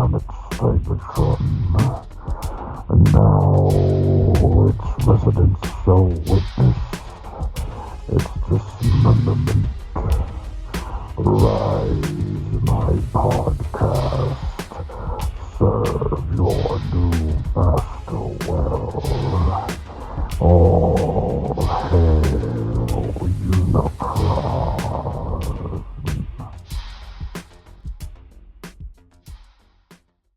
damn it, Megatron. And now its residents shall witness its dismemberment. Rise, my podcast. Serve your new master well. All hail Unicron.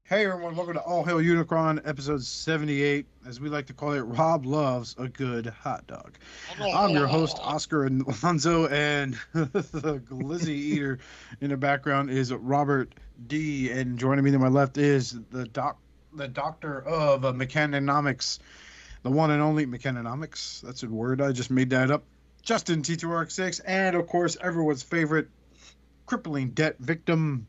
Hey everyone, welcome to All Hail Unicron, episode 78. As we like to call it, Rob loves a good hot dog. I'm your host, Oscar Alonzo, and the glizzy eater in the background is Robert D. And joining me to my left is the doctor of mechanomics, the one and only mechanomics. That's a word, I just made that up. Justin T2RX6, and of course, everyone's favorite crippling debt victim,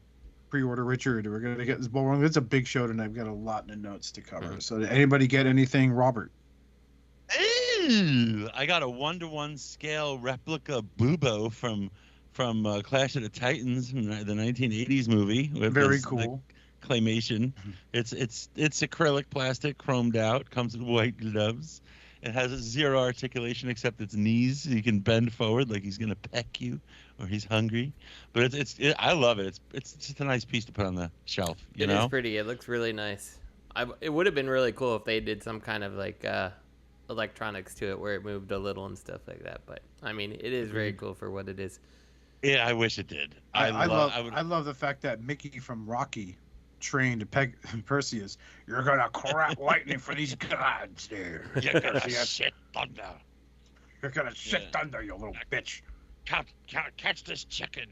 Pre-order Richard. We're going to get this ball rolling. It's a big show tonight. We've got a lot of notes to cover. So did anybody get anything, Robert? Ooh, I got a 1-to-1 scale replica Bubo from Clash of the Titans from the 1980s movie. With Very this, cool. Claymation. It's acrylic plastic, chromed out, comes with white gloves. It has zero articulation except its knees. You can bend forward like he's gonna peck you, or he's hungry. But I love it. It's just a nice piece to put on the shelf. You know? It is pretty. It looks really nice. It would have been really cool if they did some kind of like electronics to it where it moved a little and stuff like that. But I mean, it is very cool for what it is. Yeah, I wish it did. I love the fact that Mickey from Rocky trained Perseus. You're gonna crap lightning for these gods there. You're gonna shit thunder. You're gonna shit thunder, you little bitch. Catch this chicken.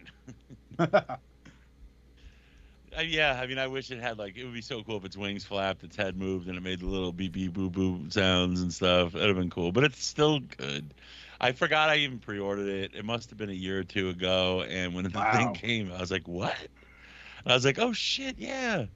Yeah, I mean, I wish it had, like, it would be so cool if its wings flapped, its head moved, and it made the little beep beep boo boo sounds and stuff. That'd have been cool, but it's still good. I forgot I even pre-ordered it. It must have been a year or two ago, and when the thing came, I was like, what? And I was like, oh shit, yeah.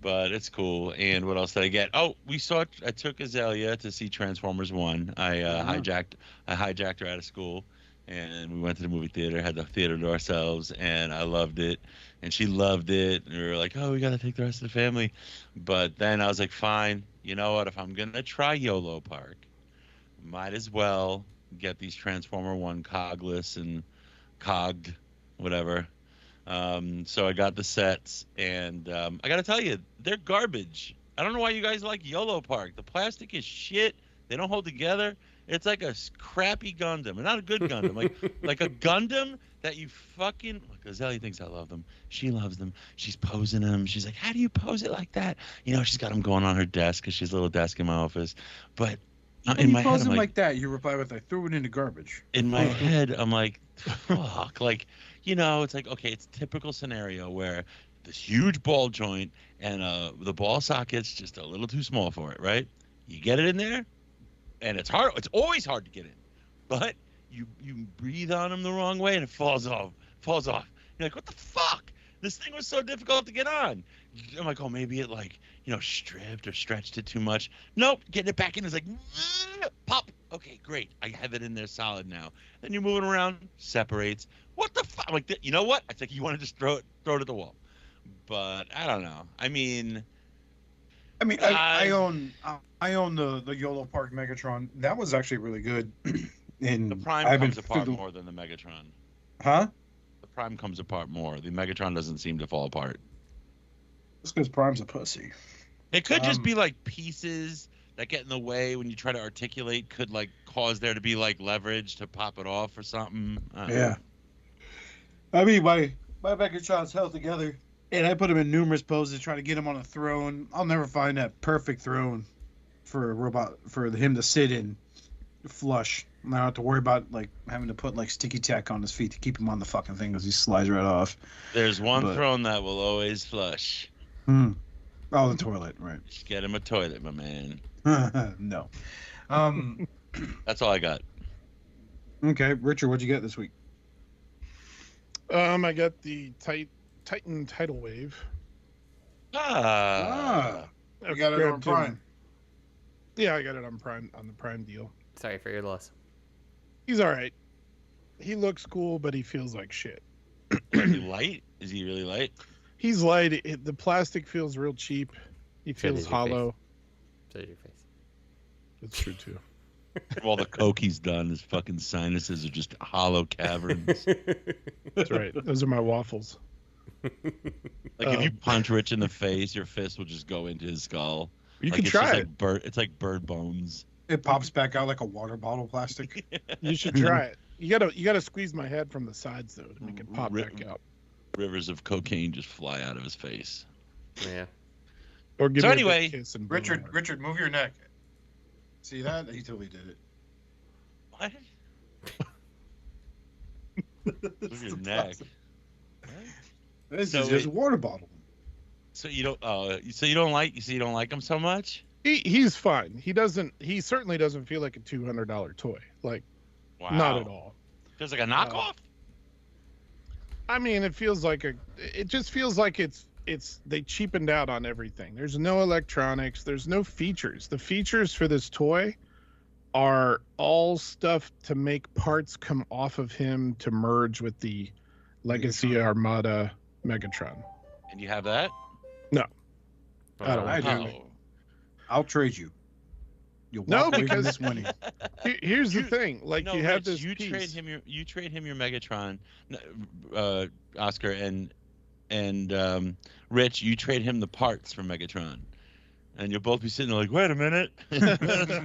But it's cool. And what else did I get? Oh, I took Azalea to see Transformers 1. I hijacked her out of school, and we went to the movie theater, had the theater to ourselves, and I loved it. And she loved it. And we were like, oh, we got to take the rest of the family. But then I was like, fine, you know what? If I'm going to try YOLO Park, might as well get these Transformer 1 cogless and cogged, whatever. So I got the sets, and I got to tell you, they're garbage. I don't know why you guys like YOLO Park. The plastic is shit. They don't hold together. It's like a crappy Gundam, and not a good Gundam, like a Gundam that you fucking. Look, Azalea thinks I love them. She loves them. She's posing them. She's like, how do you pose it like that? You know, she's got them going on her desk because she's a little desk in my office. But in my head, I'm like that, you reply with, I threw it in the garbage. In my head, I'm like, fuck, like. You know, it's like, okay, it's a typical scenario where this huge ball joint and the ball socket's just a little too small for it, right? You get it in there, and it's hard. It's always hard to get in, but you breathe on them the wrong way, and it falls off. You're like, what the fuck? This thing was so difficult to get on. I'm like, oh, maybe it stripped or stretched it too much. Nope, getting it back in is like, pop. Okay, great. I have it in there solid now. Then you're moving around, separates. What the fuck? Like, you know what? I think you want to just throw it at the wall. But I don't know. I own the YOLO Park Megatron. That was actually really good. And the Prime comes apart more than the Megatron. Huh? The Prime comes apart more. The Megatron doesn't seem to fall apart. That's because Prime's a pussy. It could just be like pieces that get in the way when you try to articulate, could like cause there to be like leverage to pop it off or something. Yeah. I mean, my Megatron's held together, and I put him in numerous poses trying to get him on a throne. I'll never find that perfect throne for a robot, for him to sit in flush. I don't have to worry about like having to put like sticky tack on his feet to keep him on the fucking thing because he slides right off. There's one throne that will always flush. Oh, the toilet, right. Just get him a toilet, my man. No. That's all I got. Okay, Richard, what'd you get this week? I got the Titan Tidal Wave. You got it on Prime. Yeah, I got it on Prime, on the Prime deal. Sorry for your loss. He's all right. He looks cool, but he feels like shit. Is he light? Is he really light? He's light. The plastic feels real cheap. He feels does your hollow. So your face. That's true too. All the coke he's done, his fucking sinuses are just hollow caverns. That's right. Those are my waffles. Like if you punch Rich in the face, your fist will just go into his skull. You Like, can it's try just it. Like it's like bird bones. It pops back out like a water bottle plastic. You should try it. You gotta squeeze my head from the sides though to make it pop back out. Rivers of cocaine just fly out of his face. Yeah. Or give So me anyway, a big kiss and blow Richard, hard. Richard, move your neck. See that? He totally did it. What? Look at your neck. This So is just it- water bottle. So you don't. So you don't like him so much? He's fine. He certainly doesn't feel like a $200 toy. Like Wow. not at all. Feels like a knockoff. I mean, it just feels like it's they cheapened out on everything. There's no electronics, there's no features. The features for this toy are all stuff to make parts come off of him to merge with the Legacy Armada Megatron. And you have that? I don't I do. Oh. I'll trade you. You'll No, walk away from because- this winning. Here's the You- thing, like No, you have Rich, this you piece. trade him your Megatron, Oscar, and Rich, you trade him the parts for Megatron, and you'll both be sitting there like, wait a minute,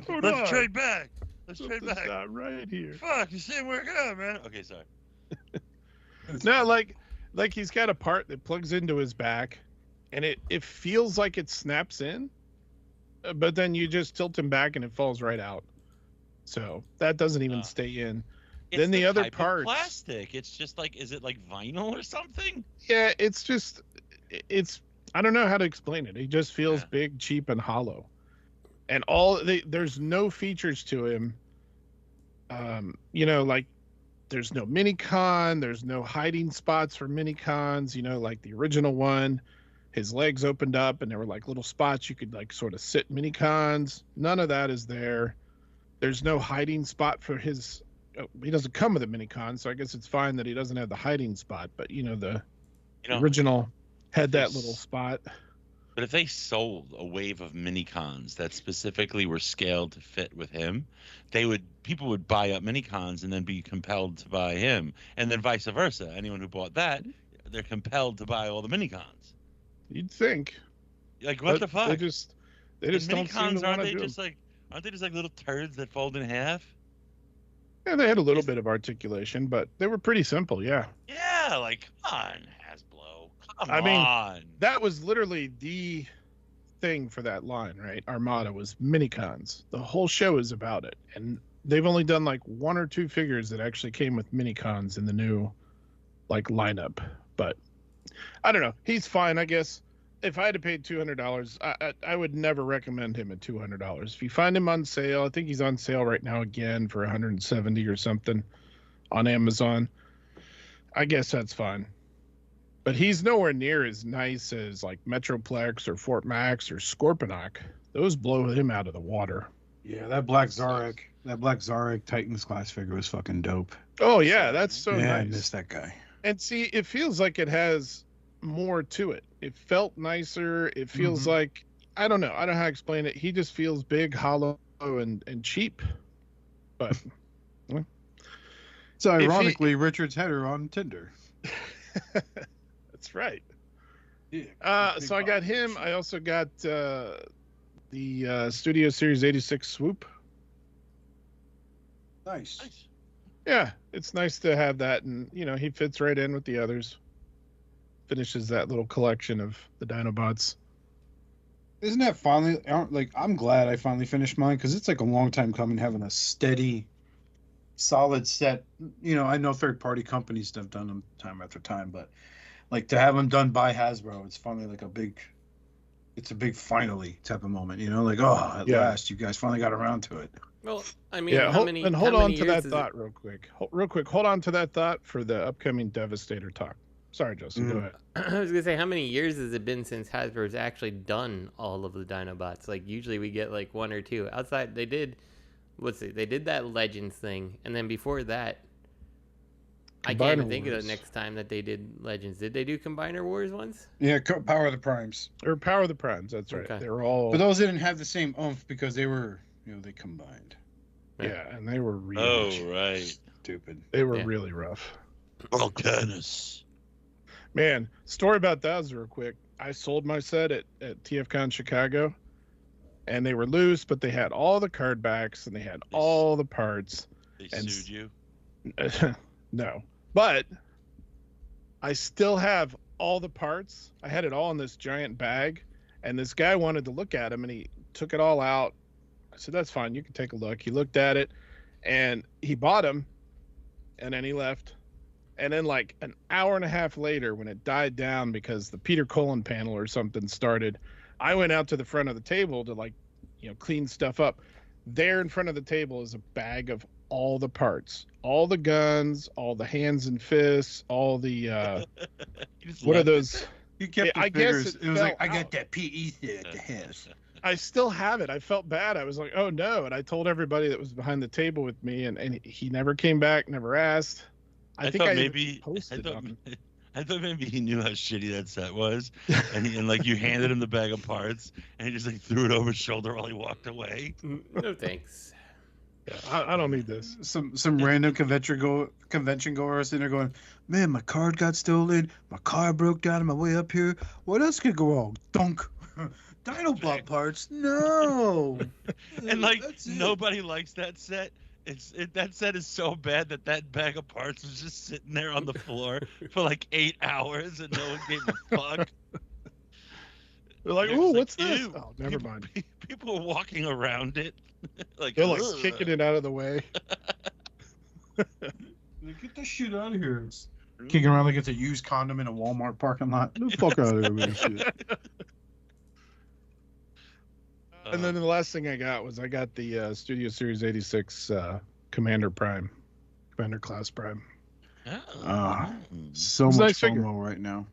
Hold on. let's trade back. Let's trade Something's back. not right here. Fuck, this didn't work out, man. Okay, sorry. No, like he's got a part that plugs into his back, and it feels like it snaps in, but then you just tilt him back and it falls right out. So that doesn't even Oh. stay in. It's Then the other type of parts- plastic. It's just like, is it like vinyl or something? Yeah, it's I don't know how to explain it. He just feels Yeah. big, cheap, and hollow, and there's no features to him. Like there's no mini con, there's no hiding spots for mini cons. Like the original one, his legs opened up and there were like little spots you could like sort of sit mini cons. None of that is there. There's no hiding spot for his. He doesn't come with a mini con, so I guess it's fine that he doesn't have the hiding spot. But the original had that little spot. But if they sold a wave of mini cons that specifically were scaled to fit with him, people would buy up mini cons and then be compelled to buy him, and then vice versa. Anyone who bought that, they're compelled to buy all the mini cons. You'd think. Like what But the fuck? They just And don't seem mini-cons, to want to do. aren't they just like little turds that fold in half? Yeah, they had a little bit of articulation, but they were pretty simple. Yeah, Yeah, like come on, Hasbro. Come I mean, on. that was literally the thing for that line, right? Armada was minicons. The whole show is about it, and they've only done like one or two figures that actually came with minicons in the new like lineup. But I don't know. He's fine, I guess. If I had to pay $200, I would never recommend him at $200. If you find him on sale, I think he's on sale right now again for $170 or something on Amazon. I guess that's fine. But he's nowhere near as nice as like Metroplex or Fort Max or Scorponok. Those blow him out of the water. Yeah, that Black Zarek Titans class figure was fucking dope. Oh yeah, that's so yeah, I nice. miss that guy. And see, it feels like it has more to it. It felt nicer. It feels like, I don't know how to explain it. He just feels big, hollow, and cheap. But So ironically, Richard's header on Tinder. that's right. Yeah. So I got him. I also got the Studio Series 86 Swoop. Nice. Yeah, it's nice to have that, and he fits right in with the others. Finishes that little collection of the Dinobots. Isn't that finally like? I'm glad I finally finished mine because it's like a long time coming having a steady, solid set. I know third-party companies have done them time after time, but like to have them done by Hasbro, it's finally like it's a big finally type of moment. Like, oh, at last you guys finally got around to it. Well, I mean, Yeah, how hold on to that years thought real quick. Hold on to that thought for the upcoming Devastator talk. Sorry, Justin, go ahead. I was gonna say, how many years has it been since Hasbro's actually done all of the Dinobots? Like usually we get like one or two. Outside they did, they did that Legends thing, and then before that, I can't even think of the next time that they did Legends. Did they do Combiner Wars once? Yeah, Power of the Primes. Or Power of the Primes, that's right. Okay. They were all... But those didn't have the same oomph because they were, they combined. Yeah, and they were really... Oh, right. Stupid. They were really rough. Volcanus. Man, story about that was real quick. I sold my set at TFCon Chicago, and they were loose, but they had all the card backs, and they had all the parts. They sued you? No. But I still have all the parts. I had it all in this giant bag, and this guy wanted to look at them, and he took it all out. I said, that's fine. You can take a look. He looked at it, and he bought them, and then he left. And then like an hour and a half later, when it died down because the Peter Cullen panel or something started, I went out to the front of the table to clean stuff up. There in front of the table is a bag of all the parts, all the guns, all the hands and fists, all the what are those? You kept the figures. It was like, I got that PE set, the house. I still have it. I felt bad. I was like, oh no. And I told everybody that was behind the table with me, and he never came back, never asked. I thought maybe he knew how shitty that set was, and you handed him the bag of parts, and he just threw it over his shoulder while he walked away. No thanks. Yeah, I don't need this. Some random convention goers in there going, man, my card got stolen, my car broke down on my way up here. What else could go wrong? Dunk. Dinobot parts? No. And nobody likes that set. That set is so bad that bag of parts was just sitting there on the floor for 8 hours and no one gave a fuck. They're like, "Ooh, what's this?" Oh, never mind. People are walking around it, they're kicking it out of the way. Get this shit out of here! Kicking around like it's a used condom in a Walmart parking lot. Get the fuck out of here with this shit. And then the last thing I got was the Studio Series 86 Commander Class Prime. So much nice FOMO right now.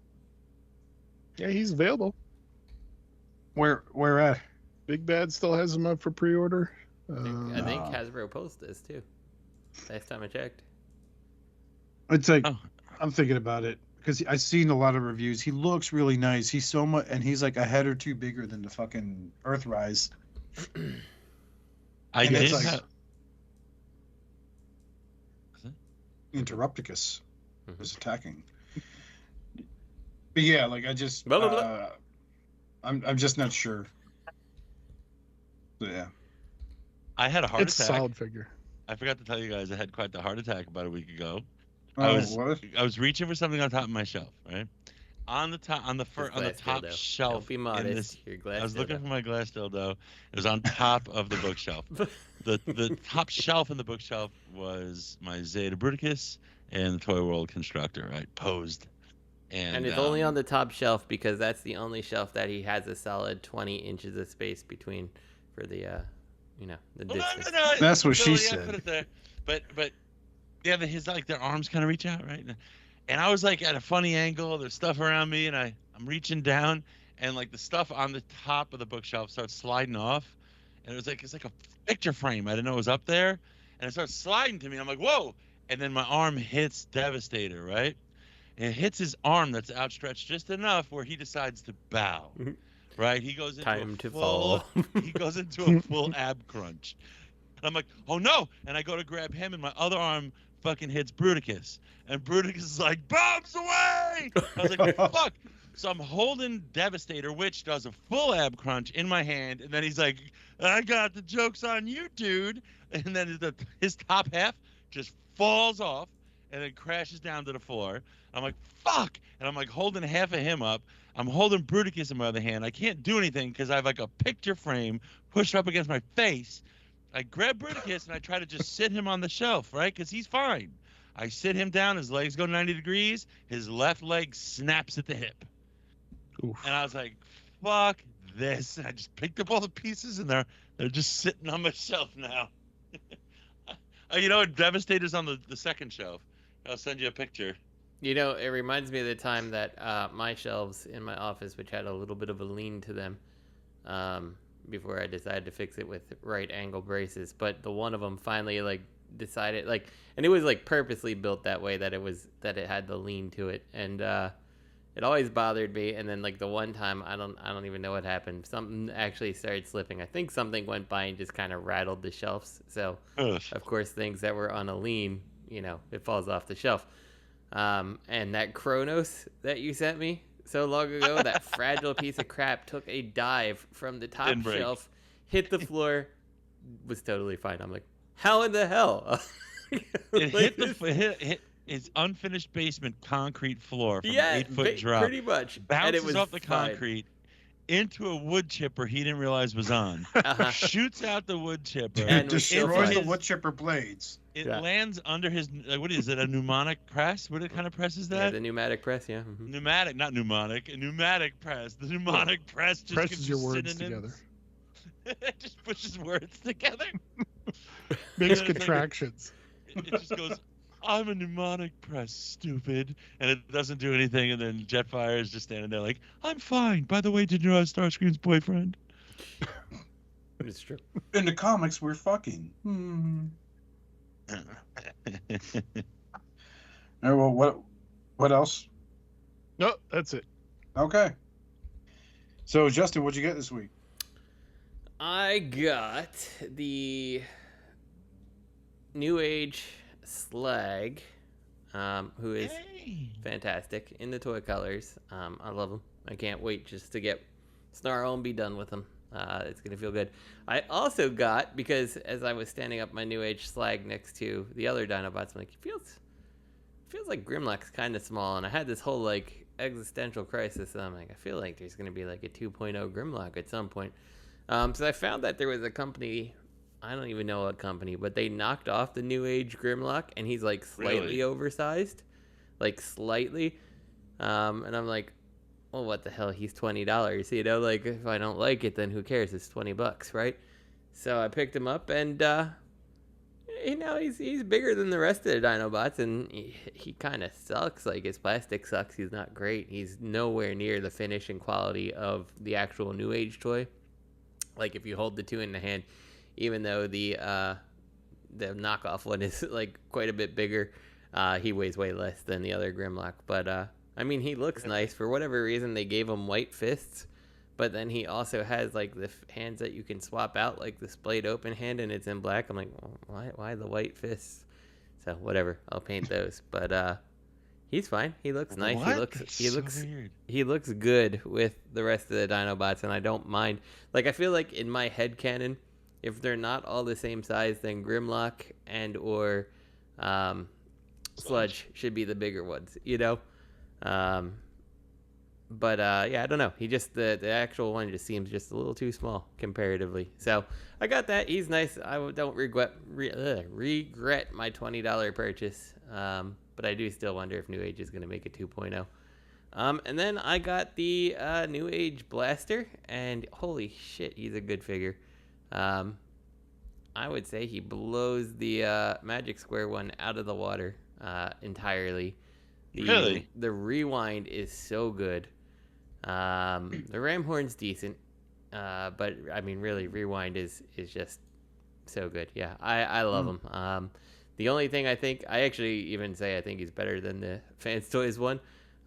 Yeah, he's available. Where at? Big Bad still has him up for pre-order. I think Hasbro Post is too. Last time I checked. It's I'm thinking about it because I've seen a lot of reviews. He looks really nice. He's so much, and he's like a head or two bigger than the fucking Earthrise. I did. Interrupticus is attacking. But yeah, I just, I'm just not sure. So yeah. I had a heart attack. It's a solid figure. I forgot to tell you guys I had quite the heart attack about a week ago. I was reaching for something on top of my shelf, right? On the top shelf. Don't be modest. I was looking for my glass dildo. It was on top of the bookshelf. The top shelf in the bookshelf was my Zeta Bruticus and the Toy World Constructor, right? Posed. And it's only on the top shelf because that's the only shelf that he has a solid 20 inches of space between for the the distance. No, that's what she said. Put it there. But yeah, their arms kind of reach out, right? And I was at a funny angle. There's stuff around me, and I'm reaching down, and the stuff on the top of the bookshelf starts sliding off, and it's like a picture frame. I didn't know it was up there, and it starts sliding to me. I'm like, whoa! And then my arm hits Devastator, right? And it hits his arm that's outstretched just enough where he decides to bow, right? He goes into fall. He goes into a full ab crunch. And I'm like, oh no! And I go to grab him, and my other arm fucking hits Bruticus. And Bruticus is like, bombs away! I was like, fuck! So I'm holding Devastator, which does a full ab crunch in my hand, and then he's like, I got the joke's on you, dude! And then his top half just falls off, and then crashes down to the floor. I'm like, fuck! And I'm holding half of him up. I'm holding Bruticus in my other hand. I can't do anything because I have a picture frame pushed up against my face. I grab Bruticus and I try to just sit him on the shelf, right? Because he's fine. I sit him down. His legs go 90 degrees. His left leg snaps at the hip. Oof. And I was like, fuck this. And I just picked up all the pieces and they're just sitting on my shelf now. Devastator's on the second shelf. I'll send you a picture. It reminds me of the time that my shelves in my office, which had a little bit of a lean to them, before I decided to fix it with right angle braces, but the one of them finally decided like, and it was like purposely built that way that it had the lean to it, and it always bothered me. And then like the one time, I don't even know what happened. Something actually started slipping. I think something went by and just kind of rattled the shelves. So of course things that were on a lean, it falls off the shelf. And that Kronos that you sent me so long ago, that fragile piece of crap took a dive from the top shelf, hit the floor, was totally fine. I'm like, how in the hell? It hit its unfinished basement concrete floor from an 8-foot drop. Pretty much. Bounces and it was off the fine. concrete into a wood chipper he didn't realize was on. Shoots out the wood chipper. And destroys the wood chipper blades. It lands under his, what is it, a pneumonic press? What kind of press is that? Yeah, the pneumatic press, yeah. Mm-hmm. Pneumatic, not pneumonic. A pneumatic press. The pneumonic press just presses your words together. It just pushes words together. Makes contractions. It just goes, I'm a pneumonic press, stupid. And it doesn't do anything. And then Jetfire is just standing there like, I'm fine. By the way, did you know I was Starscream's boyfriend? It's true. In the comics, we're fucking. All right, well, what else? No, that's it. Okay. So, Justin, what'd you get this week? I got the New Age Slag, who is fantastic in the toy colors. I love him. I can't wait just to get Snarl and be done with him. It's going to feel good. I also got, because as I was standing up my New Age Slag next to the other Dinobots, I'm like, it feels like Grimlock's kind of small. And I had this whole like existential crisis. And I'm like, I feel like there's going to be like a 2.0 Grimlock at some point. So I found that there was a company, I don't even know what company, but they knocked off the New Age Grimlock, and he's like slightly oversized, like slightly. And I'm like, well, what the hell? He's $20. Like if I don't like it, then who cares? It's $20, right? So I picked him up, and he's bigger than the rest of the Dinobots, and he kind of sucks. Like his plastic sucks. He's not great. He's nowhere near the finish and quality of the actual New Age toy. Like if you hold the two in the hand, even though the knockoff one is like quite a bit bigger, he weighs way less than the other Grimlock. But I mean, he looks nice. For whatever reason, they gave him white fists, but then he also has like the hands that you can swap out, like the splayed open hand, and it's in black. I'm like, well, why the white fists? So whatever, I'll paint those. But he's fine. He looks nice. What? He looks good with the rest of the Dinobots, and I don't mind. Like I feel like in my head canon, if they're not all the same size, then Grimlock and or Sludge should be the bigger ones, But yeah, I don't know. He just the actual one just seems just a little too small comparatively. So I got that. He's nice. I don't regret my $20 purchase. But I do still wonder if New Age is going to make a 2.0. And then I got the New Age Blaster, and holy shit, he's a good figure. I would say he blows the Magic Square one out of the water entirely. Really? The rewind is so good. The ram horn's decent, but I mean, really, rewind is just so good. Yeah, I love him. The only thing I actually even say I think he's better than the Fans Toys one.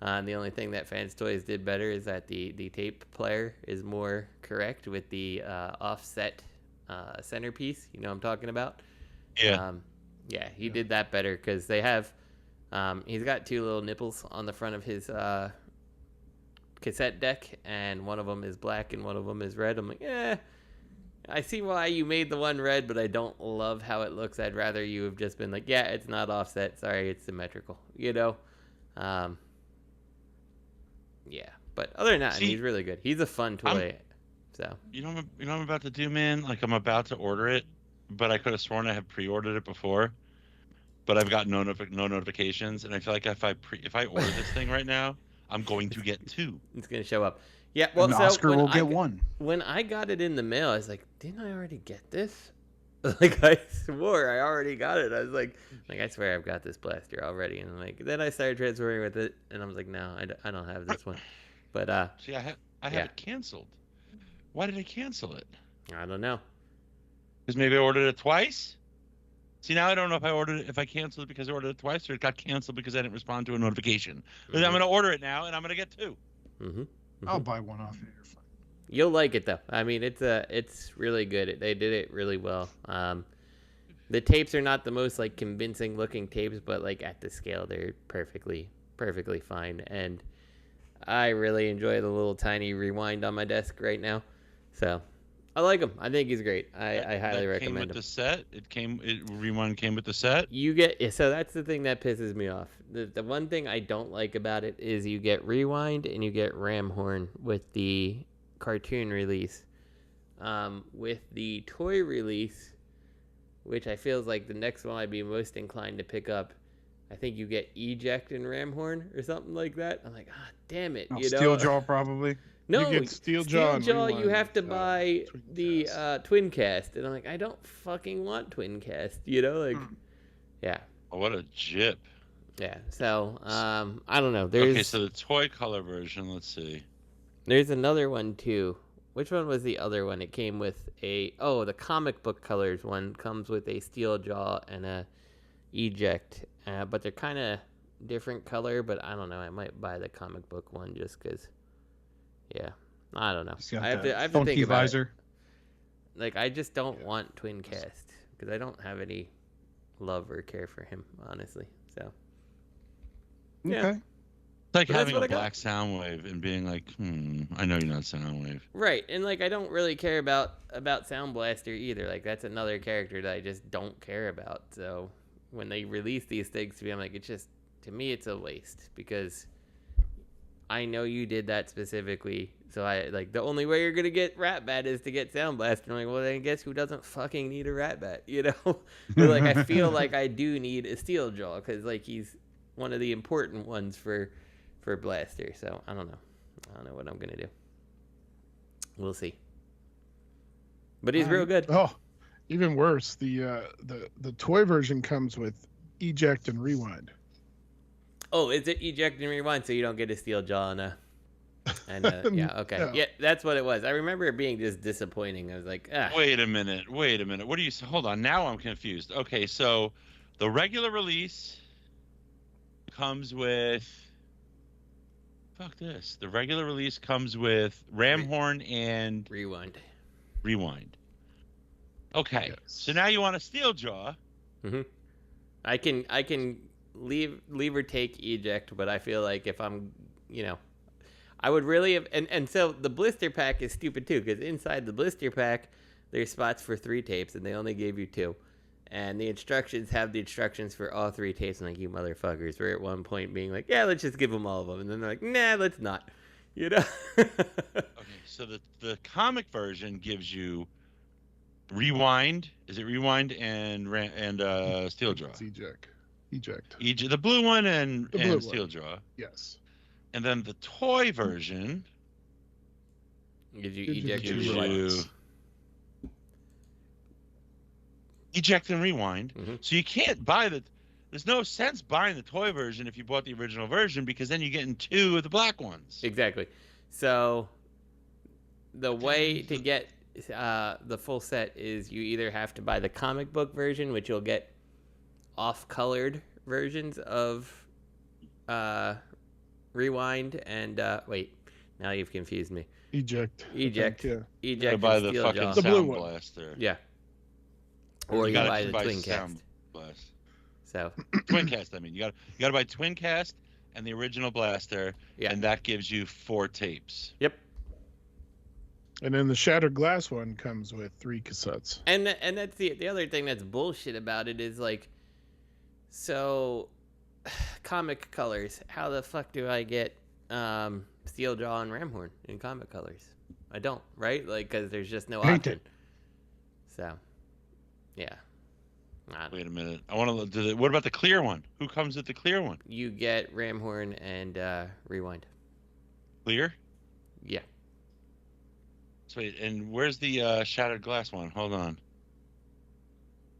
The only thing that Fans Toys did better is that the tape player is more correct with the offset centerpiece. You know what I'm talking about? Yeah. He did that better because they have. He's got two little nipples on the front of his cassette deck, and one of them is black and one of them is red. I'm like, I see why you made the one red, but I don't love how it looks. I'd rather you have just been like, yeah, it's not offset. Sorry, it's symmetrical. Yeah. But other than that, he's really good. He's a fun toy. You know what I'm about to do, man? Like I'm about to order it, but I could have sworn I had pre-ordered it before. But I've got no notifications, and I feel like if I order this thing right now, I'm going to get two. It's going to show up. Yeah, well, and Oscar will get one. When I got it in the mail, I was like, didn't I already get this? Like, I swore I already got it. I was like, I swear I've got this blaster already. And then I started transferring with it, and I was like, no, I don't have this one. But see, I have it canceled. Why did I cancel it? I don't know. Because maybe I ordered it twice. See, now I don't know if I ordered it, if I canceled it because I ordered it twice, or it got canceled because I didn't respond to a notification. But I'm going to order it now, and I'm going to get 2. I'll buy one off here. Fine. You'll like it though. I mean, it's really good. They did it really well. The tapes are not the most like convincing looking tapes, but like at the scale, they're perfectly fine. And I really enjoy the little tiny rewind on my desk right now. So I like him. I think he's great. I highly recommend him. The set. Rewind came with the set. You get so that's the thing that pisses me off. The one thing I don't like about it is you get rewind and you get ram horn with the cartoon release. With the toy release, which I feel is like the next one I'd be most inclined to pick up, I think you get eject and ram horn or something like that. I'm like, damn it, you know. Steel Jaw probably. No, you get Steel Jaw. You have to buy the Twin Cast, and I'm like, I don't fucking want Twin Cast, you know, like, yeah. Oh, what a jip. Yeah. So, I don't know. There's so the toy color version. Let's see. There's another one too. Which one was the other one? It came with the comic book colors one comes with a Steel Jaw and a eject, but they're kind of different color. But I don't know. I might buy the comic book one just because. Yeah, I don't know. I have to think about visor. It. Like, I just don't want Twin Cast because I don't have any love or care for him, honestly. So, yeah. Okay. It's like having a black Soundwave and being like, I know you're not Soundwave. Right, and like I don't really care about Sound Blaster either. Like that's another character that I just don't care about. So when they release these things to me, I'm like, it's just to me it's a waste because. I know you did that specifically, so I like the only way you're gonna get Rat Bat is to get Sound Blaster. I'm like, well then guess who doesn't fucking need a Rat Bat, you know? But like I feel like I do need a Steel Jaw because like he's one of the important ones for Blaster. So I don't know what I'm gonna do. We'll see. But he's real good. Oh, even worse, the toy version comes with eject and rewind. Oh, is it eject and rewind so you don't get a Steel Jaw and yeah, okay. No. Yeah, that's what it was. I remember it being just disappointing. I was like, Wait a minute. What do you hold on, now I'm confused. Okay, so the regular release comes with The regular release comes with ram horn and rewind. Okay. Yes. So now you want a Steel Jaw. Mhm. I can leave or take eject, but I feel like if I'm, I would really have, and so the blister pack is stupid too, because inside the blister pack, there's spots for 3 tapes, and they only gave you 2. And the instructions have the instructions for all 3 tapes, and like, you motherfuckers were at one point being like, yeah, let's just give them all of them. And then they're like, nah, let's not, Okay, so the comic version gives you rewind. Is it rewind and Steel Jaw? It's eject. The blue one and Steel one. Jaw. Yes. And then the toy version gives you eject and rewind. Mm-hmm. So you can't buy there's no sense buying the toy version if you bought the original version, because then you're getting 2 of the black ones. Exactly. So the way to get the full set is you either have to buy the comic book version, which you'll get off-colored versions of rewind and wait, now you've confused me. Eject. Eject. You gotta buy the fucking Jaw. Sound Blaster. Yeah. Or you buy the Twin Cast. So Twin Cast. I mean, you gotta buy Twin Cast and the original blaster, and that gives you 4 tapes. Yep. And then the Shattered Glass one comes with 3 cassettes. And that's the other thing that's bullshit about it is like, so comic colors. How the fuck do I get Steel Jaw and Ramhorn in comic colors? I don't, right? Like, because there's just no option. So, yeah. Wait a minute. I want to. What about the clear one? Who comes with the clear one? You get Ramhorn and Rewind. Clear? Yeah. Sweet. And where's the Shattered Glass one? Hold on.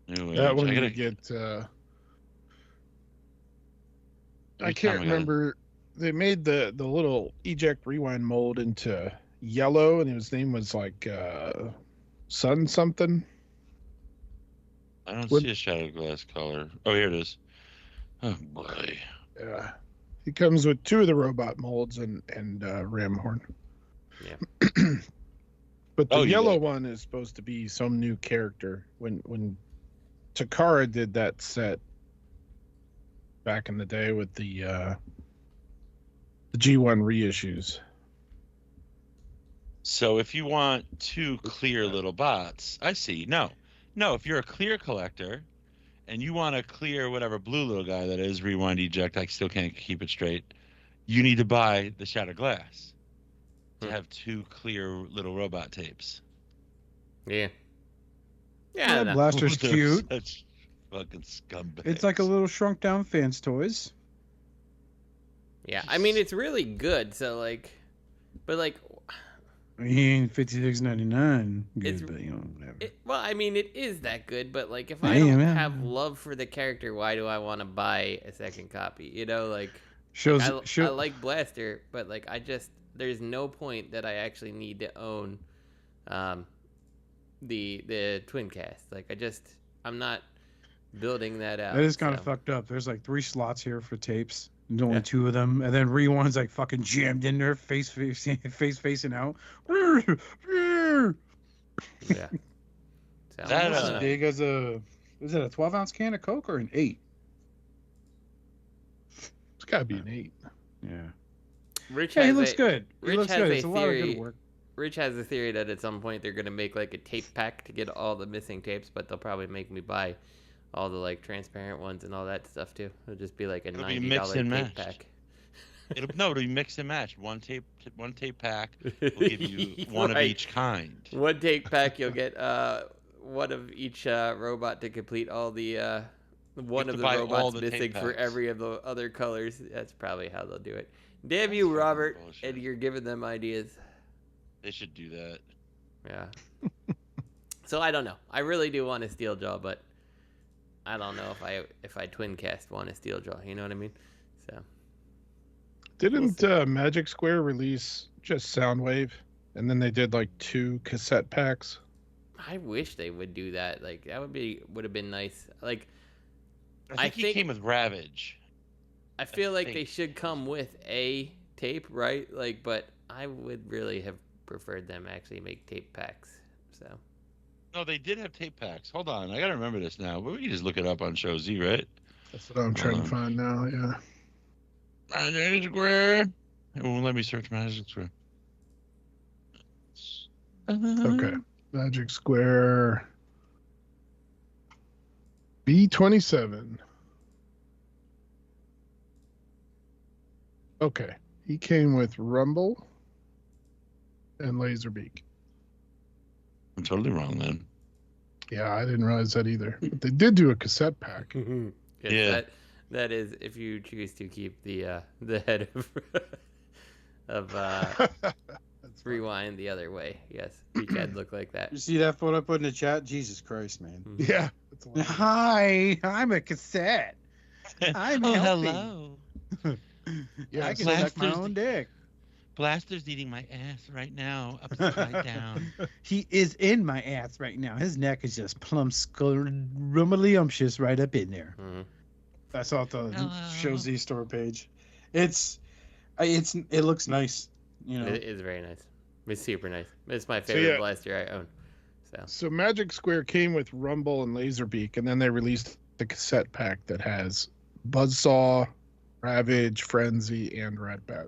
That one you get. I can't remember. They made the little eject rewind mold into yellow, and his name was like Sun something. I don't see a shadow glass color. Oh, here it is. Oh boy. Yeah. He comes with 2 of the robot molds and ram horn. Yeah. But the yellow one is supposed to be some new character. When Takara did that set back in the day with the G1 reissues. So if you want 2 clear little bots, I see. No, if you're a clear collector and you want to clear whatever blue little guy that is, rewind, eject, I still can't keep it straight, you need to buy the shattered glass to have 2 clear little robot tapes. Yeah. Yeah, that blaster's cute. Such fucking scumbags. It's like a little shrunk down Fans Toys. Yeah, I mean, it's really good, so, like... But, like... I mean, $56.99. It's, but, you know, whatever. Well, I mean, it is that good, but, like, if I don't have love for the character, why do I want to buy a second copy? You know, like... I like Blaster, but, like, there's no point that I actually need to own the twin cast. Like, I'm not building that out. That is kind of fucked up. There's like 3 slots here for tapes, and only 2 of them, and then Rewind's like fucking jammed in there, face facing out. Yeah. So, that as big as is it a 12-ounce can of Coke or an 8? It's gotta be an 8. Yeah. Rich he looks good. He looks good. It's a lot of good work. Rich has a theory that at some point they're gonna make like a tape pack to get all the missing tapes, but they'll probably make me buy all the like transparent ones and all that stuff too. It'll just be like a $90 tape pack. It'll be mix and match. One tape pack will give you one of each kind. One tape pack, you'll get one of each robot to complete all the one of the robots missing for every of the other colors. That's probably how they'll do it. Damn you, Robert, and you're giving them ideas. They should do that. Yeah. So I don't know. I really do want a Steel Jaw, but I don't know if I twin cast want a Steel Jaw. You know what I mean? So. Didn't Magic Square release just Soundwave, and then they did like 2 cassette packs? I wish they would do that. Like that would have been nice. Like I think he came with Ravage. I feel like they should come with a tape, right? Like, but I would really have preferred them actually make tape packs. So. No, they did have tape packs. Hold on, I gotta remember this now. But we can just look it up on Show Z, right? That's what I'm trying to find now. Yeah. Magic Square. It won't let me search Magic Square. Okay, Magic Square. B27. Okay, he came with Rumble and Laserbeak. I'm totally wrong then. Yeah, I didn't realize that either. They did do a cassette pack. Yeah. That is if you choose to keep the head of Rewind the other way. Yes, he can look like that. You see that photo I put in the chat? Jesus Christ, man. Yeah. Hi, I'm a cassette. I'm hello. Yeah, I can suck my own dick. Blaster's eating my ass right now, upside down. He is in my ass right now. His neck is just plump scrumptious right up in there. Mm-hmm. I saw it the Show Z store page. It looks nice. You know, it is very nice. It's super nice. It's my favorite blaster I own. So Magic Square came with Rumble and Laserbeak, and then they released the cassette pack that has Buzzsaw, Ravage, Frenzy, and Ratbat.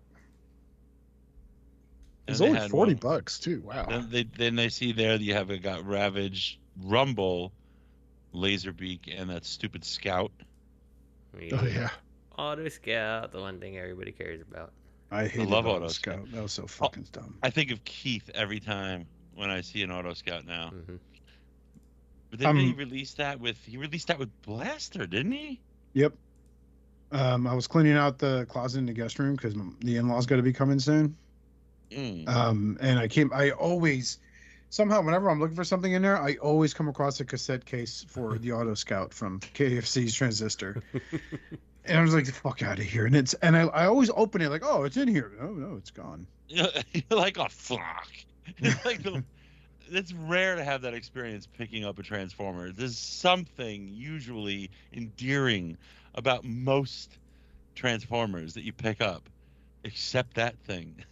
It's only $40 too. Wow. Then they see there you have got Ravage, Rumble, Laserbeak, and that stupid Scout. Oh yeah. Auto Scout, the one thing everybody cares about. I love Auto Scout. That was so fucking dumb. I think of Keith every time when I see an Auto Scout now. Mm-hmm. But then he released that with Blaster, didn't he? Yep. I was cleaning out the closet in the guest room because the in-laws got to be coming soon. And I always somehow whenever I'm looking for something in there, I always come across a cassette case for the Auto Scout from KFC's Transistor. And I was like, the fuck out of here. And I always open it like, oh, it's in here. Oh no, it's gone. You're like, oh fuck. It's like it's rare to have that experience picking up a Transformer. There's something usually endearing about most Transformers that you pick up, except that thing.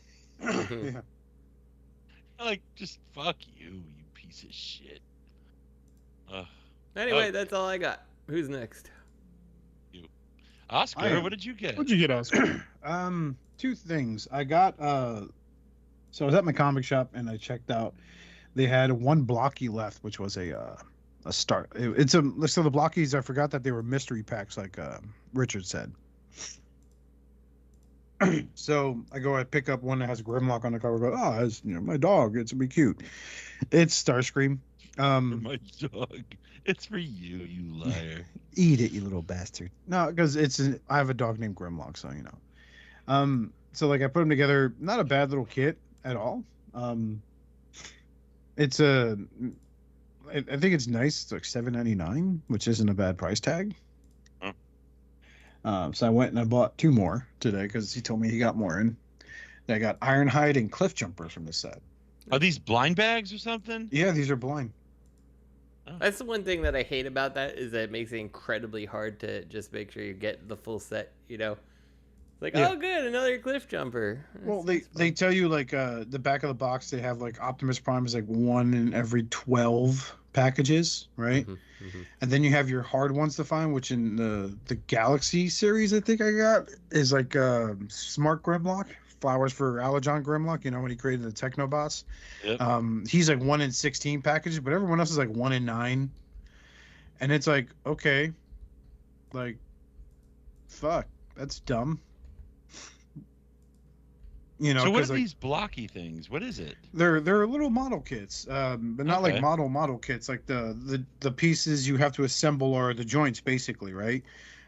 Yeah. Like, just fuck you, you piece of shit. Anyway, that's all I got. Who's next? You. Oscar, what did you get? What'd you get, Oscar? Two things. I got so I was at my comic shop and I checked out. They had one blocky left, which was a start. It's a so the blockies. I forgot that they were mystery packs, like Richard said. So I pick up one that has Grimlock on the cover. Go, oh, it's my dog. It's gonna be cute. It's Starscream. My dog. It's for you, you liar. Eat it, you little bastard. No, because I have a dog named Grimlock, so you know. So like I put them together. Not a bad little kit at all. It's I think it's nice. It's like $7.99, which isn't a bad price tag. So I went and I bought 2 more today because he told me he got more in. I got Ironhide and Cliff Jumper from the set. Are these blind bags or something? Yeah, these are blind. That's the one thing that I hate about that is that it makes it incredibly hard to just make sure you get the full set, It's like, Yeah. oh, good, another Cliff Jumper. Well, they tell you like the back of the box they have like Optimus Prime is like 1 in every 12 packages, right? And then you have your hard ones to find, which in the Galaxy series I think I got is like Smart Grimlock, Flowers for Allergon Grimlock, when he created the Technobots. Yep. He's like 1 in 16 packages, but everyone else is like 1 in 9. And it's like, okay, like, fuck, that's dumb. So what are like, these blocky things? What is it? They're little model kits, but not like model kits. Like the pieces you have to assemble are the joints, basically, right?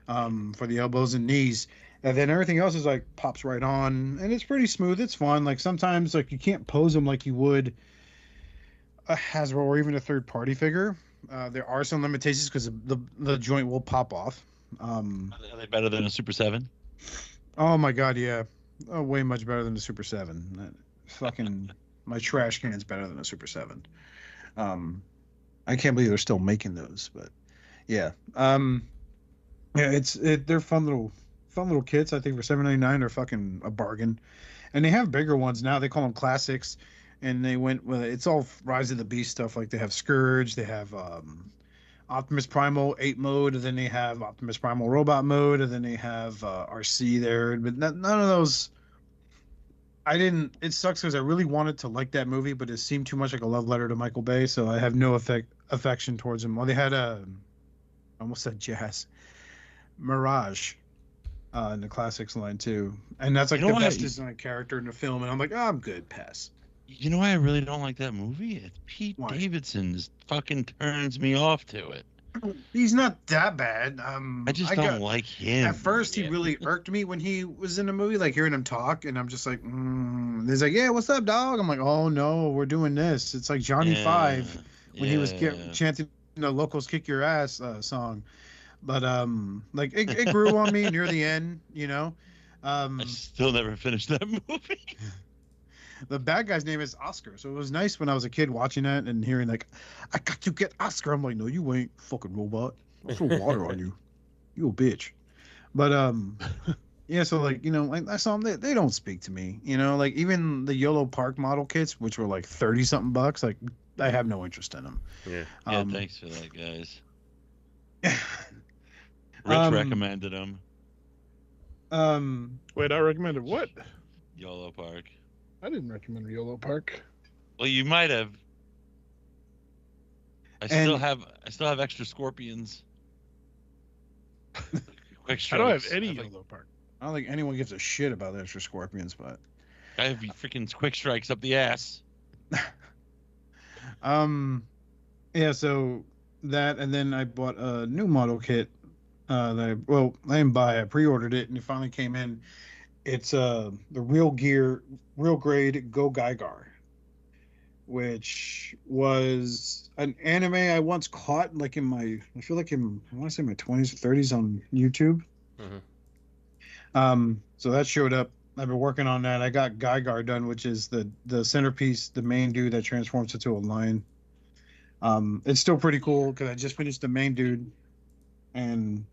For the elbows and knees, and then everything else is like pops right on, and it's pretty smooth. It's fun. Like sometimes like you can't pose them like you would a Hasbro or even a third party figure. There are some limitations because the joint will pop off. Are they better than a Super 7? Oh my god, yeah. Oh, way much better than the Super 7. Fucking my trash can's better than a Super 7. I can't believe they're still making those, but yeah. They're fun little kits. I think for $7.99 they're fucking a bargain. And they have bigger ones now. They call them classics, and they went with it's all Rise of the Beast stuff. Like they have Scourge, they have Optimus Primal 8 mode, and then they have Optimus Primal Robot mode, and then they have RC there. But none of those. It sucks because I really wanted to like that movie, but it seemed too much like a love letter to Michael Bay, so I have no affection towards him. Well, they had I almost said Jazz Mirage in the classics line too, and that's like the best designed character in the film, and I'm like, I'm good, pass. You know why I really don't like that movie? It's Pete Davidson just fucking turns me off to it. He's not that bad. I just don't like him. At first, he really irked me when he was in the movie, like hearing him talk, and I'm just like, He's like, yeah, what's up, dog? I'm like, oh no, we're doing this. It's like Johnny 5 when he was chanting the Locals Kick Your Ass song. But like it grew on me near the end, I still never finished that movie. The bad guy's name is Oscar, so it was nice when I was a kid watching that and hearing like, I got to get Oscar. I'm like, no, you ain't, fucking robot. I'll throw water on you. You a bitch. But yeah, so like, I saw them, they don't speak to me, like even the YOLO Park model kits, which were like 30 something bucks, like I have no interest in them. Yeah. Thanks for that, guys. Rich recommended them. Wait, I recommended what? YOLO Park. I didn't recommend YOLO Park. Well, you might have. I still have extra Scorpions. Quick strokes. I don't have any YOLO Park. I don't think anyone gives a shit about the extra Scorpions, but I have freaking quick strikes up the ass. Yeah, so that, and then I bought a new model kit I didn't buy. I pre-ordered it, and it finally came in. It's the Real Grade Go Gaigar, which was an anime I once caught, like I want to say my 20s or 30s on YouTube. Mm-hmm. So that showed up I've been working on that. I got Gygar done, which is the centerpiece, the main dude that transforms into a lion. It's still pretty cool because I just finished the main dude, and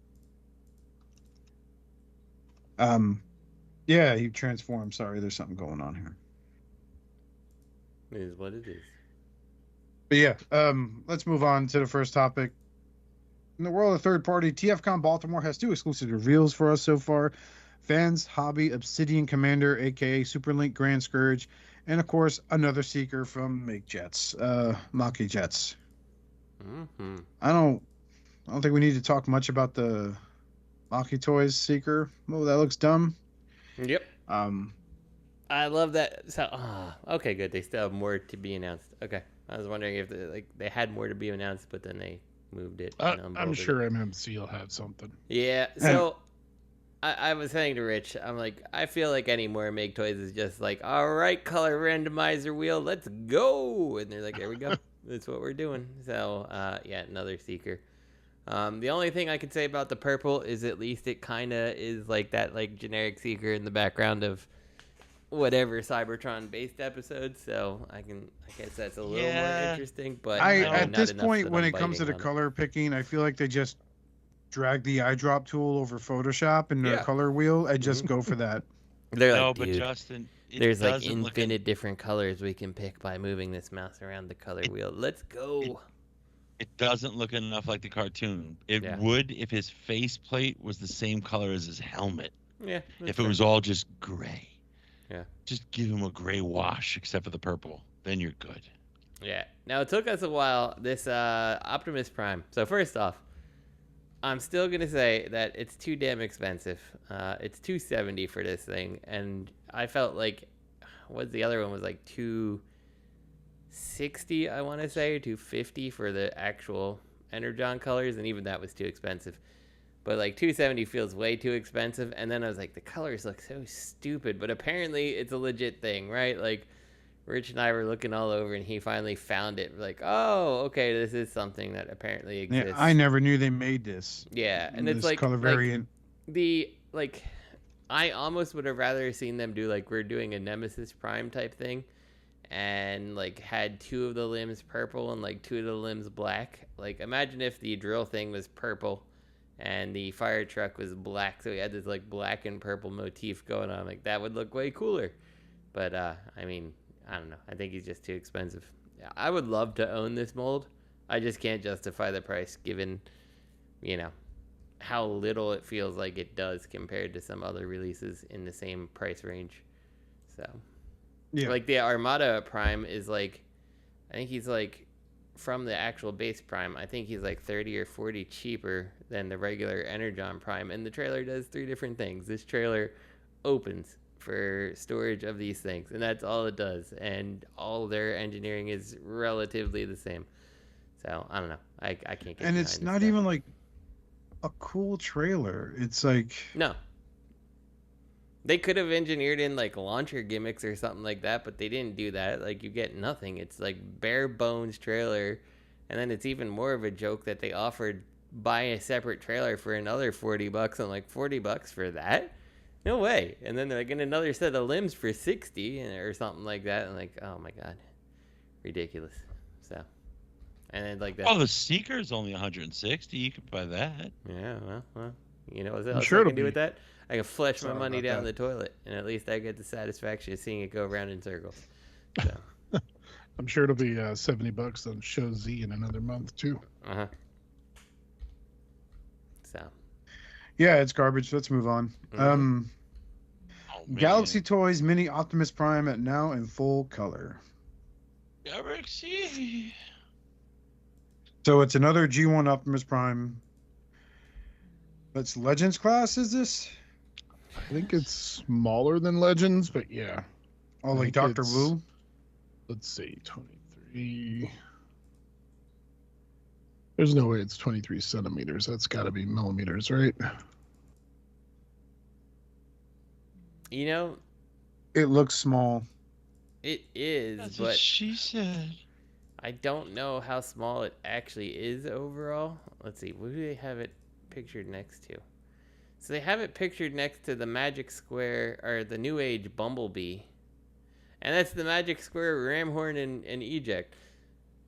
yeah, he transformed. Sorry, there's something going on here. It is what it is. But yeah, let's move on to the first topic. In the world of third party, TFCon Baltimore has 2 exclusive reveals for us so far. Fans Hobby Obsidian Commander, aka Superlink Grand Scourge, and of course another Seeker from MakeJets, MakeJets. Mm-hmm. I don't think we need to talk much about the Maki Toys Seeker. Oh, that looks dumb. Yep. I love that. So, okay, good. They still have more to be announced. Okay, I was wondering if they had more to be announced, but then they moved it. I'm sure MMC will have something. Yeah. So, I was saying to Rich, I'm like, I feel like any more Make Toys is just like, all right, color randomizer wheel, let's go, and they're like, there we go. That's what we're doing. So, yeah, another Seeker. The only thing I could say about the purple is at least it kind of is like that like generic Seeker in the background of whatever Cybertron based episode, so I guess that's a little more interesting. But at this point, when it comes to the color picking, I feel like they just drag the eyedrop tool over Photoshop in their color wheel and just go for that. They're no, like, but dude, Justin, there's like infinite different colors we can pick by moving this mouse around the color wheel. Let's go. It doesn't look enough like the cartoon. It would if his faceplate was the same color as his helmet. Yeah. If it was all just gray. Yeah. Just give him a gray wash except for the purple. Then you're good. Yeah. Now, it took us a while, this Optimus Prime. So, first off, I'm still going to say that it's too damn expensive. It's $270 for this thing. And I felt like, the other one was like $260, I want to say, or $250 for the actual Energon colors. And even that was too expensive. But like $270 feels way too expensive. And then I was like, the colors look so stupid. But apparently it's a legit thing, right? Like Rich and I were looking all over and he finally found it. Like, oh, okay, this is something that apparently exists. Yeah, I never knew they made this. Yeah, and this it's like color variant. I almost would have rather seen them do like we're doing a Nemesis Prime type thing, and like had 2 of the limbs purple and like 2 of the limbs black. Like imagine if the drill thing was purple and the fire truck was black, so he had this like black and purple motif going on. Like that would look way cooler. But I mean, I don't know. I think he's just too expensive. I would love to own this mold. I just can't justify the price given, how little it feels like it does compared to some other releases in the same price range. So, yeah. Like the Armada Prime is like, I think he's like, from the actual base Prime, I think he's like 30 or 40 cheaper than the regular Energon Prime. And the trailer does 3 different things. This trailer opens for storage of these things, and that's all it does. And all their engineering is relatively the same. So I don't know. I can't get. And it's not even like a cool trailer. It's like no. They could have engineered in like launcher gimmicks or something like that, but they didn't do that. Like you get nothing. It's like bare bones trailer, and then it's even more of a joke that they offered buy a separate trailer for another $40. I'm like $40 for that? No way. And then they're like in another set of limbs for $60 or something like that. And like, oh my god, ridiculous. So, and then like that. Oh, the Seeker's only $160. You could buy that. Yeah, well, you know what else I can do with that? I can flush my money down the toilet, and at least I get the satisfaction of seeing it go around in circles. So. I'm sure it'll be $70 on Show Z in another month too. So. Yeah, it's garbage. Let's move on. Galaxy Toys Mini Optimus Prime at now in full color. Galaxy. So it's another G1 Optimus Prime. That's Legends class, is this? I think it's smaller than Legends, but yeah. Oh, like Dr. Wu? Let's see, 23. There's no way it's 23 centimeters. That's got to be millimeters, right? You know, it looks small. It is, That's but what she said. I don't know how small it actually is overall. Let's see. What do they have it pictured next to? So they have it pictured next to the Magic Square or the New Age Bumblebee, and that's the Magic Square Ramhorn and Eject.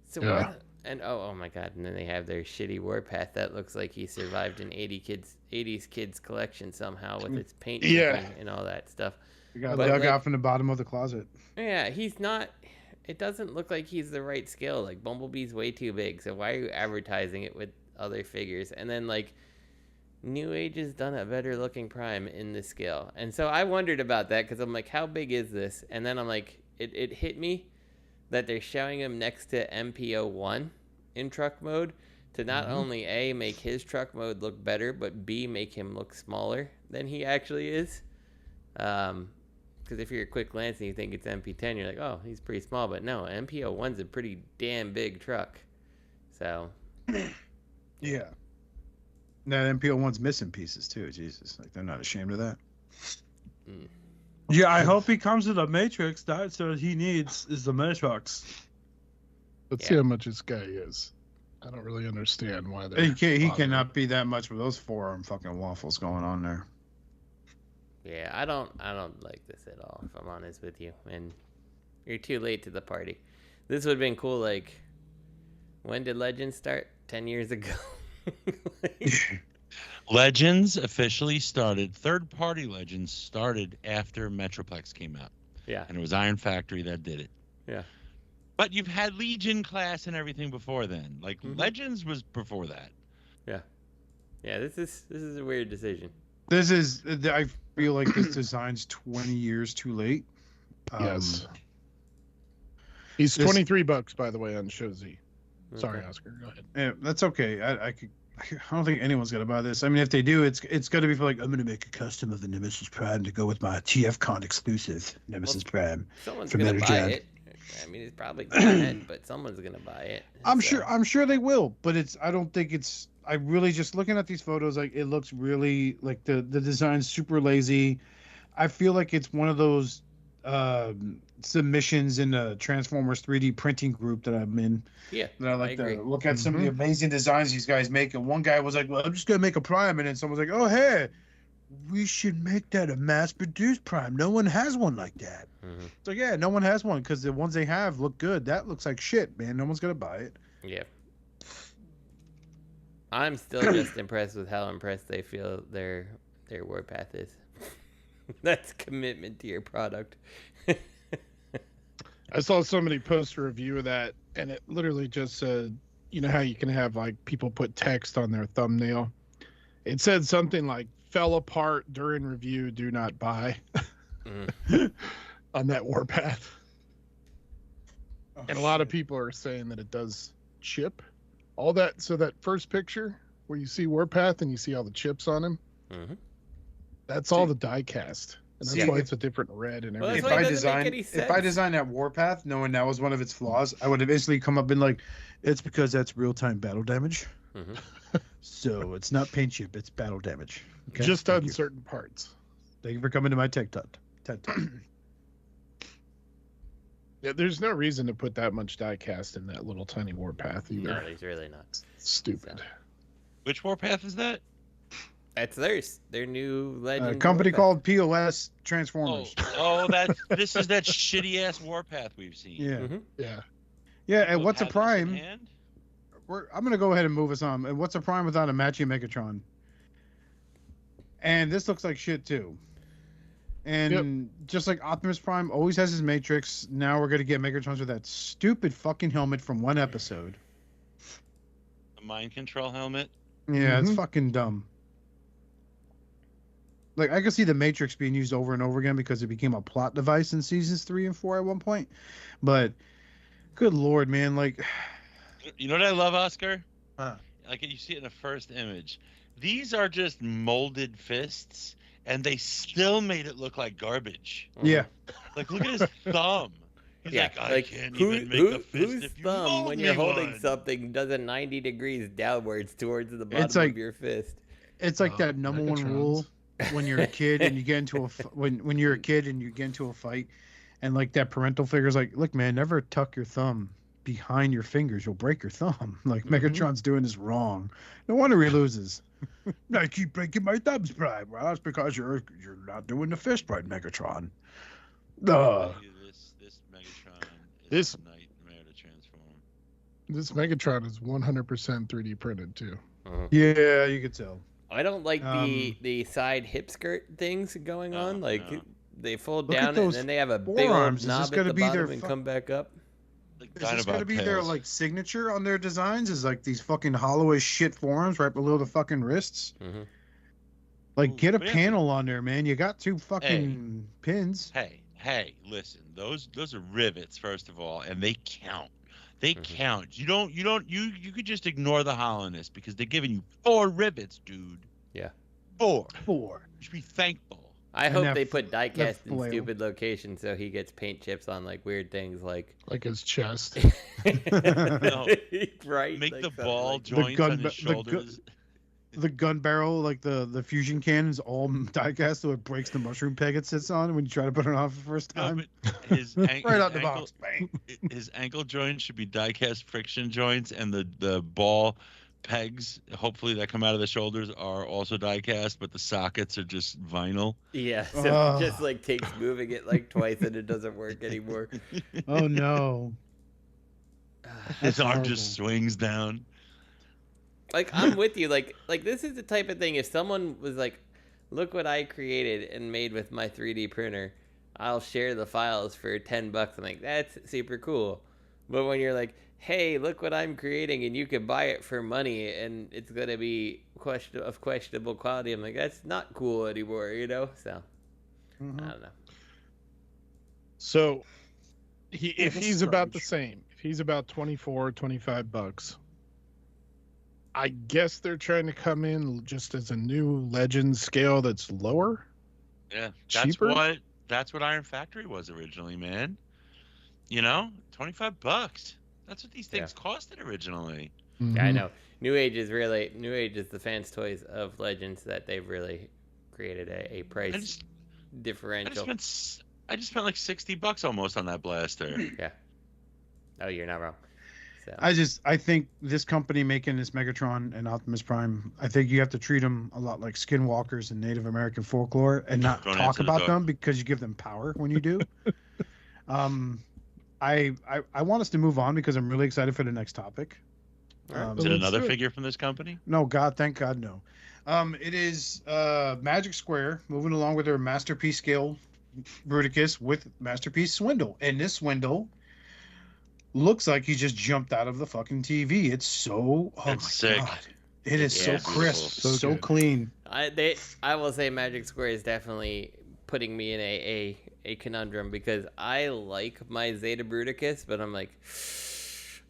So Yeah. what? And oh my God! And then they have their shitty Warpath that looks like he survived an 80s kids collection somehow with its paint Yeah. chipping and all that stuff. We got But, dug like- out from the bottom of the closet. Yeah, he's not. It doesn't look like he's the right scale. Like Bumblebee's way too big. So why are you advertising it with other figures? And then like New Age has done a better looking Prime in this scale. And so I wondered about that because I'm like, how big is this? And then I'm like, it hit me that they're showing him next to MPO1 in truck mode to not only A, make his truck mode look better, but B, make him look smaller than he actually is. Because if you're a quick glance and you think it's MP10, you're like, oh, he's pretty small. But no, MPO1's a pretty damn big truck. So, Yeah. That MPO1's missing pieces too. Jesus, like they're not ashamed of that. Yeah, I hope he comes with a Matrix. That's what he needs is the Matrix. Let's Yeah. see how much this guy is. I don't really understand why they're. He bothering. cannot be that much with those forearm fucking waffles going on there. yeah, I don't like this at all, if I'm honest with you. And you're too late to the party. This would have been cool, like, when did Legends start? 10 years ago. Legends officially started. Third-party Legends started after Metroplex came out, Yeah. and it was Iron Factory that did it. Yeah. But you've had Legion class and everything before then. Like Mhm. Legends was before that. Yeah, this is a weird decision. This is, I feel like this design's 20 years too late. Yes. He's this- $23, by the way, on Show Z. Sorry, Okay. Oscar. Go ahead. Yeah, that's okay. I don't think anyone's gonna buy this. I mean, if they do, it's gonna be for like, I'm gonna make a custom of the Nemesis Prime to go with my TFCon exclusive Nemesis Prime. Someone's From gonna buy Megatron. it. I mean, it's probably gonna but someone's gonna buy it. I'm So, sure they will, but I don't think it's. I really just looking at these photos, like it looks really like the design's super lazy. I feel like it's one of those submissions in the Transformers 3D printing group that I'm in. Yeah, That I like agree. to look at some of the amazing designs these guys make. And one guy was like, "Well, I'm just gonna make a Prime," and then someone's like, "Oh, hey, we should make that a mass-produced Prime. No one has one like that." Mhm. So yeah, no one has one because the ones they have look good. That looks like shit, man. No one's gonna buy it. Yeah. I'm still just impressed with how impressed they feel their Warpath is. That's commitment to your product. I saw somebody post a review of that, and it literally just said, you know how you can have like people put text on their thumbnail? It said something like, fell apart during review, do not buy on that Warpath. And a lot of people are saying that it does chip. All that, so that first picture where you see Warpath and you see all the chips on him, Mhm. that's all the die cast. And that's See, why if- it's a different red and Well, everything. that's why it doesn't make any If I sense. designed that Warpath, knowing that was one of its flaws, I would have instantly come up and been like, "It's because that's real-time battle damage. Mhm. So it's not paint chip, it's battle damage." Okay? Just Thank on you. certain parts. Thank you for coming to my TED Talk. Yeah, there's no reason to put that much die cast in that little tiny Warpath either. No, he's really not. Stupid. Which Warpath is that? That's theirs. Their new A Legend. company Warpath. called POS Oh, Transformers. this is that shitty ass Warpath we've seen. Yeah. Mhm. Yeah. Yeah, and So what's a it has this in Prime? hand? I'm going to go ahead and move us on. And what's a Prime without a matching Megatron? And this looks like shit too. And just like Optimus Prime always has his Matrix, now we're going to get Megatrons with that stupid fucking helmet from one episode. A mind control helmet. Yeah, it's Mhm. fucking dumb. Like, I could see the Matrix being used over and over again because it became a plot device in seasons 3 and 4 at one point. But, good lord, man, like... You know what I love, Oscar? Huh. Like you see it in the first image. These are just molded fists, and they still made it look like garbage. Yeah. Like, look at his thumb. He's Yeah, like, I can't even make a fist whose if you thumb, mold when me you're holding one. something, does a 90 degrees downwards towards the bottom like- of your fist? It's like Oh, that number one Megatrons. rule when you're a kid and you get into when you're a kid and you get into a fight, and like that parental figure's like, look, man, never tuck your thumb behind your fingers, you'll break your thumb. Like Megatron's doing this wrong. No wonder he loses. I keep breaking my thumbs, Prime. Well, that's because you're not doing the fist right, Megatron. This Megatron is This- a nightmare to transform. This Megatron is 100% 3D printed too. Yeah, you could tell. I don't like the side hip skirt things going on. Like no. they fold Look at down and those then they have a big old forearms. Is this knob at gonna the be their bottom and come back up. Like Is this Dinobot gonna be their tails. like signature on their designs? Is like these fucking hollow as shit forearms right below the fucking wrists? Mhm. Like, Ooh, get a but yeah. panel on there, man. You got two fucking pins. Hey, listen. Those are rivets, first of all, and they count. They count. You could just ignore the hollowness because they're giving you 4 rivets, dude. Yeah. 4. Four. You should be thankful. I And hope that they f- put that diecast in flail. stupid locations so he gets paint chips on like weird things like Like his chest. No. right. Make like the something ball like- joints gun on ba- his the gu- shoulders. The gun barrel, like the fusion cannons, all diecast, so it breaks the mushroom peg it sits on when you try to put it on for the first No, time. but his Right his out the ankle, box. Bang. his ankle joints should be die-cast friction joints, and the ball pegs, hopefully that come out of the shoulders, are also die-cast, but the sockets are just vinyl. Yeah, so it just like takes moving it like twice and it doesn't work anymore. Oh no. His That's arm horrible. just swings down. Like I'm with you. Like this is the type of thing. If someone was like, "Look what I created and made with my 3D printer," I'll share the files for $10. I'm like, that's super cool. But when you're like, "Hey, look what I'm creating and you can buy it for money and it's gonna be of questionable quality," I'm like, that's not cool anymore, you know? So Mhm. I don't know. So if this he's is about the garbage. same, if he's about 24, 25 bucks, I guess they're trying to come in just as a new legend scale that's lower. Yeah, Cheaper? that's what Iron Factory was originally, man. You know, $25. That's what these things costed originally. Yeah, I Mhm. know. New Age is the fans' toys of Legends that they've really created a price I just differential. spent like $60 almost on that blaster. Yeah. Oh, you're not wrong. So I think this company making this Megatron and Optimus Prime, I think you have to treat them a lot like skinwalkers in Native American folklore and not Don't talk answer the about door. them because you give them power when you do. I want us to move on because I'm really excited for the next topic. Is it let's another do it. figure from this company? No, God, thank God, no. It is Magic Square moving along with their masterpiece scale Bruticus with masterpiece Swindle, and this Swindle looks like he just jumped out of the fucking TV. It's so It's my sick. God. It is so Yeah. crisp, Beautiful. so good. clean. I will say Magic Square is definitely putting me in a conundrum because I like my Zeta Bruticus, but I'm like,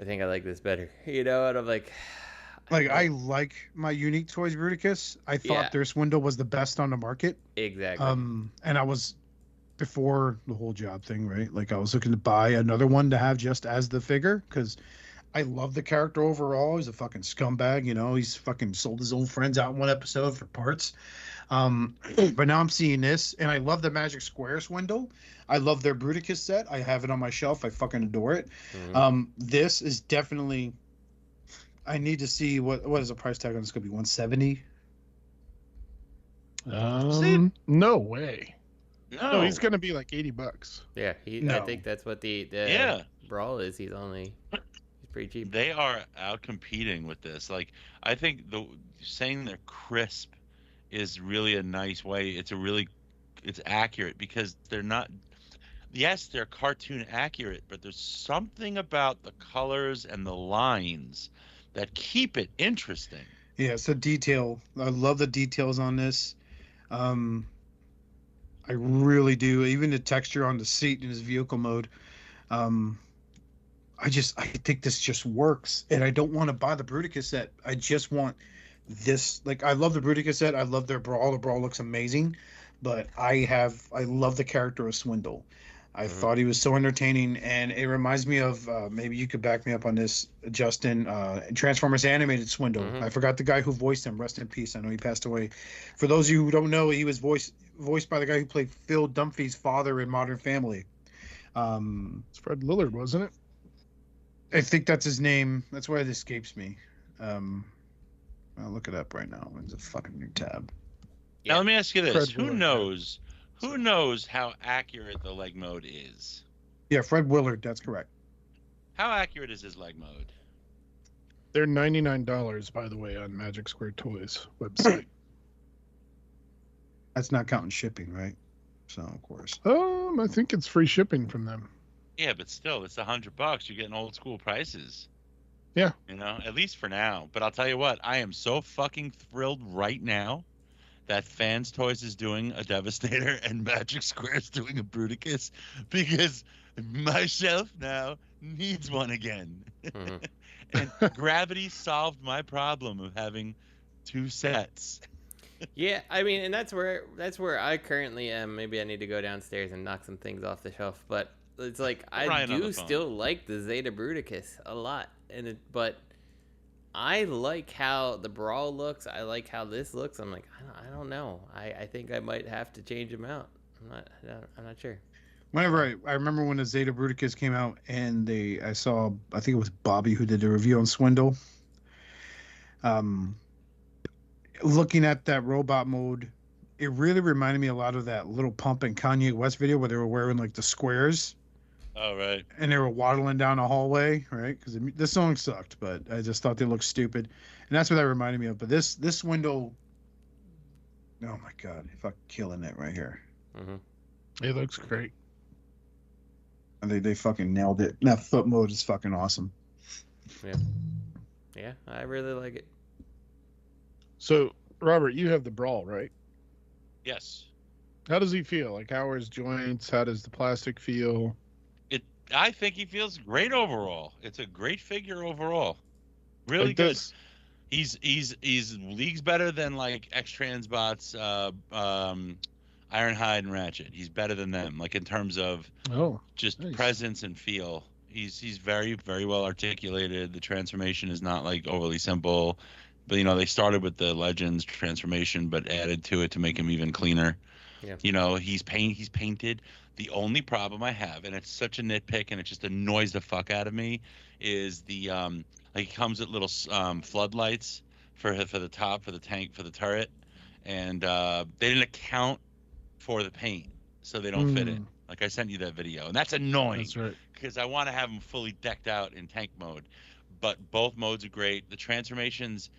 I think I like this better, you know. And I'm like, I like my Unique Toys Bruticus. I thought Yeah. their Swindle was the best on the market. exactly. And I was before the whole job thing, right? Like I was looking to buy another one to have just as the figure because I love the character overall. He's a fucking scumbag, you know. He's fucking sold his own friends out in one episode for parts. But now I'm seeing this, and I love the Magic Square Swindle. I love their Bruticus set. I have it on my shelf. I fucking adore it. Mhm. This is definitely. I need to see what is the price tag on this? Going to be 170. No way. No, No, he's gonna be like $80. Yeah, I No. think that's what the Yeah. brawl is. He's pretty cheap. They are out competing with this. Like, I think saying they're crisp is really a nice way. It's accurate because they're not. Yes, they're cartoon accurate, but there's something about the colors and the lines that keep it interesting. Yeah, it's the detail. I love the details on this. I really do. Even the texture on the seat in his vehicle mode. I think this just works, and I don't want to buy the Bruticus set. I just want this. Like, I love the Bruticus set. I love their brawl. The brawl looks amazing, but I love the character of Swindle. I thought he was so entertaining, and it reminds me of maybe you could back me up on this, Justin. Transformers animated Swindle. Mhm. I forgot the guy who voiced him. Rest in peace. I know he passed away. For those of you who don't know, he was voiced by the guy who played Phil Dunphy's father in Modern Family. It's Fred Lillard, wasn't it? I think that's his name. That's why it escapes me. I'll look it up right now. It's a fucking new tab. Now let me ask you this: Fred Willard, Who knows how accurate the leg mode is? Yeah, Fred Willard. That's correct. How accurate is his leg mode? They're $99, by the way, on Magic Square Toys website. That's not counting shipping, right? So of course. I think it's free shipping from them. Yeah, but still, it's $100. You're getting old school prices. Yeah. You know, at least for now. But I'll tell you what, I am so fucking thrilled right now that Fans Toys is doing a Devastator and Magic Square is doing a Bruticus, because my shelf now needs one again. Mm-hmm. And Gravity solved my problem of having 2 sets. Yeah, I mean, and that's where I currently am. Maybe I need to go downstairs and knock some things off the shelf, but it's like I do still like the Zeta Bruticus a lot, but I like how the Brawl looks. I like how this looks. I'm like, I don't know. I think I might have to change them out. I'm not sure. Whenever I remember when the Zeta Bruticus came out, and I think it was Bobby who did the review on Swindle. Looking at that robot mode, it really reminded me a lot of that Little Pump and Kanye West video where they were wearing like the squares. Oh, right. And they were waddling down a hallway, right? Because the song sucked, but I just thought they looked stupid, and that's what that reminded me of. But this Swindle, oh my god, fucking killing it right here. Mm-hmm. It looks great. And they fucking nailed it. That foot mode is fucking awesome. Yeah, I really like it. So, Robert, you have the Brawl, right? Yes. How does he feel? Like, how are his joints? How does the plastic feel? I think he feels great overall. It's a great figure overall. Really Like good. this- He's leagues better than like X-Transbots, Ironhide and Ratchet. He's better than them, like in terms of just nice. presence and feel. He's very, very well articulated. The transformation is not like overly simple, but you know, they started with the Legends transformation but added to it to make him even cleaner. Yeah. You know, he's painted. The only problem I have, and it's such a nitpick and it just annoys the fuck out of me, is the like he comes with little floodlights for the top, for the tank, for the turret, and they didn't account for the paint, so they don't fit in. Like I sent you that video, and that's annoying. That's right. Because I want to have them fully decked out in tank mode. But both modes are great. The transformation's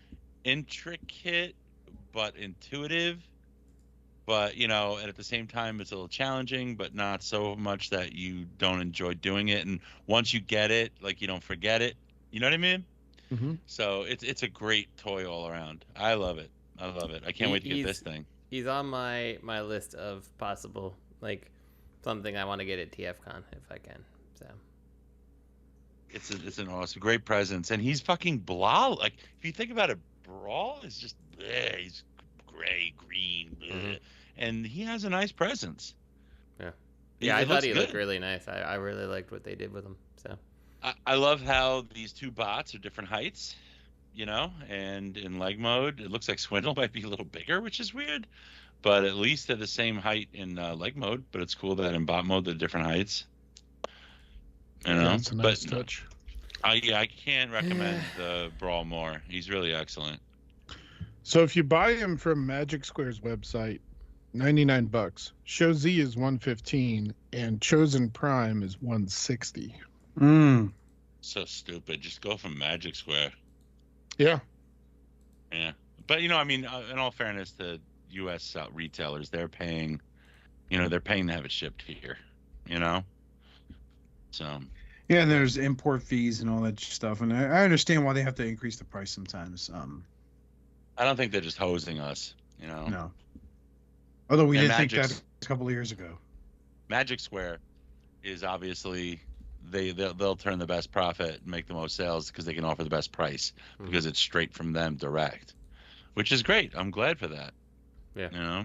intricate but intuitive. But, you know, and at the same time, it's a little challenging, but not so much that you don't enjoy doing it. And once you get it, like, you don't forget it. You know what I mean? Mm-hmm. So it's a great toy all around. I love it. I love it. I can't wait to get this thing. He's on my list of possible, like, something I want to get at TFCon if I can. So It's an awesome, great presence. And he's fucking blah. Like, if you think about it, Brawl is just, bleh, he's gray, green, bleh. Mm-hmm. And he has a nice presence. Yeah, I thought he good. looked really nice. I really liked what they did with him. So I love how these 2 bots are different heights, you know, and in leg mode, it looks like Swindle might be a little bigger, which is weird, but at least they're the same height in leg mode. But it's cool that in bot mode they're different heights. You know, That's a nice touch. I can't recommend the Brawl more. He's really excellent. So if you buy him from Magic Square's website, $99. Show Z is $115, and Chosen Prime is $160. So stupid. Just go from Magic Square. Yeah. Yeah. But, you know, I mean, in all fairness to U.S. retailers, they're paying to have it shipped here, you know? So. Yeah, and there's import fees and all that stuff. And I understand why they have to increase the price sometimes. I don't think they're just hosing us, you know? No. Although we did think Magic's- that a couple of years ago. Magic Square is obviously they'll turn the best profit and make the most sales because they can offer the best price because it's straight from them direct, which is great. I'm glad for that. Yeah. You know.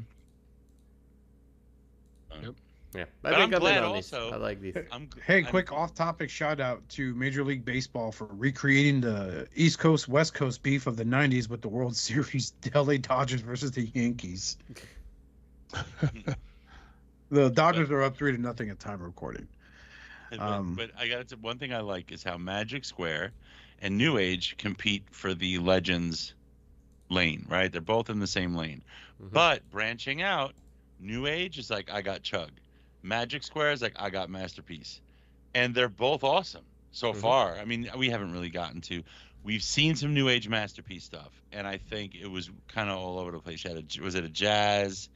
Yep. yeah, But I think I'm glad on these. also- I like these. Hey, quick off-topic shout-out to Major League Baseball for recreating the East Coast, West Coast beef of the 90s with the World Series, LA Dodgers versus the Yankees. The Dodgers are up 3-0 at time of recording. But I got to one thing I like is how Magic Square and New Age compete for the Legends lane, right? They're both in the same lane. Mhm. But branching out, New Age is like, I got Chug. Magic Square is like, I got Masterpiece. And they're both awesome so far. I mean, we haven't really gotten to. We've seen some New Age Masterpiece stuff, and I think it was kind of all over the place. Was it a Jazz?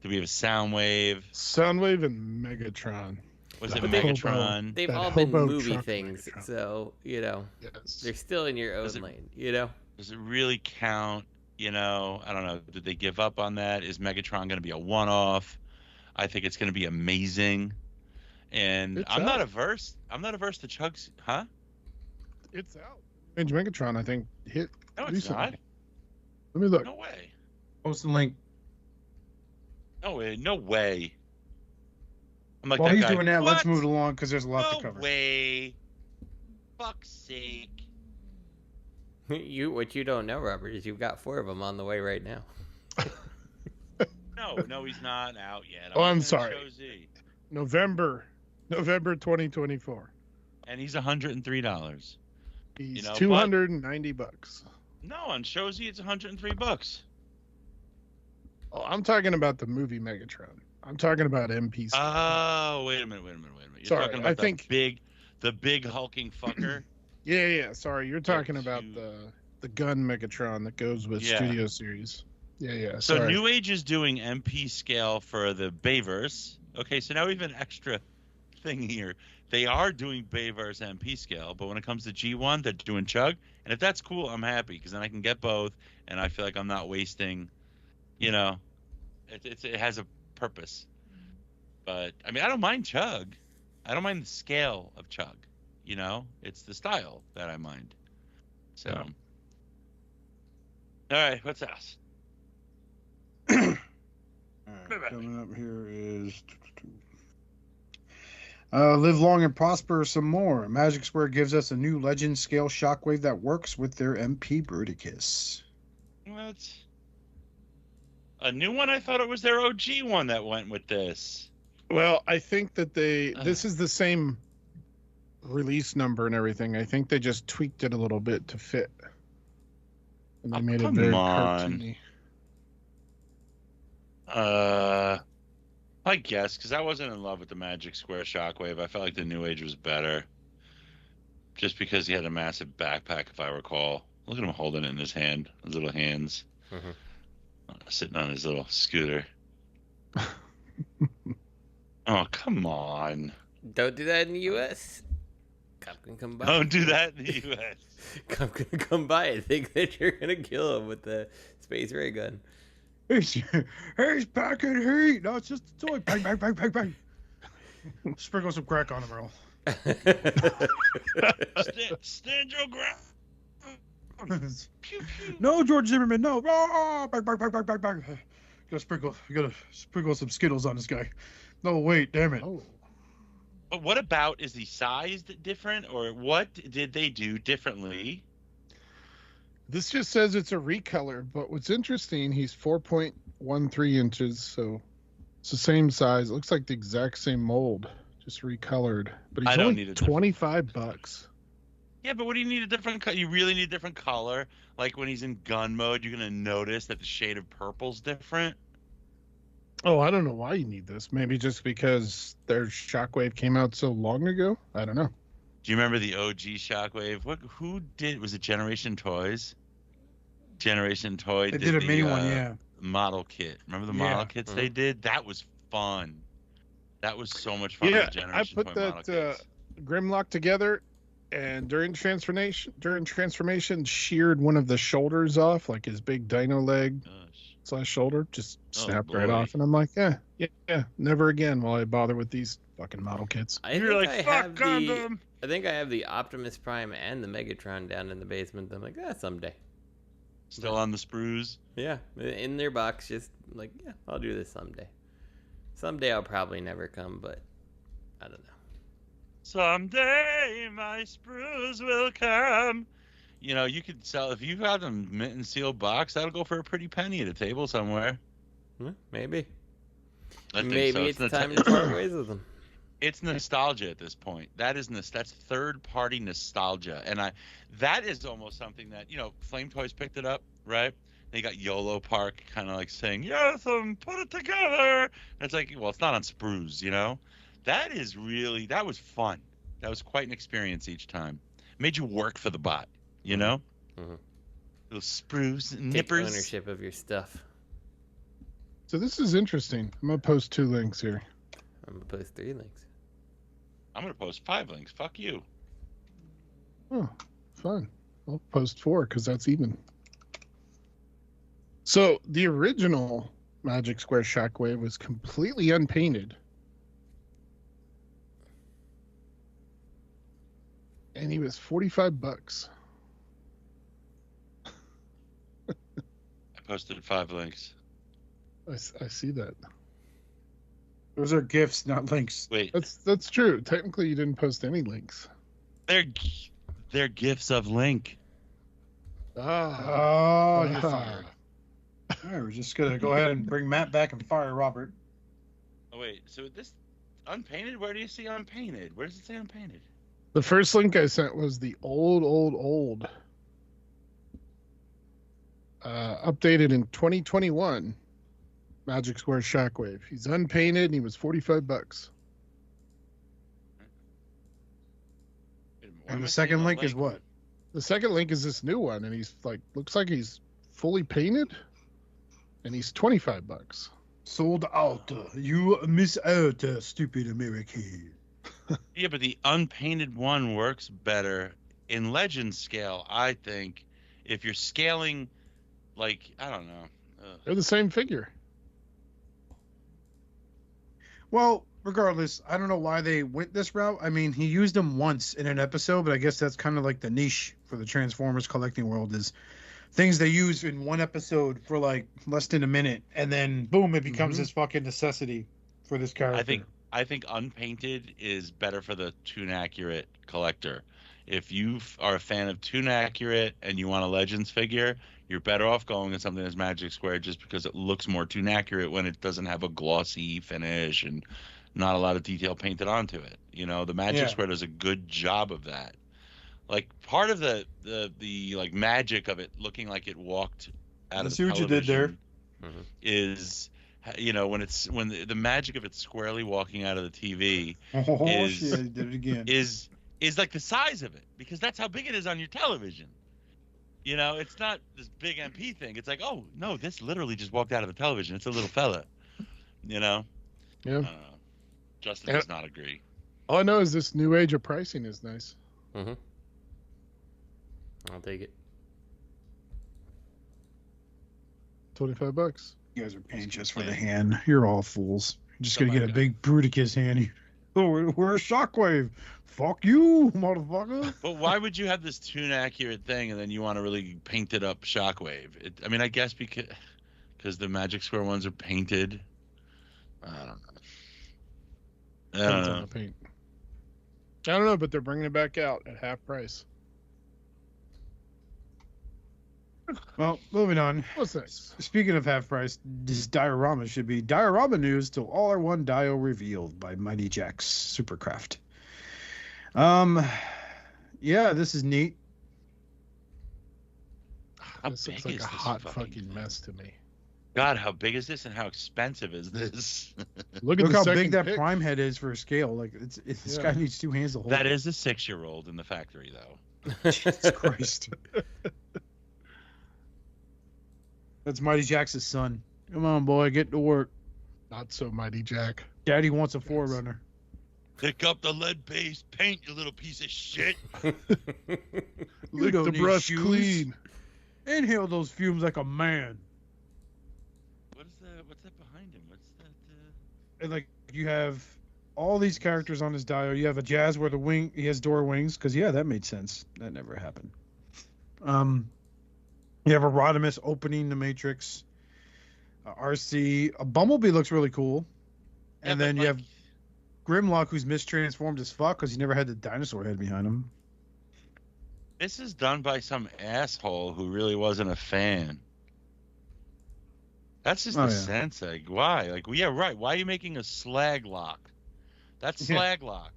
Did we have a Soundwave? Soundwave and Megatron. Was it That Megatron? They've That all been hobo movie truck things, Megatron. so Yes. they're still in your own lane. Does it really count? I don't know. Did they give up on that? Is Megatron going to be a one-off? I think it's going to be amazing. And It's I'm not out. averse to Chug's, huh? It's out. Age Megatron, I think, hit No, it's recently. not. Let me look. No way. Post the link. No way. No way. I'm like, While that he's guy, doing that, let's "What? move it along because there's a lot to No cover. way. Fuck's sake. What you don't know, Robert, is you've got 4 of them on the way right now. No, he's not out yet. Oh, I'm looking at sorry. Show Z, November 2024. and he's $103. He's know, but- $290. No, on Show Z it's $103. Oh, I'm talking about the movie Megatron. I'm talking about MP. Oh, wait a minute. You're Sorry, talking about I think- the big hulking fucker. Yeah. Sorry, you're talking about two. the gun Megatron that goes with Yeah. Studio Series. Yeah. So Sorry. New Age is doing MP scale for the Bayverse. Okay, so now we have an extra thing here. They are doing Bayverse MP scale, but when it comes to G1, they're doing Chug. And if that's cool, I'm happy because then I can get both, and I feel like I'm not wasting. It has a purpose. But I mean, I don't mind Chug. I don't mind the scale of Chug. It's the style that I mind. So, Yeah. all right, what's else? All right, coming up here is Live Long and Prosper some more. Magic Square gives us a new Legend scale Shockwave that works with their MP Bruticus. What? A new one? I thought it was their OG one that went with this. Well, I think that this is the same release number and everything. I think they just tweaked it a little bit to fit. And they made it come very on. cartoony. I guess, because I wasn't in love with the Magic Square Shockwave. I felt like the New Age was better. Just because he had a massive backpack, if I recall. Look at him holding it in his hand, his little hands. Sitting on his little scooter. Oh, come on. Don't do that in the U.S. Cop can come by. Don't do that in the U.S. Cop can come by and think that you're gonna kill him with the space ray gun. He's packing heat. No, it's just a toy. Bang, bang, bang, bang, bang. Sprinkle some crack on him, Earl. Stand your ground. Pew, pew. No, George Zimmerman, no. Ah, bang, bang, bang, bang, bang, bang. You gotta sprinkle some Skittles on this guy. No, wait, damn it. Oh. But what about, is he sized different, or what did they do differently? This just says it's a recolor, but what's interesting, he's 4.13 inches, so it's the same size. It looks like the exact same mold, just recolored. But I he's don't only need a different- $25. Yeah, but what do you need a different color? You really need a different color. Like when he's in gun mode, you're gonna notice that the shade of purple's different. Oh, I don't know why you need this. Maybe just because their Shockwave came out so long ago. I don't know. Do you remember the OG Shockwave? Was it Generation Toys? Generation Toy They did a mini one, yeah. model kit. Remember the Yeah. model kits they did? That was fun. That was so much fun. Yeah, the I Generation put Toy model that kits. Grimlock together, and during transformation, sheared one of the shoulders off, like his big dino leg Gosh. / shoulder, just Oh, snapped right boy. off. And I'm like, yeah, never again will I bother with these fucking model kits. I You're think like, I fuck have Gundam. I think I have the Optimus Prime and the Megatron down in the basement. I'm like, someday. Still on the sprues. Yeah, in their box, just like, I'll do this someday. Someday I'll probably never come, but I don't know. Someday my sprues will come. You could sell, if you got them mint and sealed box, that'll go for a pretty penny at a table somewhere. Maybe. I think Maybe so. it's the time ti- to part ways with them. it's nostalgia at this point. That's third-party nostalgia, and that is almost something that Flame Toys picked it up, right? They got YOLO Park kind of like saying, "Yes, put it together." And it's like, well, it's not on sprues, That was fun. That was quite an experience each time. Made you work for the bot, Mm-hmm. Those sprues and Take nippers. ownership of your stuff. So this is interesting. I'm gonna post 2 links here. I'm gonna post 3 links. I'm gonna post 5 links. Fuck you. Oh, fun. I'll post 4 because that's even. So the original Magic Square Shockwave was completely unpainted. And he was $45. I posted 5 links. I see that. Those are gifts, not links. Wait, That's true. Technically, you didn't post any links. they're gifts of Link. Oh, you're fired. All right, we're just gonna go ahead and bring Matt back and fire Robert. Oh wait, so this unpainted? Where do you see unpainted? Where does it say unpainted? The first link I sent was the old. Updated in 2021. Magic Square Shockwave. He's unpainted and he was $45. And the second link is what? The second link is this new one, and he's looks like he's fully painted, and he's $25. Sold out. You miss out, stupid American. Yeah, but the unpainted one works better in legend scale, I think. If you're scaling, I don't know. They're the same figure. Well, regardless, I don't know why they went this route. I mean, he used them once in an episode, but I guess that's kind of like the niche for the Transformers collecting world is things they use in one episode for less than a minute, and then boom, it becomes this fucking necessity for this character. I think unpainted is better for the Toon Accurate collector. If you are a fan of Toon Accurate and you want a Legends figure, you're better off going with something that's Magic Square just because it looks more Toon Accurate when it doesn't have a glossy finish and not a lot of detail painted onto it. The Magic Square does a good job of that. Part of the magic of it looking like it walked out of the television. What you did there. Is when the magic of it squarely walking out of the TV shit, he did it again. is like the size of it, because that's how big it is on your television. It's not this big MP thing. It's like, oh no, this literally just walked out of the television. It's a little fella. Yeah. Justin does not agree. All I know is this new age of pricing is nice. Mm-hmm. I'll take it. $25. You guys are paying just for the hand. You're all fools. You're just gonna get a big Bruticus hand. Oh, we're a Shockwave. Fuck you, motherfucker. But why would you have this Toon Accurate thing and then you want to really paint it up Shockwave? I guess because the Magic Square ones are painted. I don't know. Paint. I don't know, but they're bringing it back out at half price. Well, moving on. What's next? Speaking of half price, this diorama should be diorama news till all are one dio revealed by Mighty Jack's Supercraft. Yeah, this is neat. This looks like a hot fucking mess to me. God, how big is this and how expensive is this? Look how big that Prime head is for a scale. This guy needs 2 hands to hold. That is a 6-year-old in the factory, though. Jesus Christ. That's Mighty Jack's son. Come on, boy, get to work. Not so Mighty Jack. Daddy wants a Forerunner. Pick up the lead-based paint, you little piece of shit. Lick the brush clean. Inhale those fumes like a man. What's that behind him? What's that? And you have all these characters on his dio. You have a Jazz where he has door wings, because that made sense. That never happened. You have a Rodimus opening the Matrix. RC. A Bumblebee looks really cool. And then you have Grimlock, who's mistransformed as fuck because he never had the dinosaur head behind him. This is done by some asshole who really wasn't a fan. That's just a sense egg. Why? Right. Why are you making a slag lock? That's Yeah. Slag Lock.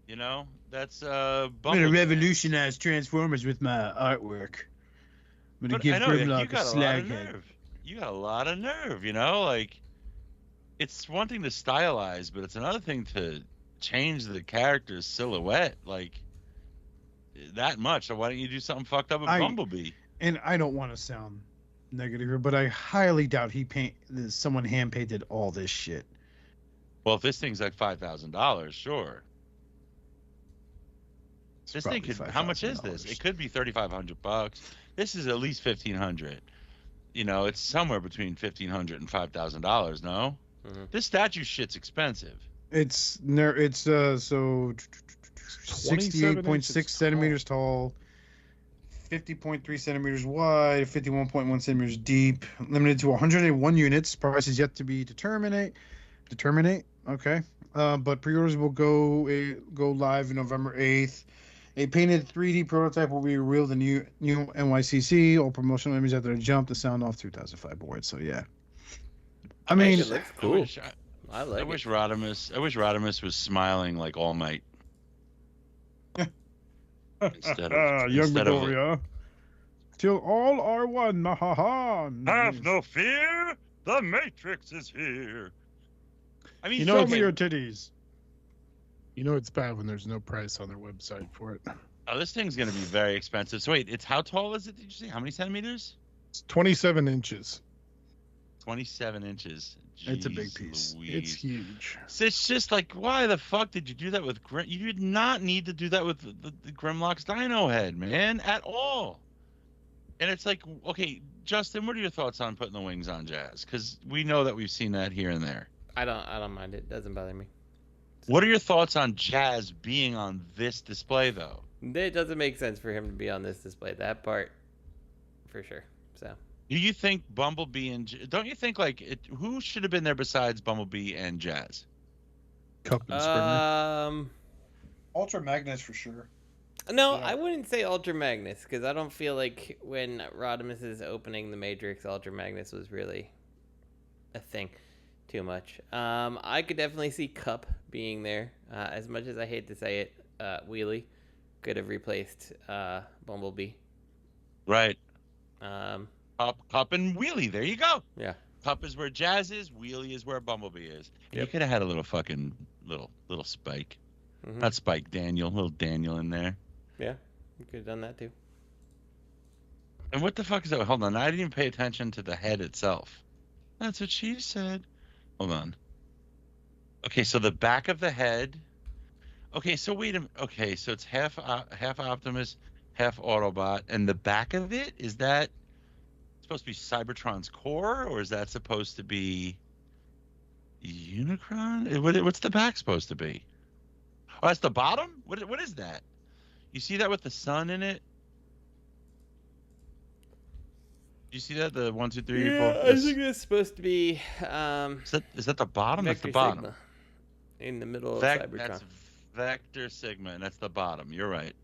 You know, that's I'm Bumblebee. gonna revolutionize Transformers with my artwork. I'm gonna But give I know, like, you Grimlock a got a lot slag of head. nerve. You got a lot of nerve, you know? Like, it's one thing to stylize, but it's another thing to change the character's silhouette, like, that much. So why don't you do something fucked up with Bumblebee? And I don't want to sound negative here, but I highly doubt someone hand painted all this shit. Well, if this thing's like $5,000, sure. It's This thing probably could. How much is this? $5,000. It could be $3,500. This is at least $1,500. You know, it's somewhere between $1,500 and $5,000. No, this statue shit's expensive. It's so 68.6 centimeters tall, 50.3 centimeters wide, 51.1 centimeters deep. Limited to 101 units. Price is yet to be determinate. Okay. But pre-orders will go live November 8th. A painted 3D prototype will be revealed in new NYCC. All promotional images after the jump. The sound off 2005 board. So yeah. I mean, it looks cool. I wish Rodimus was smiling like All Might. instead of Young instead of Midoriya. Till all are one. Ha ha ha. have no fear, the Matrix is here. I mean, You know, show me your titties. You know it's bad when there's no price on their website for it. Oh, this thing's gonna be very expensive. So wait, how tall is it? Did you say how many centimeters? It's 27 inches. 27 inches. It's a Jeez big piece. Louise. It's huge. So it's just like, why the fuck did you do that with You did not need to do that with the Grimlock's Dino head, man, at all. And it's like, okay, Justin, what are your thoughts on putting the wings on Jazz? Because we know that we've seen that here and there. I don't mind it. Doesn't bother me. What are your thoughts on Jazz being on this display, though? It doesn't make sense for him to be on this display. That part, for sure. So. Do you think Bumblebee don't you think who should have been there besides Bumblebee and Jazz? Cup and Springer. Ultra Magnus for sure. No, Yeah. I wouldn't say Ultra Magnus because I don't feel like when Rodimus is opening the Matrix, Ultra Magnus was really a thing too much. I could definitely see Cup being there. As much as I hate to say it, Wheelie could have replaced Bumblebee. Right. Cup and Wheelie. There you go. Yeah. Cup is where Jazz is. Wheelie is where Bumblebee is. And Yep. you could have had a little fucking little Spike. Mm-hmm. Not Spike, Daniel. Little Daniel in there. Yeah, you could have done that too. And what the fuck is that? Hold on. I didn't even pay attention to the head itself. That's what she said. Hold on. Okay, so the back of the head. Okay, so wait a minute. Okay, so it's half Optimus, half Autobot, and the back of it, is that supposed to be Cybertron's core, or is that supposed to be Unicron? What's the back supposed to be? Oh, that's the bottom? What is that? You see that with the sun in it? You see that? The 1, 2, 3, 4. I think that's supposed to be. Is that the bottom? That's the Vector bottom. Sigma in the middle of That's Cybertron. Vector Sigma, and that's the bottom. You're right.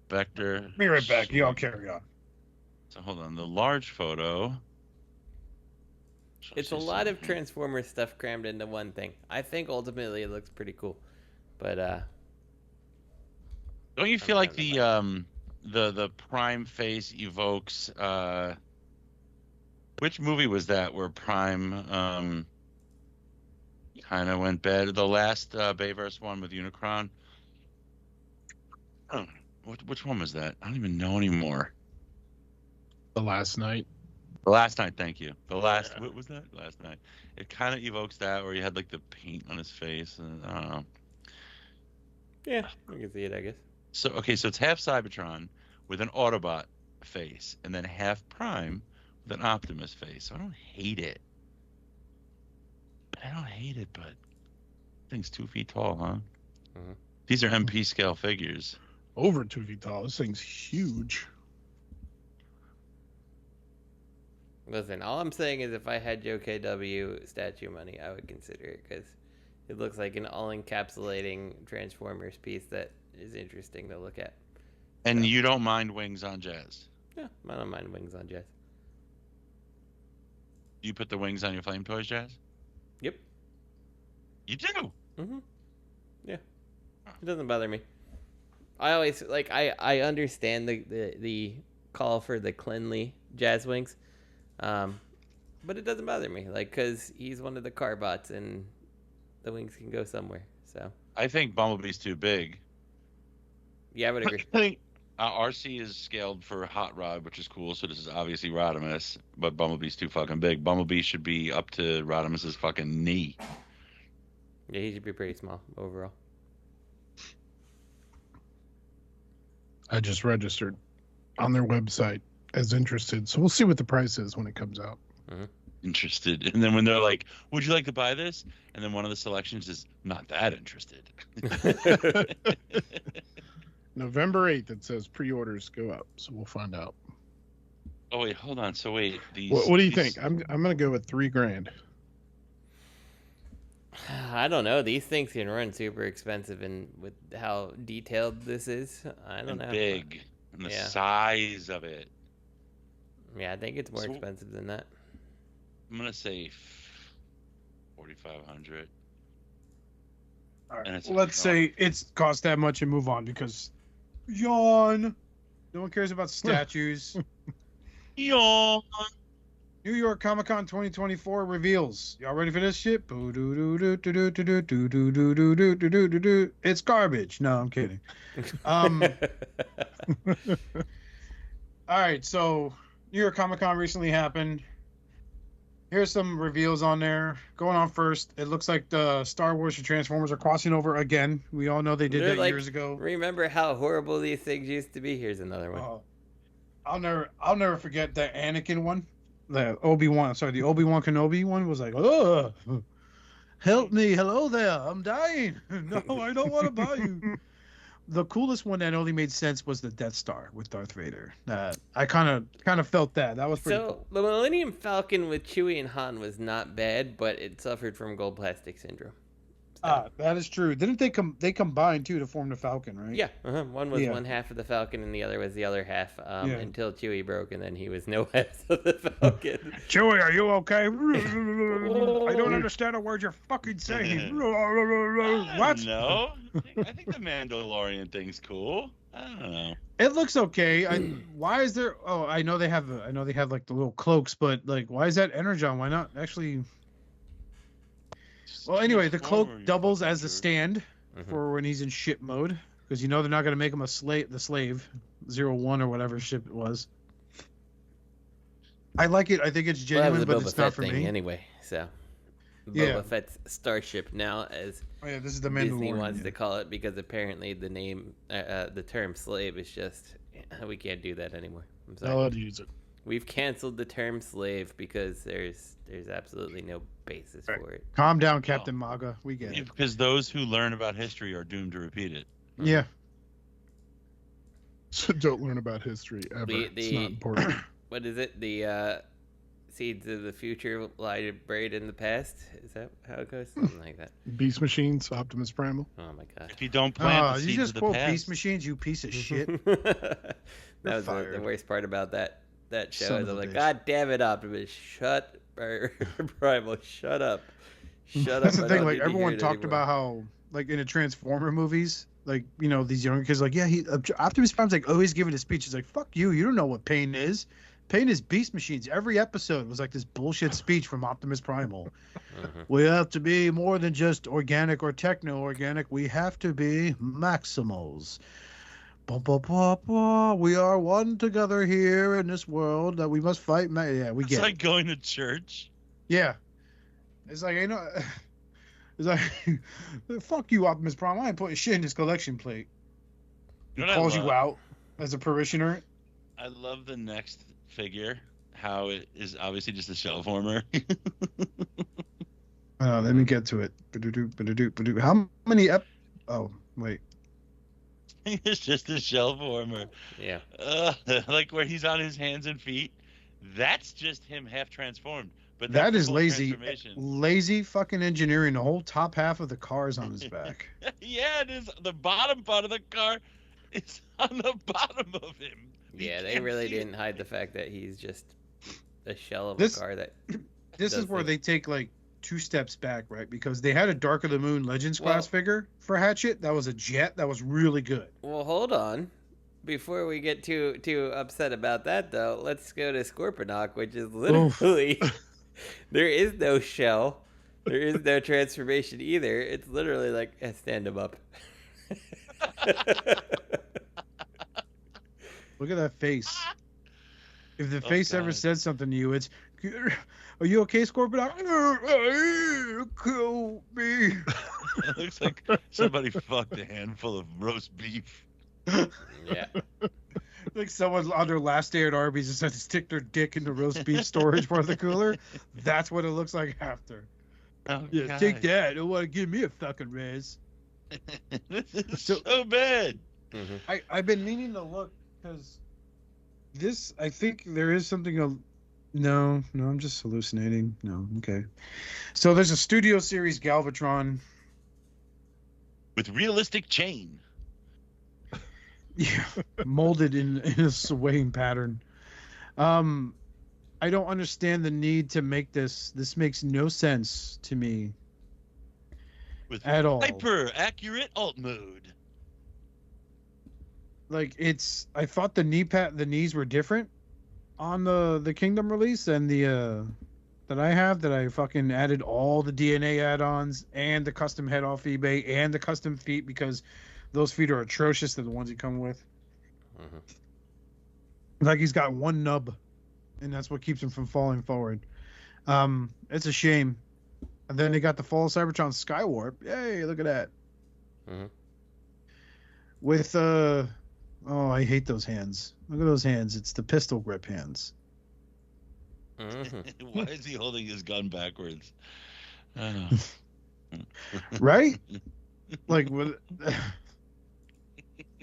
Vector. Be right back. Y'all carry on. So hold on. The large photo. It's a lot of Transformer stuff crammed into one thing. I think ultimately it looks pretty cool, but don't you feel like the Prime face evokes which movie was that where Prime kind of went bad? The last Bayverse one with Unicron. Oh, which one was that? I don't even know anymore. The Last Night. The Last Night, thank you. What was that? Last Night. It kind of evokes that, where he had like the paint on his face, and I don't know. yeah, I can see it, I guess. So it's half Cybertron with an Autobot face, and then half Prime with an Optimus face. So I don't hate it. But thing's 2 feet tall, huh? Mhm. These are MP scale figures. Over 2 feet tall. This thing's huge. Listen, all I'm saying is if I had Joe KW statue money, I would consider it because it looks like an all-encapsulating Transformers piece that is interesting to look at. And you don't mind wings on Jazz? Yeah, I don't mind wings on Jazz. You put the wings on your Flame Toys, Jazz? Yep. You do? Mm-hmm. It doesn't bother me. I always like I understand the call for the cleanly jazz wings, but it doesn't bother me. Like, because he's one of the car bots and the wings can go somewhere. So I think Bumblebee's too big. yeah, I would agree. I think RC is scaled for Hot Rod, which is cool. So this is obviously Rodimus, but Bumblebee's too fucking big. Bumblebee should be up to Rodimus's fucking knee. Yeah, he should be pretty small overall. I just registered on their website as interested, so we'll see what the price is when it comes out. Interested, and then when they're like, "Would you like to buy this?" and then one of the selections is not that interested. November 8th, it says pre-orders go up, so we'll find out. Oh wait, hold on. So wait, What do you think? I'm gonna go with $3,000. I don't know. These things can run super expensive, and with how detailed this is, I don't know. Big, and the size of it. Yeah, I think it's more expensive than that. I'm gonna say 4,500. All right. Let's say it's cost that much and move on because yawn. No one cares about statues. Yawn. New York Comic Con 2024 reveals. Y'all ready for this shit? It's garbage. No, I'm kidding. All right, so New York Comic Con recently happened. Here's some reveals on there. Going on first, it looks like the Star Wars and Transformers are crossing over again. We all know they did that years ago. Remember how horrible these things used to be? Here's another one. I'll never forget that Anakin one. The Obi-Wan Kenobi one was like, oh, help me. Hello there. I'm dying. No, I don't want to buy you. The coolest one that only made sense was the Death Star with Darth Vader. I kind of felt that. That was pretty cool. The Millennium Falcon with Chewie and Han was not bad, but it suffered from gold plastic syndrome. That is true. Didn't they combine too to form the Falcon, right? Yeah. One was one half of the Falcon and the other was the other half until Chewie broke, and then he was no half of the Falcon. Chewie, are you okay? I don't understand a word you're fucking saying. What? No. I think the Mandalorian thing's cool. I don't know. It looks okay. Why is there? Oh, I know they have like the little cloaks, but like, why is that Energon? Why not actually? Well, anyway, the cloak doubles as a stand for when he's in ship mode, because they're not going to make him the slave 01 or whatever ship it was. I like it. I think it's genuine, but it's not for me anyway. So, Boba Fett's starship now, as this is the Disney wants to call it, because apparently the name, the term slave is just we can't do that anymore. I'm sorry. I'll use it. We've canceled the term slave because there's absolutely no basis for it. Calm down, Captain Maga. We get it. Because those who learn about history are doomed to repeat it. Yeah. So don't learn about history ever. It's not important. What is it? The seeds of the future lie buried in the past? Is that how it goes? Something like that. Beast Machines, Optimus Primal. Oh my god. If you don't plant the seeds you just of the quote past. Beast Machines, you piece of shit. That was the worst part about that show. I'm like, God damn it, Optimus, Primal, shut up. That's the thing, like, everyone talked about how, like, in the Transformer movies, like, these younger kids, like, Optimus Prime's like always giving a speech. He's like, fuck you, you don't know what pain is. Pain is Beast Machines. Every episode was like this bullshit speech from Optimus Primal. We have to be more than just organic or techno-organic. We have to be Maximals. We are one together here in this world that we must fight. Yeah, we get It's like going to church. Yeah. It's like, it's like, fuck you, Optimus Prime. I ain't putting shit in this collection plate. He calls you out as a parishioner. I love the next figure, how it is obviously just a shell former. Let me get to it. How many oh, wait. It's just a shell former. Yeah. Like where he's on his hands and feet. That's just him half transformed. But that is lazy fucking engineering. The whole top half of the car is on his back. Yeah, it is. The bottom part of the car is on the bottom of him. Yeah, they really didn't hide the fact that he's just a shell of a car that. This is where they take like two steps back, right? Because they had a Dark of the Moon Legends class figure for Hatchet. That was a jet. That was really good. Well, hold on. Before we get too upset about that, though, let's go to Scorponok, which is literally there is no shell, there is no transformation either. It's literally like stand him up. Look at that face. If the face ever said something to you, it's, "Are you okay, Scorponok?" Kill me. It looks like somebody fucked a handful of roast beef. Yeah. Like someone on their last day at Arby's decided to stick their dick in the roast beef storage part of the cooler. That's what it looks like after. Oh, Yeah, God. take that. Don't want to give me a fucking raise. This is so bad. Mm-hmm. I've been meaning to look because this, I think there is something. No, I'm just hallucinating. No, okay. So there's a Studio Series Galvatron. With realistic chain. Yeah, molded in a swaying pattern. I don't understand the need to make this. This makes no sense to me With at all. hyper accurate alt mode. Like I thought the knees were different on the Kingdom release and the that I fucking added all the DNA add-ons and the custom head off eBay and the custom feet because those feet are atrocious. They're the ones you come with. Like he's got one nub, and that's what keeps him from falling forward. It's a shame. And then they got the Fall of Cybertron Skywarp. Yay! Look at that. With oh, I hate those hands. Look at those hands. It's the pistol grip hands. Why is he holding his gun backwards? Right? Like with.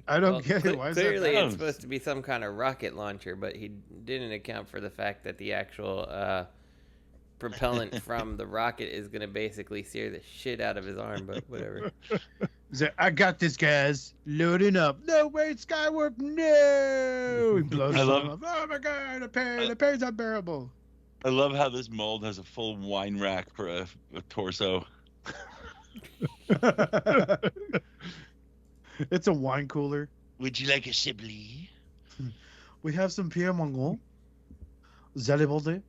I don't get it. Why is clearly that? it's supposed to be some kind of rocket launcher, but he didn't account for the fact that the actual propellant from the rocket is going to basically sear the shit out of his arm, but whatever. I got this, guys. Loading up. No, wait, Skywarp. No. He blows his arm off. Oh my god, the pain's unbearable. I love how this mold has a full wine rack for a torso. It's a wine cooler. Would you like a Chablis? We have some Pierre Mongol. Zalibalde.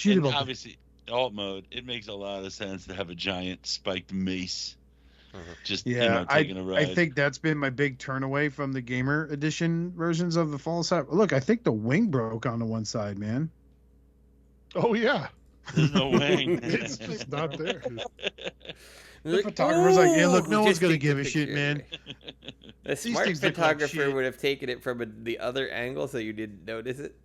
And obviously, alt mode, it makes a lot of sense to have a giant spiked mace. Just, taking a ride. I think that's been my big turn away from the Gamer Edition versions of the Fall Cyber. Look, I think the wing broke on the one side, man. Oh, yeah. There's no wing. It's just not there. The photographer's like, "Yeah, look, no one's gonna give a shit, man." A smart photographer would have taken it from the other angle, so you didn't notice it.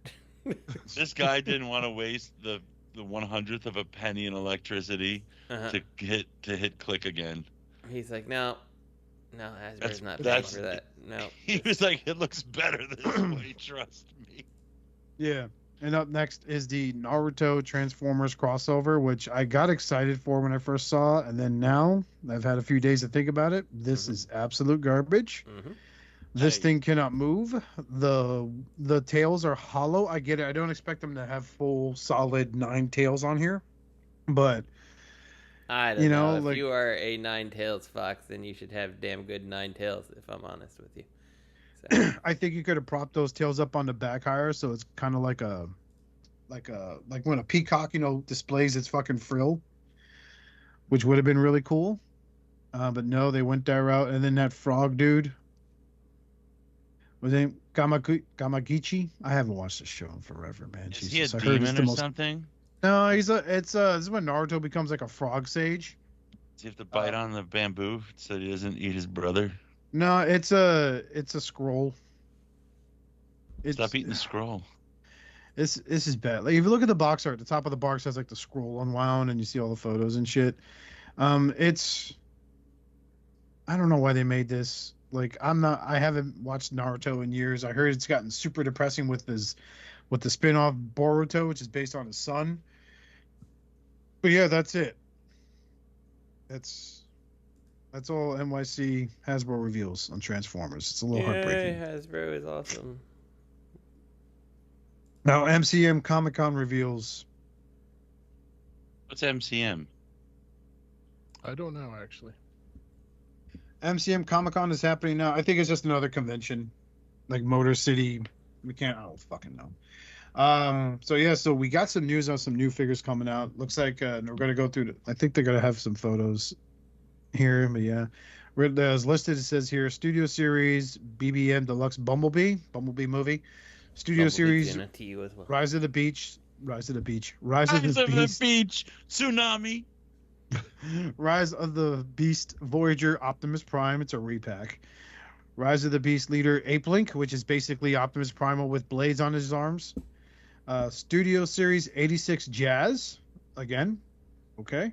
This guy didn't want to waste the 100th of a penny in electricity to hit click again. He's like, no, Hasbro's not paying for that. No. He was like, "It looks better this way. Trust me." Yeah. And up next is the Naruto Transformers crossover, which I got excited for when I first saw, and then now I've had a few days to think about it. This is absolute garbage. This thing cannot move. The tails are hollow. I get it. I don't expect them to have full, solid 9 tails on here, but I don't know. If you are a 9 tails fox, then you should have damn good 9 tails. If I'm honest with you. I think you could have propped those tails up on the back higher, so it's kind of like when a peacock, displays its fucking frill, which would have been really cool. But no, they went that route. And then that frog dude, was it Gamagichi? I haven't watched the show in forever, man. Is he a demon or something? No, this is when Naruto becomes like a frog sage. Does he have to bite on the bamboo so he doesn't eat his brother? No, it's a scroll. Stop eating the scroll. This is bad. Like if you look at the box art, the top of the box has like the scroll unwound, and you see all the photos and shit. I don't know why they made this. Like I haven't watched Naruto in years. I heard it's gotten super depressing with the spin-off Boruto, which is based on his son. But yeah, that's it. That's all NYC Hasbro reveals on Transformers. It's a little heartbreaking. Hasbro is awesome. Now MCM Comic Con reveals. What's MCM? I don't know actually. MCM Comic Con is happening now. I think it's just another convention, like Motor City. I don't fucking know. So we got some news on some new figures coming out. Looks like we're gonna go through. I think they're gonna have some photos here, but yeah, as listed, it says here Studio Series BBM Deluxe Bumblebee movie, Studio Series well. Rise of the Beach, Rise of the Beach, Tsunami. Rise of the Beast Voyager Optimus Prime. It's a repack. Rise of the Beast leader Ape Link, which is basically Optimus Primal with blades on his arms. Studio Series 86 Jazz, again. Okay.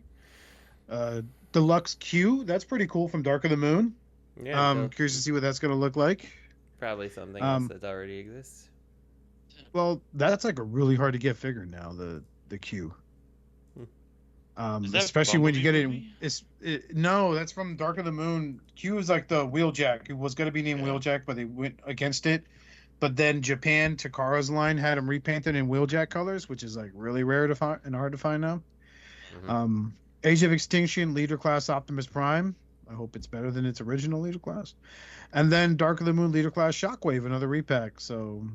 Deluxe Q, that's pretty cool from Dark of the Moon. Yeah. Curious to see what that's going to look like. Probably something else that already exists. Well, that's like a really hard to get figure now, the Q. Especially when you get it. No, that's from Dark of the Moon. Q is like the Wheeljack. It was going to be named Wheeljack, but they went against it. But then Japan, Takara's line had him repainted in Wheeljack colors, which is like really rare to find and hard to find now. Mm-hmm. Age of Extinction Leader Class Optimus Prime. I hope it's better than its original Leader Class. And then Dark of the Moon Leader Class Shockwave, another repack. So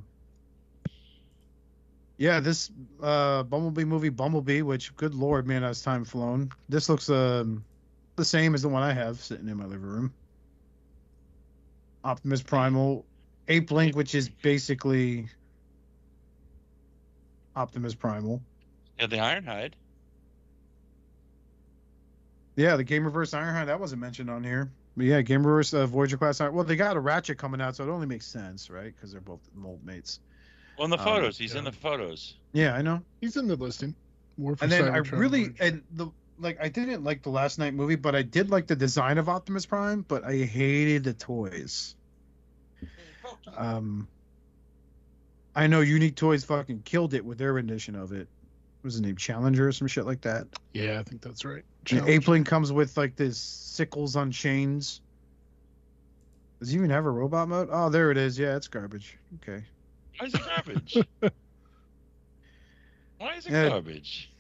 yeah, this Bumblebee movie, Bumblebee, which, good lord, man, has time flown. This looks the same as the one I have sitting in my living room. Optimus Primal, Ape Link, which is basically Optimus Primal. Yeah, the Ironhide. Yeah, the Game Reverse Ironhide, that wasn't mentioned on here. But yeah, Game Reverse Voyager Class Iron. Well, they got a Ratchet coming out, so it only makes sense, right? Because they're both mold mates. Well, in the photos, he's in the photos. Yeah, I know. He's in the listing. And then I didn't like the Last Night movie, but I did like the design of Optimus Prime, but I hated the toys. I know Unique Toys fucking killed it with their rendition of it. What was his name? Challenger or some shit like that? Yeah, I think that's right. Ape Link comes with like this sickles on chains. Does he even have a robot mode? Oh, there it is. Yeah, it's garbage. Okay. Why is it garbage? Why is it garbage?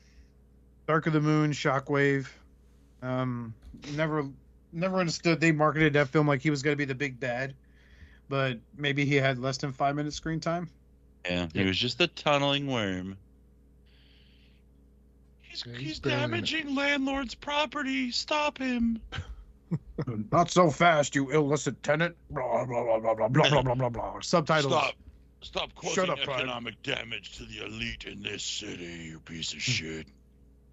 Dark of the Moon, Shockwave. Never understood. They marketed that film like he was going to be the big bad, but maybe he had less than 5 minutes screen time. Yeah, he was just a tunneling worm. He's damaging landlord's property. Stop him. Not so fast, you illicit tenant. Blah, blah, blah, blah, blah, blah, blah, blah, blah. Subtitles. Stop causing economic damage to the elite in this city, you piece of shit.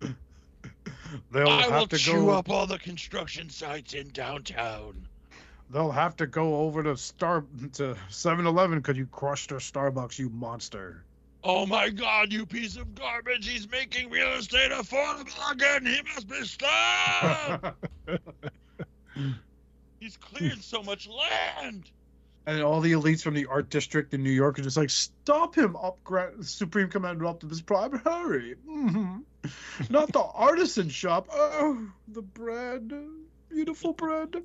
I will chew up all the construction sites in downtown. They'll have to go over to 7-Eleven because you crushed their Starbucks, you monster. Oh my God, you piece of garbage! He's making real estate affordable again! He must be stopped! He's cleared so much land! And all the elites from the art district in New York are just like, stop him, Supreme Commander Optimus Prime, hurry! Mm-hmm. Not the artisan shop. Oh, the bread. Beautiful bread.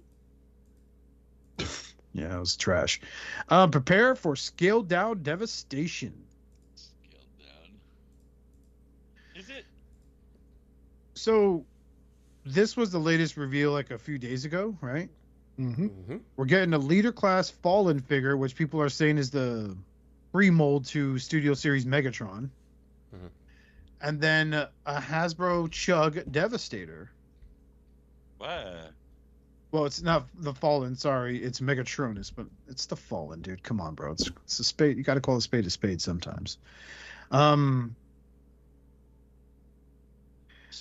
Yeah, it was trash. Prepare for scaled down devastation. Scaled down. Is it? So, this was the latest reveal like a few days ago, right? Mm-hmm. Mm-hmm. We're getting a leader class Fallen figure, which people are saying is the pre-mold to Studio Series Megatron. Mm-hmm. And then a Hasbro Chug Devastator. What? Well, it's not the Fallen, sorry. It's Megatronus, but it's the Fallen, dude. Come on, bro. It's a spade. You got to call a spade sometimes. So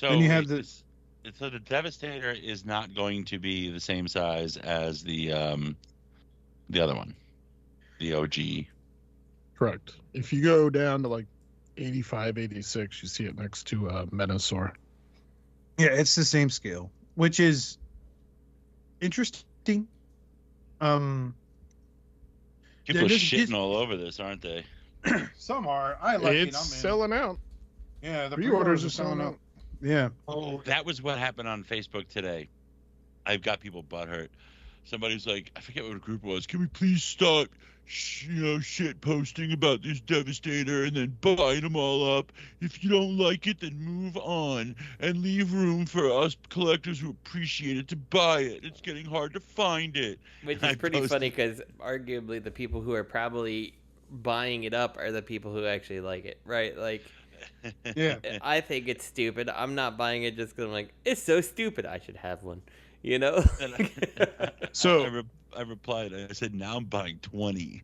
then you have this. So the Devastator is not going to be the same size as the other one, the OG. Correct. If you go down to like 85, 86, you see it next to Menosaur. Yeah, it's the same scale, which is interesting. People are shitting all over this, aren't they? Some are. I like it. It's selling out. Yeah, the Pre-orders are selling out. Yeah. Oh, that was what happened on Facebook today. I've got people butthurt. somebody's like, I forget what the group was. Can we please stop, shit posting about this Devastator and then buying them all up? If you don't like it, then move on and leave room for us collectors who appreciate it to buy it. It's getting hard to find it. Which is pretty funny because arguably the people who are probably buying it up are the people who actually like it, right? Like, Yeah. I think it's stupid. I'm not buying it just because I'm like, it's so stupid. I should have one, you know? So I replied. I said, now I'm buying 20.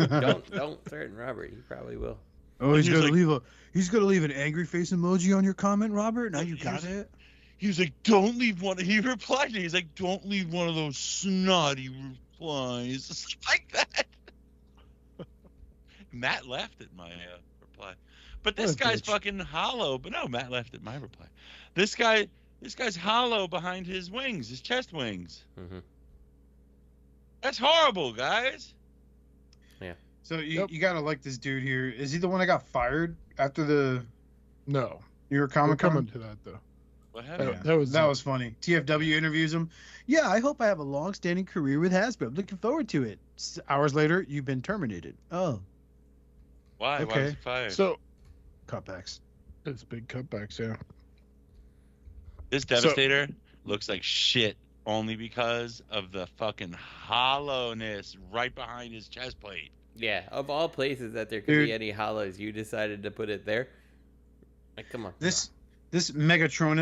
Don't threaten Robert. He probably will. Oh, he's he was gonna leave an angry face emoji on your comment, Robert. Now you got it. He was like, don't leave one. He replied to me. He's like, don't leave one of those snotty replies like that. Matt laughed at my reply. But this guy's fucking hollow. But no, Matt laughed at my reply. This guy's hollow behind his wings, his chest wings. Mm-hmm. That's horrible, guys. Yeah. So you gotta like this dude here. Is he the one that got fired after the no, New York we're Comic Con? coming to that though. What happened? That was funny. TFW interviews him. Yeah, I hope I have a long-standing career with Hasbro. I'm looking forward to it. Hours later, you've been terminated. Oh, Why? Why Okay. was he fired? So cutbacks. it's big cutbacks, yeah. This Devastator looks like shit only because of the fucking hollowness right behind his chest plate. Yeah, of all places that there could be any hollows, you decided to put it there. Like, come on. This Megatron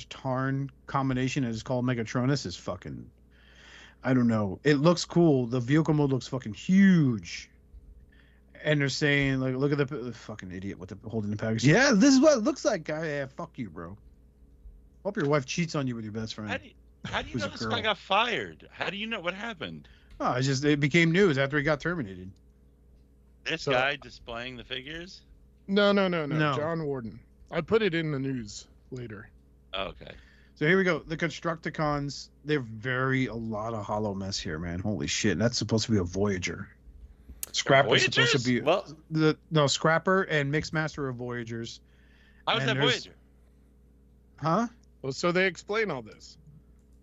/ Tarn combination is called Megatronus is fucking. I don't know. It looks cool. The vehicle mode looks fucking huge. And they're saying, like, look at the fucking idiot with the holding the package. Yeah, this is what it looks like, guy. Yeah, fuck you, bro. Hope your wife cheats on you with your best friend. How do you Who's know a this girl. guy got fired? How do you know what happened? Oh, it became news after he got terminated. This So- guy displaying the figures? No. No. John Warden. I put it in the news later. Oh, okay. So here we go. The Constructicons, they're a lot of hollow mess here, man. Holy shit. That's supposed to be a Voyager. Scrapper's supposed to be Well, Scrapper and Mixmaster of Voyagers. How was And that there's- Voyager? Huh? Well, so they explain all this.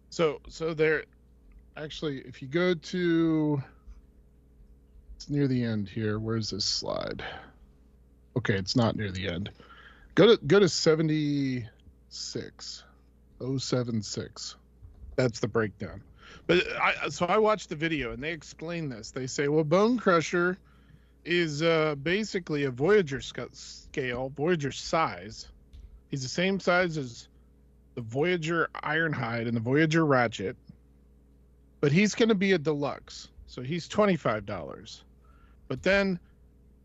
So they're actually, if you go to, it's near the end here. Where's this slide? Okay, it's not near the end. Go to 76, 076. That's the breakdown. But I watched the video and they explain this. They say, well, Bonecrusher is basically a Voyager scale, Voyager size. He's the same size as the Voyager Ironhide and the Voyager Ratchet, but he's going to be a deluxe, so he's $25. But then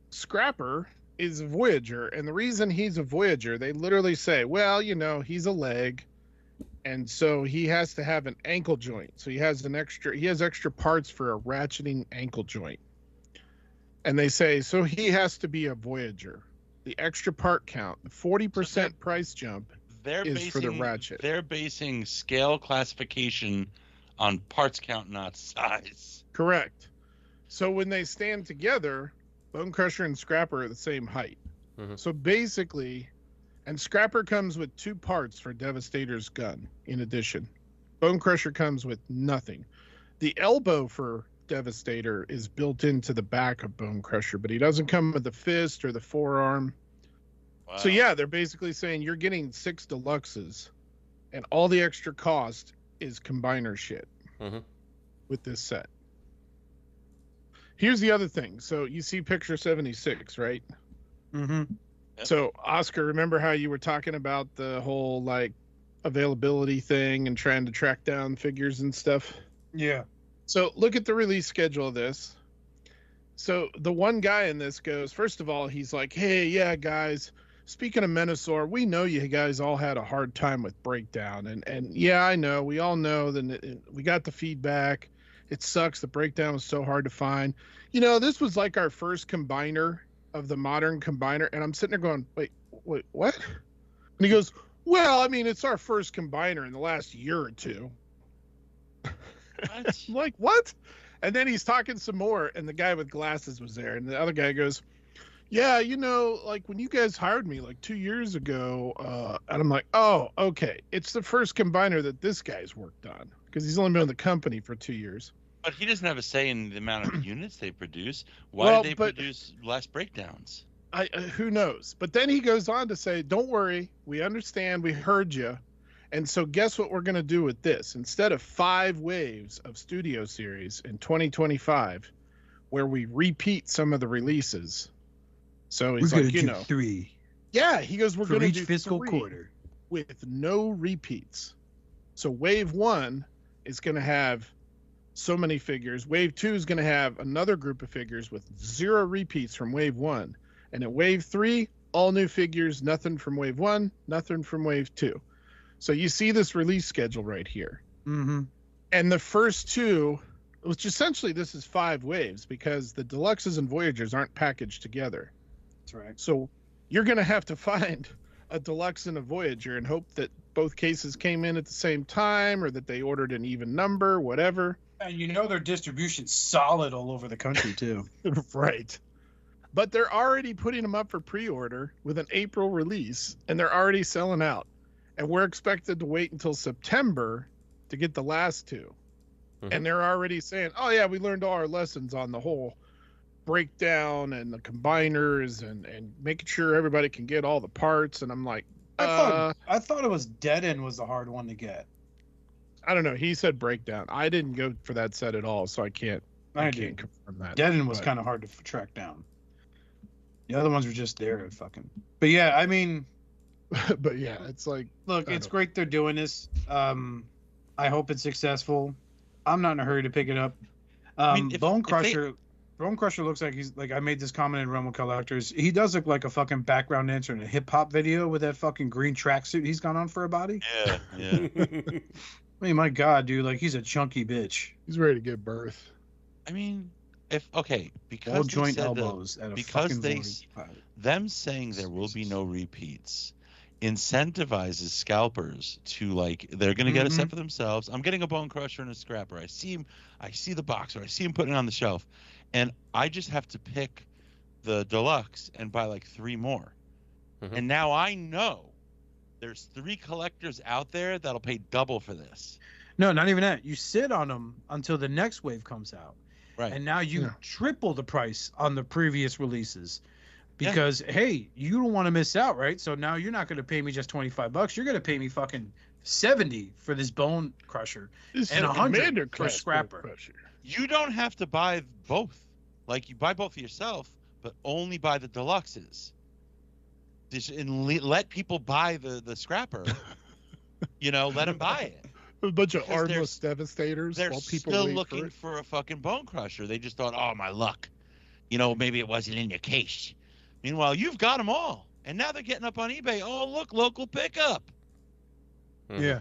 Scrapper is a Voyager, and the reason he's a Voyager, they literally say, well, he's a leg, and so he has to have an ankle joint. So he has extra parts for a ratcheting ankle joint. And they say, so he has to be a Voyager. The extra part count, the 40% price jump is for the ratchet. They're basing scale classification on parts count, not size. Correct. So when they stand together, Bonecrusher and Scrapper are the same height. Mhm. So basically, and Scrapper comes with 2 parts for Devastator's gun in addition. Bonecrusher comes with nothing. The elbow for Devastator is built into the back of Bonecrusher, but he doesn't come with the fist or the forearm. Wow. So yeah, they're basically saying you're getting 6 deluxes, and all the extra cost is combiner shit Mhm. with this set. Here's the other thing. So you see picture 76, right? Mm-hmm. Yep. So Oscar, remember how you were talking about the whole like availability thing and trying to track down figures and stuff? Yeah. So look at the release schedule of this. So the one guy in this goes, first of all, he's like, hey, yeah, guys, speaking of Menasor, we know you guys all had a hard time with Breakdown. And yeah, I know. We all know that we got the feedback. It sucks. The Breakdown was so hard to find. This was like our first combiner of the modern combiner. And I'm sitting there going, wait, what? And he goes, well, I mean, it's our first combiner in the last year or two. What? I'm like, what? And then he's talking some more, and the guy with glasses was there, and the other guy goes, Yeah, like when you guys hired me like 2 years ago, and I'm like, oh, okay, it's the first combiner that this guy's worked on because he's only been in the company for 2 years. But he doesn't have a say in the amount of units they produce. Why did they produce less breakdowns? Who knows? But then he goes on to say, don't worry, we understand, we heard you. And so guess what we're going to do with this? Instead of 5 waves of Studio Series in 2025, where we repeat some of the releases. So he's like, do 3. Yeah, he goes, we're going to each do fiscal 3 quarter with no repeats. So wave 1 is going to have so many figures. Wave 2 is going to have another group of figures with 0 repeats from wave 1. And at wave 3, all new figures, nothing from wave 1, nothing from wave 2. So you see this release schedule right here. Mm-hmm. And the first 2, which essentially this is 5 waves because the Deluxes and Voyagers aren't packaged together. That's right. So you're going to have to find a Deluxe and a Voyager and hope that both cases came in at the same time or that they ordered an even number, whatever. And their distribution's solid all over the country, too. Right. But they're already putting them up for pre-order with an April release, and they're already selling out. And we're expected to wait until September to get the last 2. Mm-hmm. And they're already saying, oh, yeah, we learned all our lessons on the whole breakdown and the combiners and making sure everybody can get all the parts. And I'm like, I thought it was Dead End was the hard one to get. I don't know. He said breakdown. I didn't go for that set at all, so I can't confirm that. Dead End was kind of hard to track down. The other ones were just there, fucking. But yeah, I mean. But yeah, it's like. Look, it's great they're doing this. I hope it's successful. I'm not in a hurry to pick it up. Bonecrusher looks like he's like, I made this comment in Realm of Collectors. He does look like a fucking background dancer in a hip hop video with that fucking green tracksuit he's got on for a body. Yeah. I mean, my God, dude, like he's a chunky bitch. He's ready to give birth. I mean, because all joint elbows them saying there will be no repeats incentivizes scalpers to like they're gonna get a set for themselves. I'm getting a Bonecrusher and a Scrapper. I see the box or I see him putting it on the shelf, and I just have to pick the deluxe and buy like 3 more. Mm-hmm. And now I know there's 3 collectors out there that'll pay double for this. No, not even that. You sit on them until the next wave comes out. Right. And now you triple the price on the previous releases because, hey, you don't want to miss out, right? So now you're not going to pay me just $25. You're going to pay me fucking $70 for this Bonecrusher and $100 for Scrapper. You don't have to buy both. Like, you buy both yourself, but only buy the deluxes. And let people buy the Scrapper. Let them buy it. A bunch of armless devastators. They're while people still looking for a fucking Bonecrusher. They just thought, oh, my luck. Maybe it wasn't in your case. Meanwhile, you've got them all. And now they're getting up on eBay. Oh, look, local pickup. Yeah.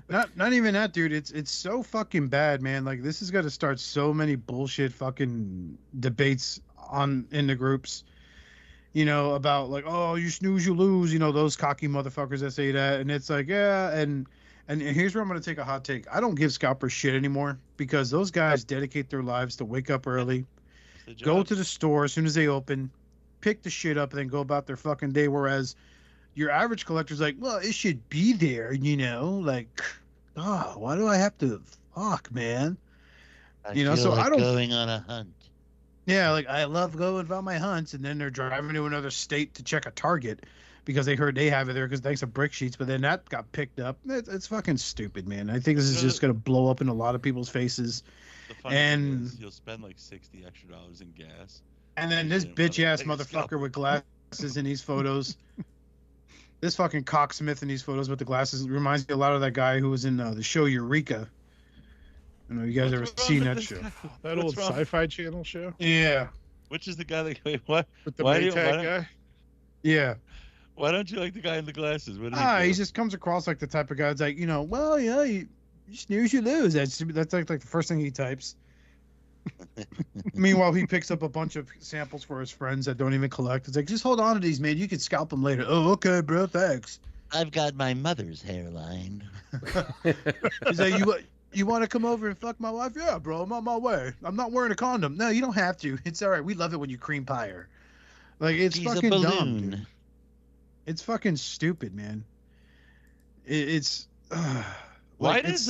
not even that, dude. It's so fucking bad, man. Like, this is going to start so many bullshit fucking debates in the groups. About like, oh, you snooze, you lose. Those cocky motherfuckers that say that. And it's like, yeah, And here's where I'm going to take a hot take. I don't give scalpers shit anymore because those guys dedicate their lives to wake up early, go to the store as soon as they open, pick the shit up, and then go about their fucking day. Whereas your average collector's like, well, it should be there, like, oh, why do I have to? Fuck, man. I don't going on a hunt. Yeah, like I love going on my hunts, and then they're driving to another state to check a Target because they heard they have it there because thanks to Brick Sheets, but then that got picked up. It's fucking stupid, man. I think this is just going to blow up in a lot of people's faces. And you'll spend like $60 extra in gas. And then this bitch-ass motherfucker with glasses in these photos. This fucking cocksmith in these photos with the glasses reminds me a lot of that guy who was in the show Eureka. I don't know, you guys ever seen that show? That old Sci-Fi Channel show? Yeah. Which is the guy that... Wait, what? With the Maytag guy? Yeah. Why don't you like the guy in the glasses? He just comes across like the type of guy that's like, well, yeah, you snooze, you lose. That's like the first thing he types. Meanwhile, he picks up a bunch of samples for his friends that don't even collect. It's like, just hold on to these, man. You can scalp them later. Oh, okay, bro, thanks. I've got my mother's hairline. He's like, you want to come over and fuck my wife? Yeah, bro, I'm on my way. I'm not wearing a condom. No, you don't have to. It's all right. We love it when you cream pie her. Like, it's He's a fucking dumb, balloon. dude. It's fucking stupid, man. It's Why like, does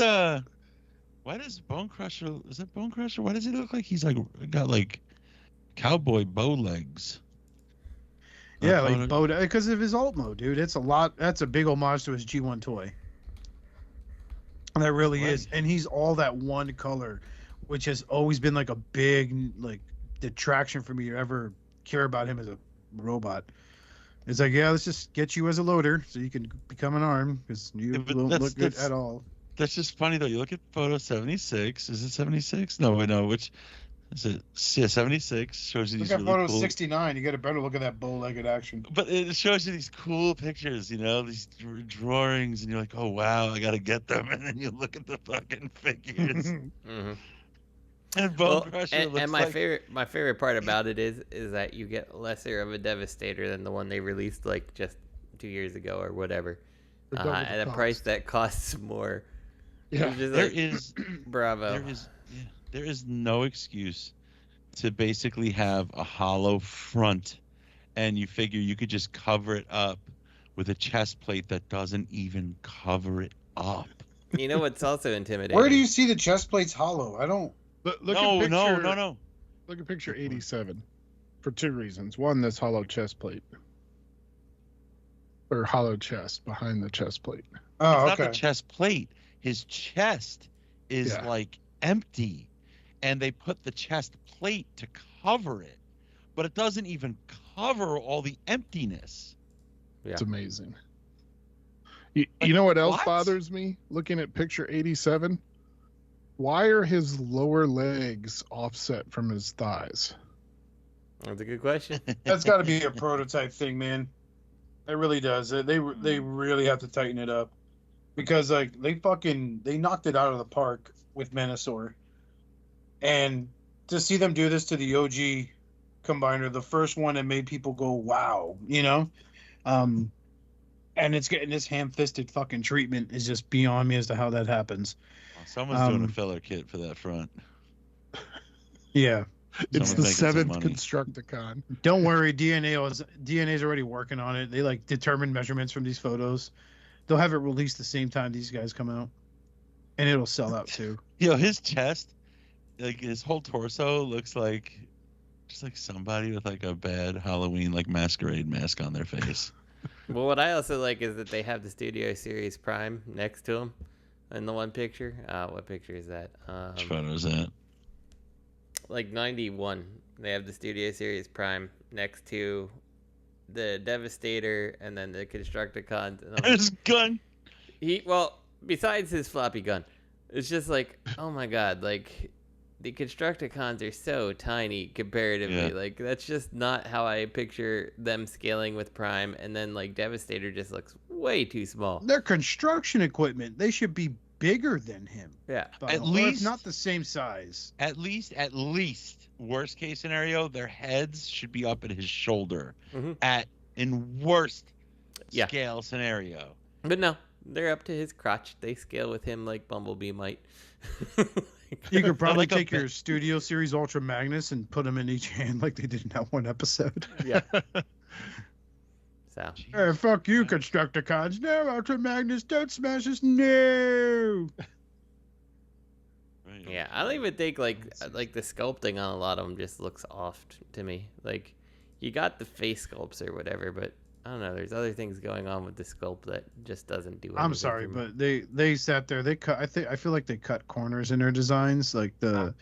Bonecrusher, is it Bonecrusher? Why does he look like he's like got like cowboy bow legs? yeah, like because of his alt mode, dude. It's a lot. That's a big homage to his G1 toy. That really is, and he's all that one color, which has always been like a big like detraction for me to ever care about him as a robot. It's like, yeah, let's just get you as a loader so you can become an arm because you don't look good at all. That's just funny though. You look at photo 76. Is it 76? No, I know which. Is it? Yeah, 76 shows you these Look at really photo cool. 69. You get a better look at that bow-legged action. But it shows you these cool pictures, you know, these drawings, and you're like, oh wow, I gotta get them. And then you look at the fucking figures. Mm-hmm. And Bonecrusher looks and my like... favorite part about it is that you get lesser of a Devastator than the one they released like just 2 years ago or whatever, at a price that costs more. Yeah, bravo. There is no excuse to basically have a hollow front, and you figure you could just cover it up with a chest plate that doesn't even cover it up. You know what's also intimidating? Where do you see the chest plates hollow? I don't. No. Look at picture 87 for two reasons. One, this hollow chest plate. Or hollow chest behind the chest plate. Oh, it's not the chest plate. His chest is like empty, and they put the chest plate to cover it, but it doesn't even cover all the emptiness. Yeah. It's amazing. You know what else bothers me? Looking at picture 87, why are his lower legs offset from his thighs? That's a good question. That's got to be a prototype thing, man. It really does. They really have to tighten it up, because like they knocked it out of the park with Menasor, and to see them do this to the OG Combiner, the first one that made people go wow, you know, and it's getting this ham-fisted fucking treatment is just beyond me as to how that happens. Someone's doing a filler kit for that front. Yeah. It's the 7th Constructicon. Don't worry, DNA's already working on it. They like determine measurements from these photos. They'll have it released the same time these guys come out, and it'll sell out too. You know, his chest, like his whole torso, looks like just like somebody with like a bad Halloween like masquerade mask on their face. Well, what I also like is that they have the Studio Series Prime next to him in the one picture. What picture is that? Which photo is that? Like 91. They have the Studio Series Prime next to the Devastator and then the Constructicons. And his gun. Besides his floppy gun, it's just like, oh my god, like the Constructicons are so tiny comparatively. Yeah. Like that's just not how I picture them scaling with Prime. And then like Devastator just looks way too small. They're construction equipment. They should be bigger than him. Yeah. At least not the same size. At least worst case scenario, their heads should be up at his shoulder. Mm-hmm. In worst scale scenario. But no, they're up to his crotch. They scale with him like Bumblebee might. You could probably take your Studio Series Ultra Magnus and put them in each hand like they did in that one episode. Yeah. So. Hey, fuck you, Constructicons. No, Ultra Magnus, don't smash us. No. Yeah, I don't even think like the sculpting on a lot of them just looks off to me. Like, you got the face sculpts or whatever, but I don't know. There's other things going on with the sculpt that just doesn't do. I'm sorry, but they sat there. They cut. I feel like they cut corners in their designs. Like the,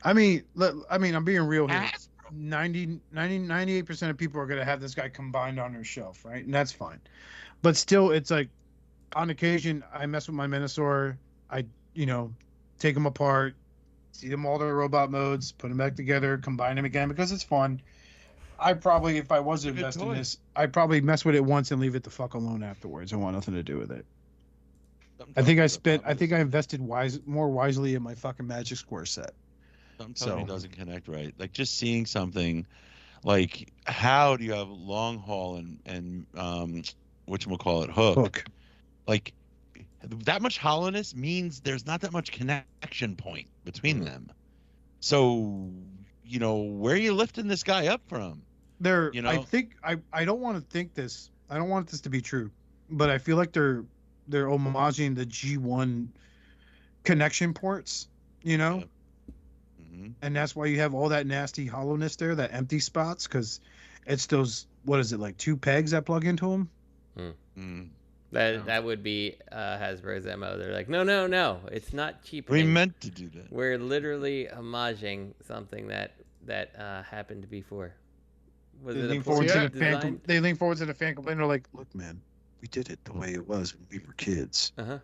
I mean, I'm being real here. 98% of people are going to have this guy combined on their shelf, right? And that's fine. But still, it's like, on occasion, I mess with my Menasor. I, take them apart, see them all their robot modes, put them back together, combine them again, because it's fun. I probably, if I was investing in this, I'd probably mess with it once and leave it the fuck alone afterwards. I want nothing to do with it. I think I invested more wisely in my fucking Magic Square set. Something doesn't connect right. Like just seeing something, like how do you have long haul and whatchamacallit, hook? Like that much hollowness means there's not that much connection point between them. So where are you lifting this guy up from? They're. You know? I think I don't want to think this. I don't want this to be true, but I feel like they're homaging the G1 connection ports. You know. Yep. Mm-hmm. And that's why you have all that nasty hollowness there, that empty spots, because it's those, what is it, like 2 pegs that plug into them? Mm. That would be Hasbro's MO. They're like, no, it's not cheap. We meant to do that. We're literally homaging something that happened before. Was They it a lean forward to poor the fan. design? They lean forward to the fan complaint. They're like, "Look, man, we did it the way it was when we were kids. Uh-huh.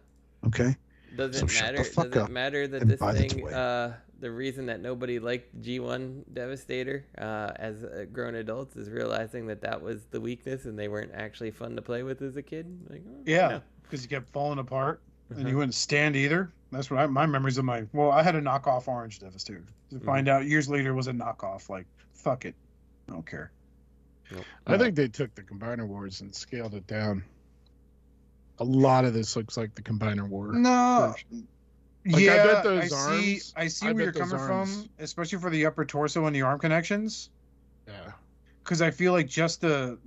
Okay." Does So it shut matter? the fuck Does it up matter that and this buy the thing, toy. the reason that nobody liked G1 Devastator as grown adults is realizing that was the weakness and they weren't actually fun to play with as a kid? Like, oh, Yeah, no. because you kept falling apart and Uh-huh. you wouldn't stand either. That's what my memories of my. Well, I had a knockoff Orange Devastator. To find out years later it was a knockoff. Like, fuck it, I don't care. Nope. I think they took the Combiner Wars and scaled it down. A lot of this looks like the Combiner War. No. Like, Yeah, I bet those see. arms- I see I where bet you're those coming arms- from, especially for the upper torso and the arm connections. Yeah. Because I feel like just the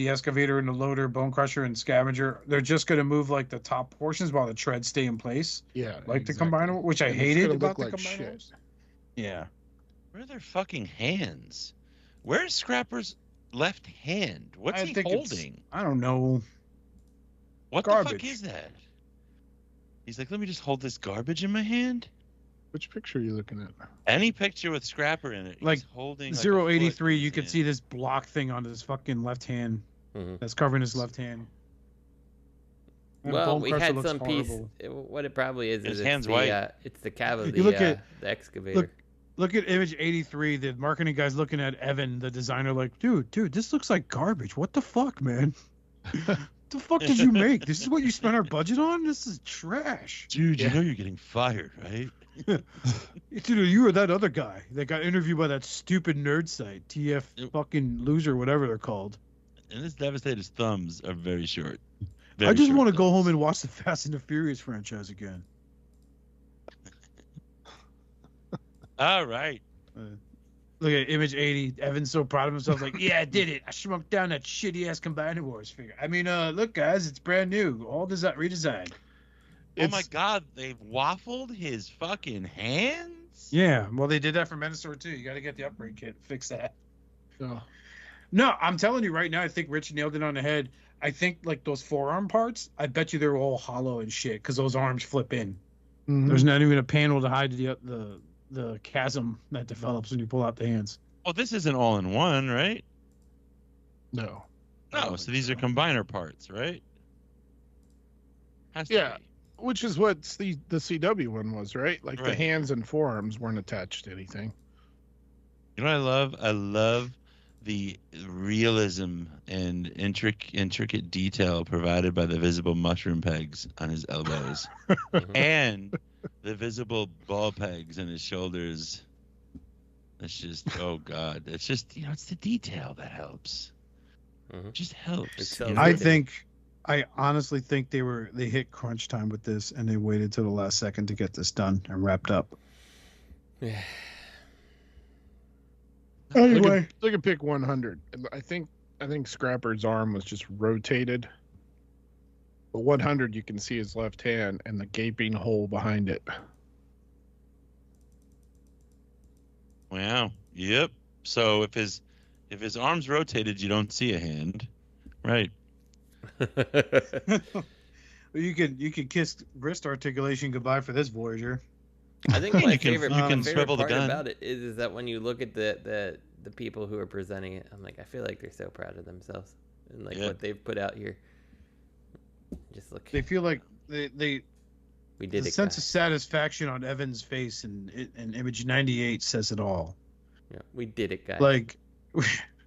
excavator and the loader, Bonecrusher and scavenger, they're just gonna move like the top portions while the treads stay in place, Yeah. like exactly. the Combiner, which I And it's hated gonna about look the like Combiner. shit. Yeah. Where are their fucking hands? Where's Scrapper's left hand? What's I he think it's- holding? I don't know. What the garbage. fuck is that? He's like, let me just hold this garbage in my hand. Which picture are you looking at? Any picture with Scrapper in it, Like, he's holding like, a 083, foot in you his could hand. see this block thing on his fucking left hand Mhm. that's covering his left hand. And Well, we Bonecrusher had looks some piece. horrible. What it probably is His it's hand's the white. it's the cab of You look the at- excavator. Look at image 83. The marketing guy's looking at Evan, the designer, like, dude, this looks like garbage. What the fuck, man? What the fuck did you make? This is what you spent our budget on? This is trash. Dude, you know you're getting fired, right? Dude, you were that other guy that got interviewed by that stupid nerd site, TF fucking loser, whatever they're called. And this Devastator's thumbs are very short. I just want to go home and watch the Fast and the Furious franchise again. All right. Look at image 80. Evan's so proud of himself. Like, yeah, I did it. I shrunk down that shitty ass Combiner Wars figure. I mean, look, guys, it's brand new. All redesigned. Oh my God, they've waffled his fucking hands? Yeah, well, they did that for Menasor too. You got to get the upgrade kit. Fix that. Oh. No, I'm telling you right now, I think Rich nailed it on the head. I think, like, those forearm parts, I bet you they're all hollow and shit because those arms flip in. Mhm. There's not even a panel to hide the chasm that develops when you pull out the hands. Well, this isn't all in one, right? No. No, so these are combiner parts, right? Has to Yeah. be. Which is what the CW one was, right? Like the Right. hands and forearms weren't attached to anything. You know what I love? I love the realism and intricate detail provided by the visible mushroom pegs on his elbows and the visible ball pegs on his shoulders. It's just, oh God. It's just, it's the detail that helps. Mhm. It just helps. It's so you know? I honestly think they hit crunch time with this and they waited till the last second to get this done and wrapped up. Yeah. Anyway, Look at pick 100. I think Scrapper's arm was just rotated. But 100, you can see his left hand and the gaping hole behind it. Wow. Yep. So if his arms rotated, you don't see a hand. Right. you could kiss wrist articulation goodbye for this Voyager. I think my You can- favorite, you can my favorite swivel the part gun. about it is that when you look at the people who are presenting it, I'm like, I feel like they're so proud of themselves and like Yeah. what they've put out here. Just look, They feel like they we did the it. sense guys. of satisfaction on Evan's face and image 98 says it all. Yeah, we did it, guys. Like,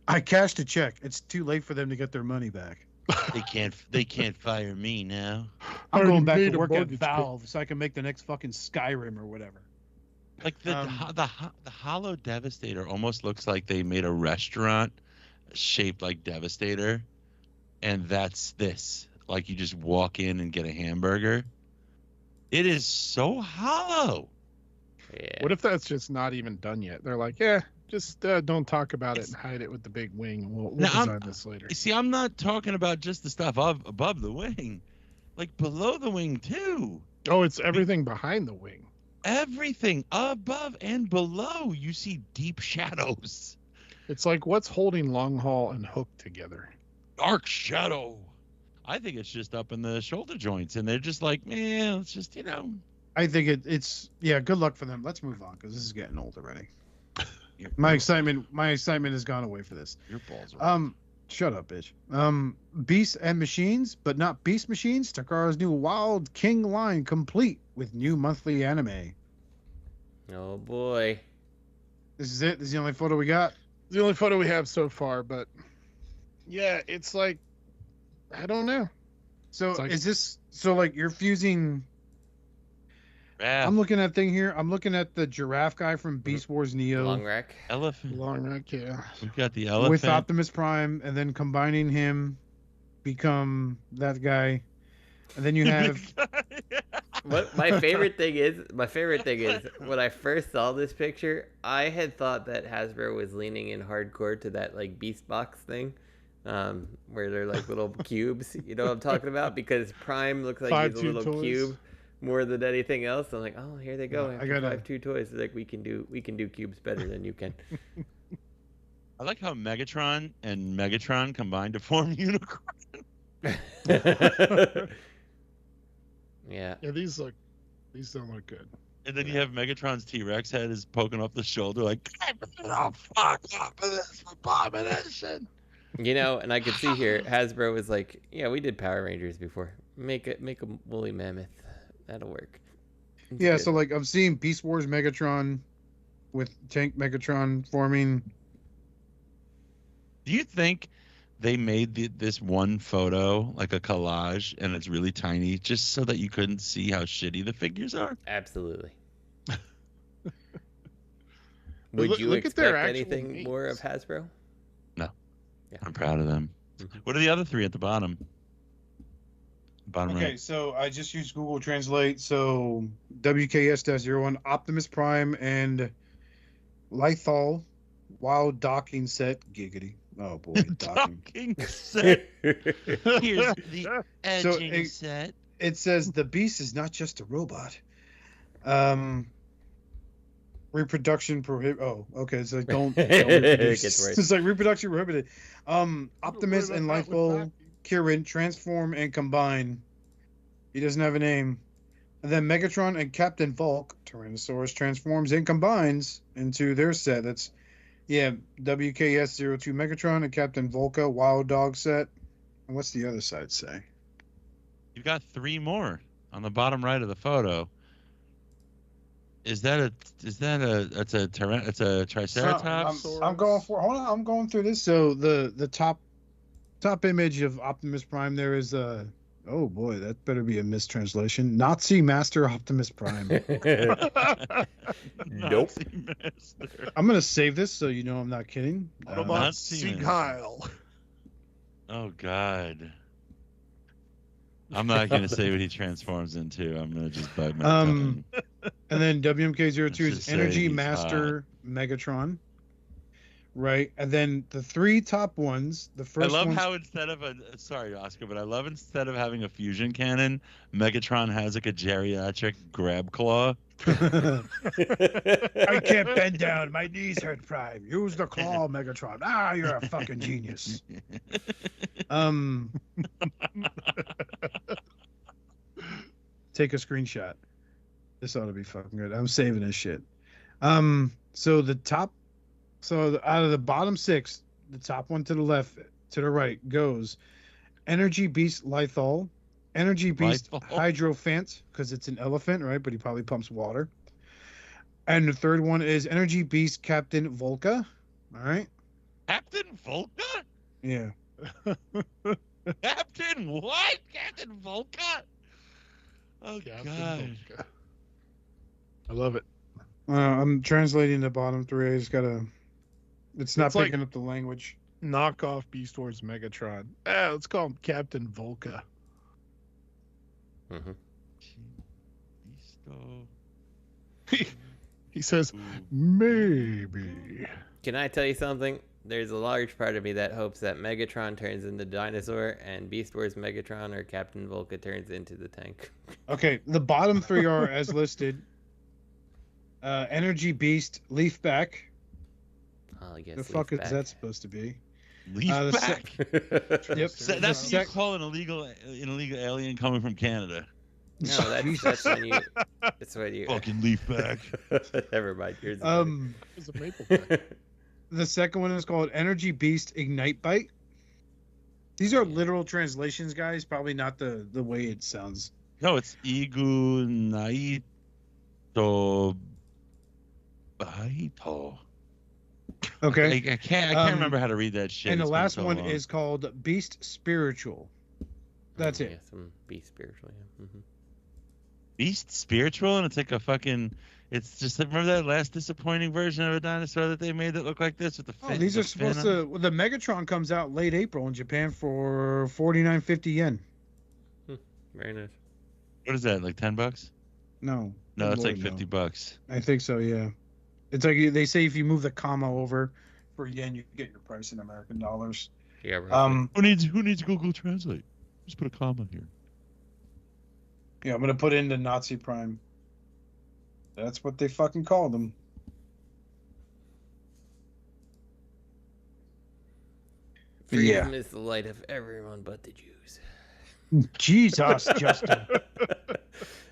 I cashed a check. It's too late for them to get their money back. They can't fire me now. I'm Already going back made to a work at mortgage Valve so I can make the next fucking Skyrim or whatever. Like the Hollow Devastator almost looks like they made a restaurant shaped like Devastator, and that's this. Like you just walk in and get a hamburger. It is so hollow. Yeah. What if that's just not even done yet? They're like, yeah, Just don't talk about it and hide it with the big wing. We'll Now, design this later. See, I'm not talking about just the stuff above the wing, like below the wing too. Oh, it's everything behind the wing. Everything above and below, you see deep shadows. It's like what's holding Long Haul and Hook together? Dark shadow. I think it's just up in the shoulder joints, and they're just like, man, it's just, I think it's good luck for them. Let's move on because this is getting old already. My excitement has gone away for this. Your balls are shut up, bitch. Beasts and Machines, but not Beast Machines. Takara's new Wild King line complete with new monthly anime. Oh boy. This is it. This is the only photo we got. The only photo we have so far, but yeah, it's like I don't know. So like, is this like you're fusing? Yeah. I'm looking at thing here. I'm looking at the giraffe guy from Beast Wars Neo. Long Wreck. Elephant. Long Wreck, yeah. We've got the elephant. With Optimus Prime, and then combining him, become that guy. And then you have... What my favorite thing is when I first saw this picture, I had thought that Hasbro was leaning in hardcore to that like Beast Box thing. Where they're like little cubes, you know what I'm talking about? Because Prime looks like he's a little toys. Cube more than anything else. I'm like, oh, here they go. Yeah, I got 5-2 toys. They're like, we can do cubes better than you can. I like how Megatron and Megatron combined to form Unicron. Yeah. Yeah, these don't look good. And then you have Megatron's T-Rex head is poking off the shoulder like, oh, fuck off of this abomination. You know, and I could see here, Hasbro was like, yeah, we did Power Rangers before. Make a woolly mammoth. That'll work. It's yeah, good. so like I've seen Beast Wars Megatron with Tank Megatron forming. Do you think they made this one photo like a collage and it's really tiny just so that you couldn't see how shitty the figures are? Absolutely. Look Would you at their expect actual anything names. more of Hasbro? No. Yeah. I'm proud of them. Mhm. What are the other three at the bottom? Bottom Okay, right. so I just used Google Translate. So WKS-01 Optimus Prime and Lithal Wild Docking Set Giggity. Oh boy, docking. Docking set. Here's the So edging set. It says the beast is not just a robot. Reproduction prohibited. Oh, okay. It's like don't It reproduce. gets worse. It's like reproduction prohibited. Optimus What and about that with Lithal Docking? Kirin transform and combine. He doesn't have a name. And then Megatron and Captain Volk, Tyrannosaurus, transforms and combines into their set. That's, WKS-02 Megatron and Captain Volca Wild Dog set. And what's the other side say? You've got three more on the bottom right of the photo. It's a Triceratops? I'm going for. Hold on, I'm going through this. So the top image of Optimus Prime there is oh boy, that better be a mistranslation. Nazi Master Optimus Prime. Nope. I'm gonna save this so you know I'm not kidding. Nazi Sieg Heil. Oh God. I'm not gonna say what he transforms into. I'm gonna just bite my tongue. And then WMK-02 Let's is just say Energy he's Master Megatron. Right, and then the three top ones. The I first love one's- how instead of sorry, Oscar, but I love instead of having a fusion cannon, Megatron has like a geriatric grab claw. I can't bend down. My knees hurt, Prime. Use the claw, Megatron. Ah, you're a fucking genius. Take a screenshot. This ought to be fucking good. I'm saving this shit. So out of the bottom six, the top one to the left, to the right goes Energy Beast Lithal, Energy Beast Lithal. Hydrophant, because it's an elephant, right? But he probably pumps water. And the third one is Energy Beast Captain Volca. All right. Captain Volca? Yeah. Captain what? Captain Volca? Oh Captain God. Volca. I love it. I'm translating the bottom three. I just gotta. It's not It's like- picking up the language. Knockoff Beast Wars Megatron. Let's call him Captain Volca. Mhm. Beasto. He says, maybe. Can I tell you something? There's a large part of me that hopes that Megatron turns into Dinosaur and Beast Wars Megatron or Captain Volca turns into the tank. Okay, the bottom three are as listed. Energy Beast, Leafback. Oh, yes. The fuck is that supposed to be? Leafback? Yep. So that's what you call an illegal alien coming from Canada. No, that's when you. That's when you. Fucking Leafback. Never mind. Yours It's a maple back. The second one is called Energy Beast Ignite Bite. These are literal translations, guys. Probably not the way it sounds. No, it's Igu Naito Baito. Okay. I can't remember how to read that shit. And the It's been last so one long. is called Beast Spiritual. That's it. Yeah, some Beast Spiritual, yeah. Mm-hmm. Beast Spiritual, and it's like a fucking. It's just remember that last disappointing version of a dinosaur that they made that looked like this with the fin. Oh, these the are supposed fin on it? to. Well, the Megatron comes out late April in Japan for 49.50 yen. Very nice. What is that? Like $10? No. No, it's Lord, like $50. I think so. Yeah. It's like they say if you move the comma over for yen, you get your price in American dollars. Yeah, right. Who needs Google Translate? Just put a comma here. Yeah, I'm gonna put in the Nazi Prime. That's what they fucking called them. Freedom is the light of everyone but the Jews. Jesus, Justin.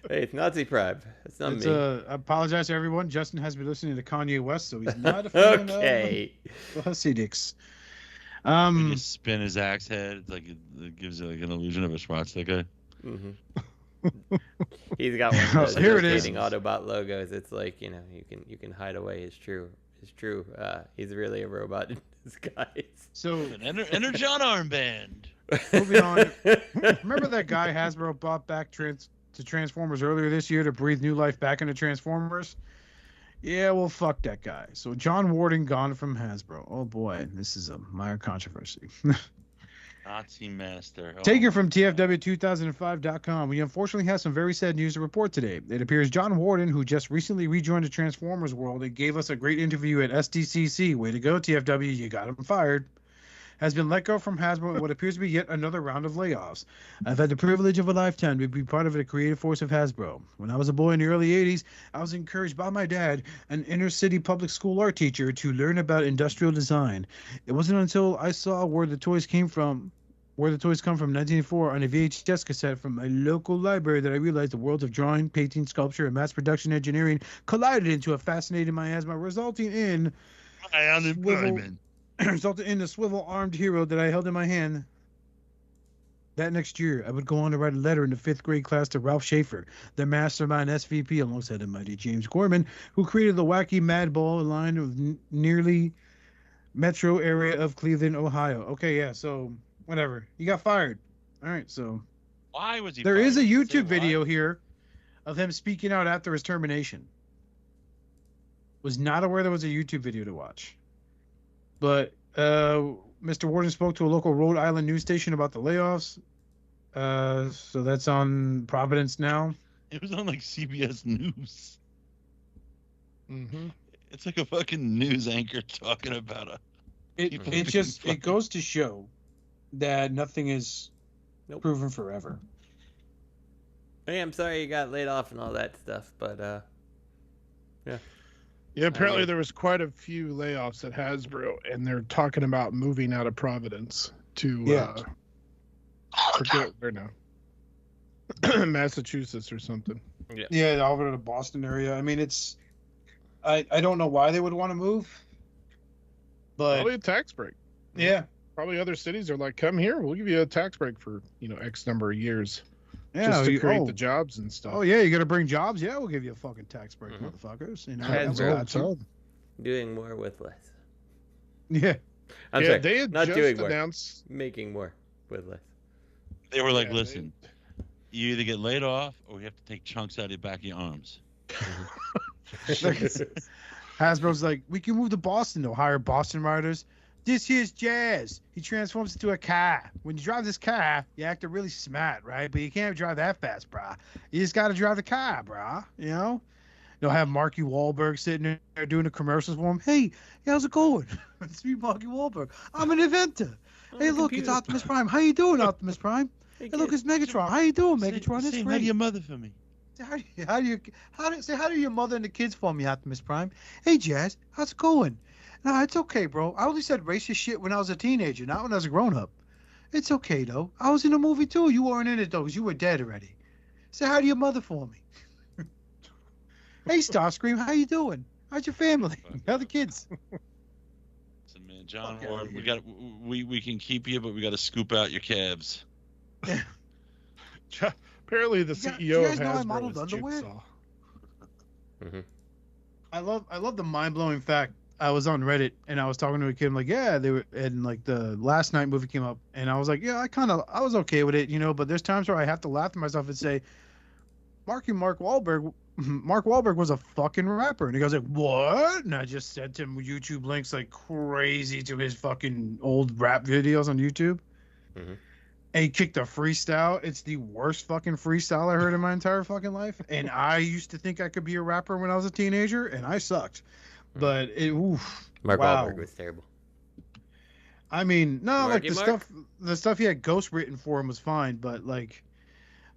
Hey, it's Nazi Prime. It's not me. I apologize to everyone. Justin has been listening to Kanye West, so he's not a fan Okay. of Hasidics. When you spin his axe head, it's like it gives you like an illusion of a Schwarzenegger. Mm-hmm. He's got one of those Here it is. rotating Autobot logos. It's like, you can hide away his true. He's really a robot in disguise. So An Energon armband. moving on. Remember that guy Hasbro brought back to Transformers earlier this year to breathe new life back into Transformers? Yeah, well, fuck that guy. So John Warden gone from Hasbro. Oh boy, this is a minor controversy. Nazi master. Oh. Taken from TFW2005.com, we unfortunately have some very sad news to report today. It appears John Warden, who just recently rejoined the Transformers world and gave us a great interview at SDCC, way to go TFW, you got him fired, has been let go from Hasbro in what appears to be yet another round of layoffs. I've had the privilege of a lifetime to be part of the creative force of Hasbro. When I was a boy in the early 80s, I was encouraged by my dad, an inner-city public school art teacher, to learn about industrial design. It wasn't until I saw Where the Toys Come From 1984 on a VHS cassette from a local library that I realized the worlds of drawing, painting, sculpture, and mass production engineering collided into a fascinating miasma, resulting in the swivel-armed hero that I held in my hand. That next year, I would go on to write a letter in the 5th grade class to Ralph Schaefer, the mastermind SVP, alongside the mighty James Gorman, who created the wacky Madball line of nearly metro area of Cleveland, Ohio. Okay, yeah, so whatever. He got fired. All right, so Why was he? there fired? is a Say YouTube why? video here of him speaking out after his termination. Was not aware there was a YouTube video to watch. But Mr. Warden spoke to a local Rhode Island news station about the layoffs. So that's on Providence now. It was on like CBS News. Mm-hmm. It's like a fucking news anchor talking about a. People being It fucking- goes to show that nothing is Nope. proven forever. Hey, I'm sorry you got laid off and all that stuff, but Yeah, apparently there was quite a few layoffs at Hasbro, and they're talking about moving out of Providence to forget where now, Massachusetts or something. Yeah, over to the Boston area. I mean, it's I don't know why they would want to move, but Probably a tax break. yeah, Probably other cities are like, come here, we'll give you a tax break for X number of years, yeah, just to create oh, the jobs and stuff. oh yeah, you got to bring jobs. Yeah, we'll give you a fucking tax break, Mhm. motherfuckers. You know, Hasbro. that's what doing more with less. yeah. I'm yeah, sorry, they had not just doing more, announced. making more with less. They were like, Yeah, listen, you either get laid off or we have to take chunks out of the back of your arms. Hasbro's like, we can move to Boston. They'll hire Boston writers. This here's Jazz. He transforms into a car. When you drive this car, you act really smart, right? But you can't drive that fast, brah. You just got to drive the car, brah. You know? They'll have Marky Wahlberg sitting there doing the commercials for him. Hey, how's it going? It's me, Marky Wahlberg. I'm an inventor. Hey, look, it's Optimus Prime. How you doing, Optimus Prime? Hey, look, it's Megatron. How you doing, Megatron? It's Say great. hi to your mother for me. How do your mother and the kids for me, Optimus Prime? Hey, Jazz, how's it going? No, it's okay, bro. I only said racist shit when I was a teenager, not when I was a grown up. It's okay though. I was in a movie too. You weren't in it though, 'cause you were dead already. Say hi to your mother for me. Hey, Starscream, how you doing? How's your family? How the kids? Listen, man, John Ward, we can keep you, but we got to scoop out your calves. Apparently, the CEO of I Hasbro modeled is underwear? Jigsaw. Mm-hmm. I love the mind blowing fact. I was on Reddit and I was talking to a kid. I'm like, yeah, they were, and like the Last Night movie came up, and I was like, yeah, I was okay with it, but there's times where I have to laugh to myself and say, Mark Wahlberg was a fucking rapper, and he goes like, what? And I just sent him YouTube links like crazy to his fucking old rap videos on YouTube. Mm-hmm. And he kicked a freestyle. It's the worst fucking freestyle I heard in my entire fucking life. And I used to think I could be a rapper when I was a teenager, and I sucked. But Mark wow. Wahlberg was terrible. I mean, no, Marky like the stuff he had ghost written for him was fine, but like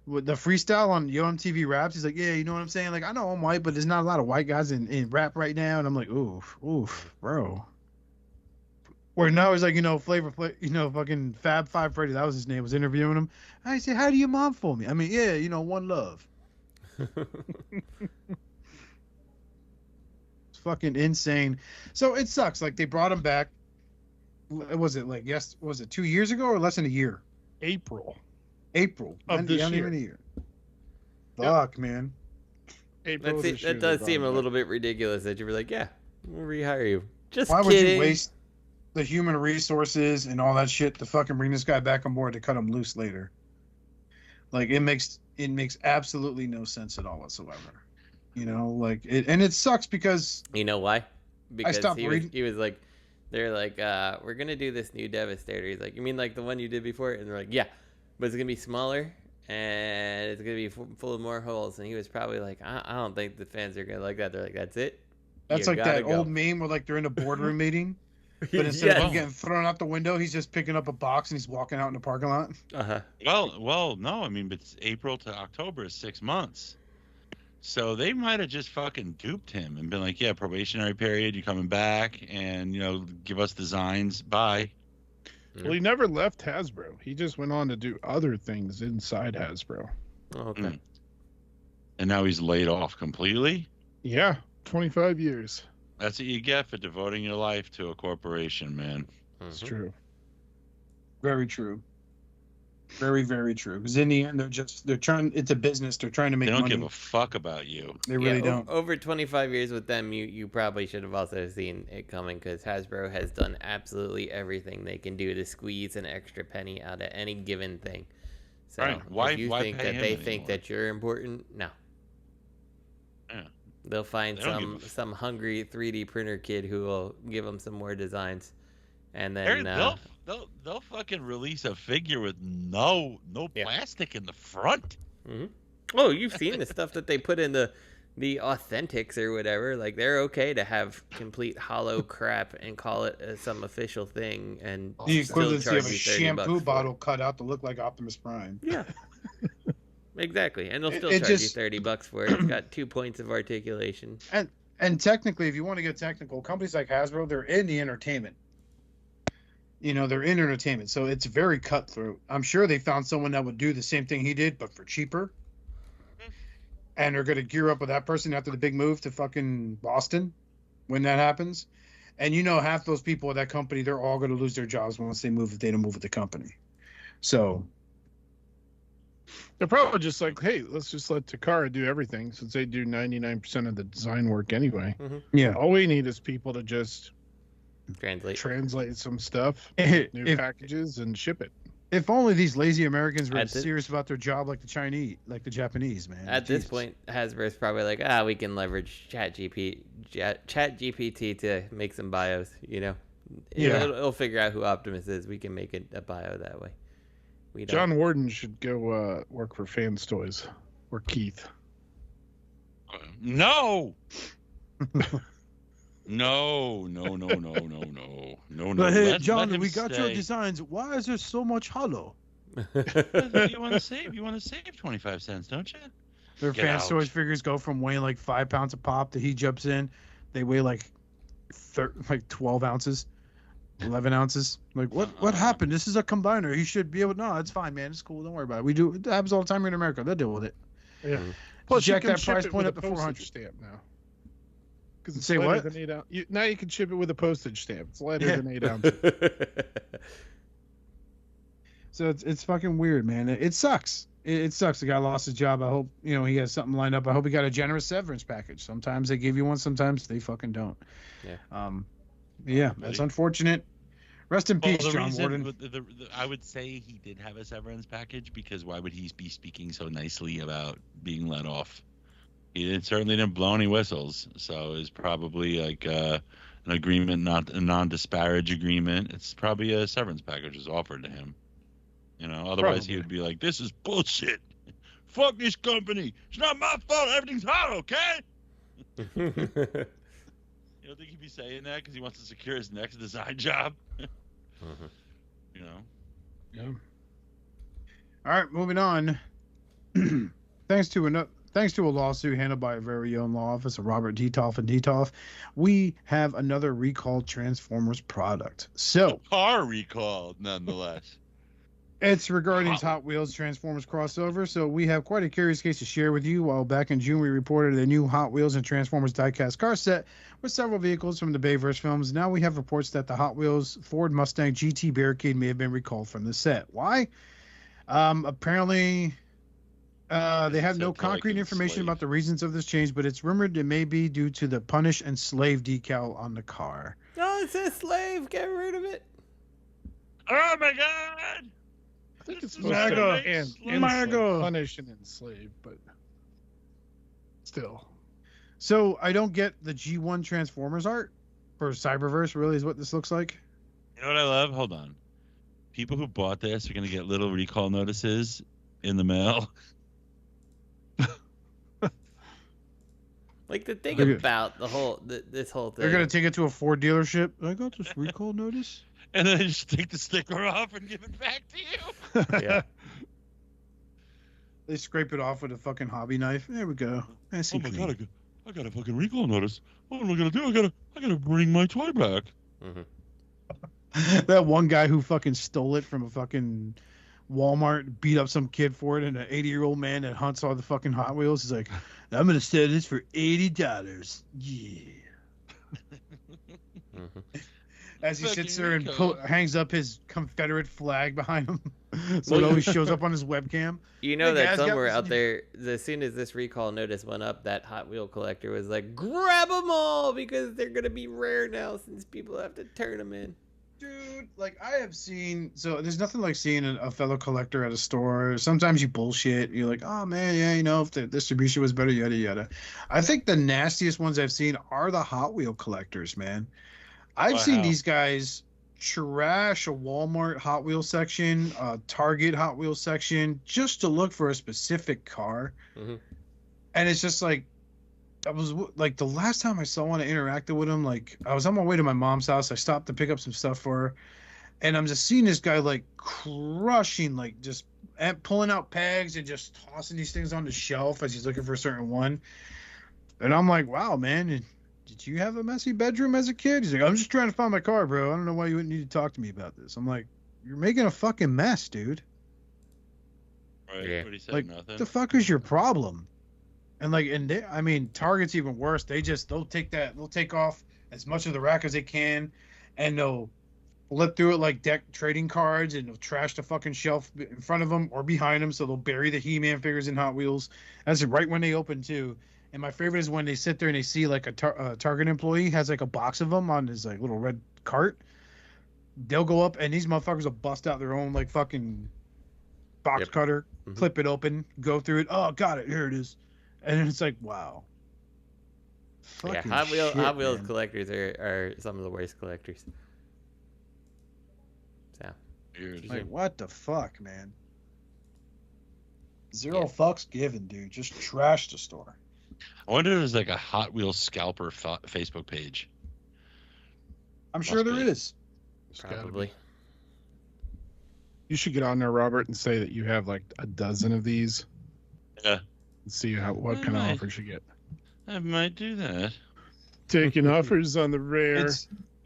with the freestyle on Yo MTV Raps, he's like, yeah, you know what I'm saying? Like, I know I'm white, but there's not a lot of white guys in rap right now, and I'm like, oof, bro. Where now he's like, Flavor, fucking Fab Five Freddy, that was his name, was interviewing him. I say, how do your mom for me? I mean, yeah, one love. Fucking insane. So it sucks. Like they brought him back. Was it 2 years ago or less than a year? April of this year. Even a year. Fuck, man. April this year That does seem a little bit ridiculous that you were like, yeah, we'll rehire you. Just Why kidding. would you waste the human resources and all that shit to fucking bring this guy back on board to cut him loose later? Like it makes absolutely no sense at all whatsoever. And it sucks because you know why? Because he was like, they're like, we're gonna do this new Devastator. He's like, you mean like the one you did before? And they're like, yeah, but it's gonna be smaller and it's gonna be full of more holes. And he was probably like, I don't think the fans are gonna like that. They're like, that's it. That's like that old meme where like they're in a boardroom meeting, but instead of him getting thrown out the window, he's just picking up a box and he's walking out in the parking lot. Well, no, I mean, but April to October is 6 months. So they might have just fucking duped him and been like, yeah, probationary period, you coming back and, give us designs. Bye. Well, he never left Hasbro. He just went on to do other things inside Hasbro. Oh, okay. And now he's laid off completely? Yeah, 25 years. That's what you get for devoting your life to a corporation, man. It's true. Very true. Very, very true. Because in the end, they're trying. It's a business. They're trying to make money. They don't give a fuck about you. They really don't. Over 25 years with them, you probably should have also seen it coming because Hasbro has done absolutely everything they can do to squeeze an extra penny out of any given thing. So right. if you think that they think that you're important, no. Yeah. They'll find some hungry 3D printer kid who will give them some more designs, and then they'll fucking release a figure with no plastic in the front. Mm-hmm. Oh, you've seen the stuff that they put in the authentics or whatever. Like they're okay to have complete hollow crap and call it some official thing, and the still equivalency charge of a you shampoo bottle cut out to look like Optimus Prime. Yeah. Exactly, and they'll still charge you $30 for it. It's got 2 points of articulation. And technically, if you want to get technical, companies like Hasbro, they're in the entertainment. They're in entertainment, so it's very cutthroat. I'm sure they found someone that would do the same thing he did, but for cheaper. And they're going to gear up with that person after the big move to fucking Boston when that happens. And half those people at that company, they're all going to lose their jobs once they move if they don't move with the company. So they're probably just like, hey, let's just let Takara do everything since they do 99% of the design work anyway. Mm-hmm. Yeah. All we need is people to just translate some stuff, new packages, and ship it. If only these lazy Americans were serious about their job like the Japanese, man. At this point, Hasbro's probably like, we can leverage ChatGPT to make some bios, It'll figure out who Optimus is. We can make it a bio that way. John Warden should go work for Fans Toys or Keith. No. No. But hey, Let John, him we got your stay. designs. Why is there so much hollow? You want to save? You want to save 25 cents, don't you? Their Get fan out. storage figures go from weighing like 5 pounds a pop to he jumps in. They weigh like 12 ounces, 11 ounces. Like, what happened? This is a combiner. He should be able. No, it's fine, man. It's cool. Don't worry about it. We do. It happens all the time here in America. They'll deal with it. Yeah. Plus, Jack you can that ship price it point with up a to 400. postage stamp now. Because it's Say lighter what? than 8 ounces. Now you can ship it with a postage stamp. It's lighter than 8 ounces. So it's fucking weird, man. It sucks. It sucks. The guy lost his job. I hope he has something lined up. I hope he got a generous severance package. Sometimes they give you one. Sometimes they fucking don't. Yeah. Yeah, that's unfortunate. Rest in peace, the John reason, Warden. I would say he did have a severance package because why would he be speaking so nicely about being let off? He certainly didn't blow any whistles, so it's probably like an agreement, not a non-disparage agreement. It's probably a severance package was offered to him. Otherwise he would be like, "This is bullshit. Fuck this company. It's not my fault. Everything's hot, okay?" You don't think he'd be saying that because he wants to secure his next design job? Yeah. All right, moving on. Thanks to a lawsuit handled by a very own law office of Robert Detoff and Detoff, we have another recalled Transformers product. So, Car recall, nonetheless. it's regarding Hot Wheels Transformers crossover. So we have quite a curious case to share with you. While back in June we reported a new Hot Wheels and Transformers diecast car set with several vehicles from the Bayverse films. Now we have reports that the Hot Wheels Ford Mustang GT Barricade may have been recalled from the set. Why? Apparently, they have no concrete information about the reasons of this change, but it's rumored it may be due to the Punish and Slave decal on the car. No, it says slave. Get rid of it. Oh my god! I think it's This supposed is to MAGA. MAGA. Punish and enslave, but still. So I don't get the G1 Transformers art for Cyberverse. Really, is what this looks like. You know what I love? Hold on. People who bought this are gonna get little recall notices in the mail. Like the thing Okay. about this whole thing. They're gonna take it to a Ford dealership. I got this recall notice. And then they just take the sticker off and give it back to you. Yeah. They scrape it off with a fucking hobby knife. There we go. That's Oh my god, I got a fucking recall notice. What am I gonna do? I gotta bring my toy back. That one guy who fucking stole it from a fucking Walmart, beat up some kid for it, and an 80-year-old man that hunts all the fucking Hot Wheels is like, I'm gonna sell this for $80. Yeah. As he sits there and hangs up his Confederate flag behind him, so it always shows up on his webcam. You know Hey, that guys, got somewhere this- out there, as soon as this recall notice went up, that Hot Wheel collector was like, grab them all because they're going to be rare now since people have to turn them in. Dude, like I have seen, so there's nothing like seeing a fellow collector at a store. Sometimes you bullshit. You're like, oh man, yeah, if the distribution was better, yada yada. I think the nastiest ones I've seen are the Hot Wheel collectors, man. I've seen these guys trash a Walmart Hot Wheel section, a Target Hot Wheel section, just to look for a specific car. And it's just like, I was like, the last time I saw one, I interacted with him. Like, I was on my way to my mom's house. I stopped to pick up some stuff for her, and I'm just seeing this guy like crushing, like just pulling out pegs and just tossing these things on the shelf as he's looking for a certain one. And I'm like, wow, man, did you have a messy bedroom as a kid? He's like, I'm just trying to find my car, bro. I don't know why you wouldn't need to talk to me about this. I'm like, you're making a fucking mess, dude. Right. Yeah. But he said Like, nothing. the fuck is your problem? And like, I mean, Target's even worse. They'll take off as much of the rack as they can, and they'll flip through it like deck trading cards, and they'll trash the fucking shelf in front of them or behind them. So they'll bury the He-Man figures in Hot Wheels. That's right when they open too. And my favorite is when they sit there and they see like a Target employee has like a box of them on his like little red cart. They'll go up and these motherfuckers will bust out their own like fucking box cutter, clip it open, go through it. Oh, got it. Here it is. And it's like, wow. Yeah, Fucking Hot Wheels man. collectors are some of the worst collectors. So, Weird. Like, what the fuck, man? Zero fucks given, dude. Just trash the store. I wonder if there's like a Hot Wheels scalper Facebook page. I'm sure there is. It's gotta Probably. be. You should get on there, Robert, and say that you have like a dozen of these. Yeah. And see what kind of might. offers you get. I might do that. Taking offers on the rare.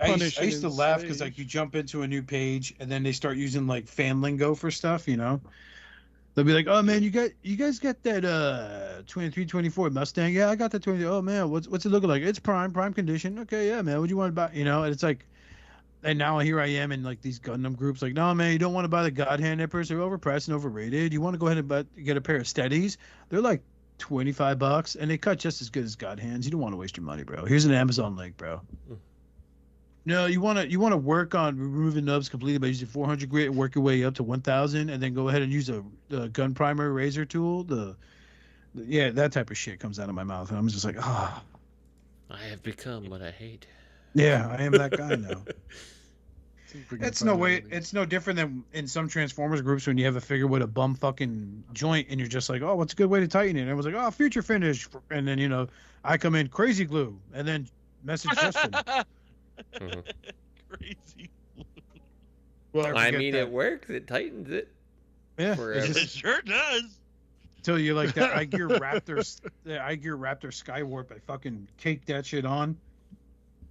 I used to laugh because slave. like you jump into a new page and then they start using like fan lingo for stuff, you know. They'll be like, "Oh man, you guys got that 2324 Mustang? Yeah, I got that 20. Oh man, what's it looking like? It's prime condition. Okay, yeah, man. What do you want to buy? You know?" And it's like, and now here I am in like these Gundam groups, like, "No man, you don't want to buy the God Hand Nippers. They're overpriced and overrated. You want to go ahead and get a pair of Steadies. They're like $25 and they cut just as good as God Hands. You don't want to waste your money, bro. Here's an Amazon link, bro." No, you want to work on removing nubs completely by using 400 grit and work your way up to 1000, and then go ahead and use a gun primer razor tool. Yeah, that type of shit comes out of my mouth, and I'm just like, ah. I have become what I hate. Yeah, I am that guy now. See if we can It's find no one way. of these. It's no different than in some Transformers groups when you have a figure with a bum fucking joint, and you're just like, oh, what's a good way to tighten it? And everyone's like, oh, future finish, and then I come in crazy glue, and then message Justin. Crazy. Well, I forget mean, that. it works. It tightens it. Yeah, Forever. it's It just sure does. till you like that iGear Raptor Skywarp. I fucking cake that shit on,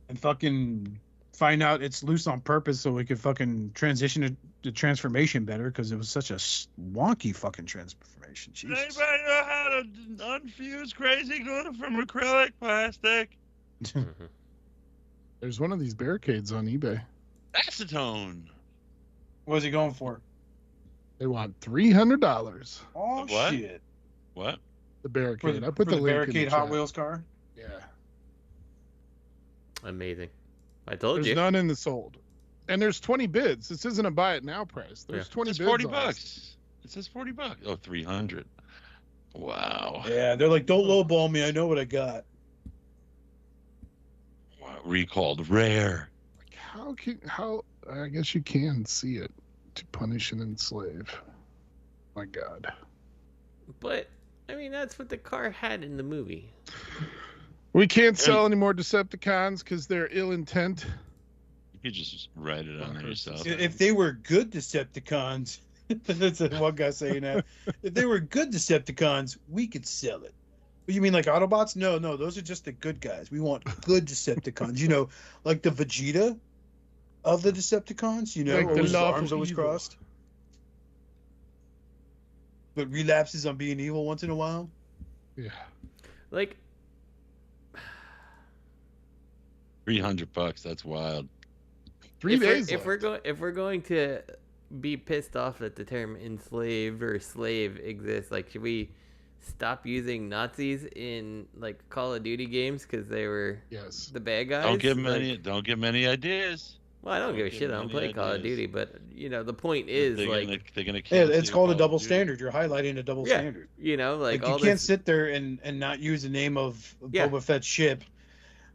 and fucking find out it's loose on purpose so we could fucking transition the transformation better because it was such a wonky fucking transformation. Does Jesus. anybody know how to unfuse crazy glue from acrylic plastic? there's one of these barricades on eBay. Acetone. What was he going for? They want $300. Oh What? shit! The For barricade. the, I put for the the link barricade in the Hot chat. Wheels car. Yeah. Amazing. I told There's you. none in the sold. And there's 20 bids. This isn't a buy it now price. There's 20 It's bids. $40. on this. It says $40. Oh, 300. Wow. Yeah, they're like, don't lowball me. I know what I got. Wow. Recalled rare. How I guess you can see it to punish and enslave. My God. But I mean, that's what the car had in the movie. We can't sell any more Decepticons because they're ill intent. You could just write it on there yourself. If they were good Decepticons, that's one guy saying that. If they were good Decepticons, we could sell it. What, you mean like Autobots? No, those are just the good guys. We want good Decepticons. Like the Vegeta of the Decepticons. Like the his lawful arms always evil. crossed, but relapses on being evil once in a while. Yeah. Like, $300. That's wild. 3 days. if we're going to be pissed off that the term enslaved or slave exists, like, should we stop using Nazis in like Call of Duty games because they were Yes. the bad guys? Don't give Like, many ideas. well, I don't give a give shit. I don't many play Call of ideas. Duty, but the point is they're like, gonna Yeah, cancel it's called a Call double of Duty. standard. You're highlighting a double Yeah. standard. like Like all you can't this. sit there and not use the name of Yeah. Boba Fett's ship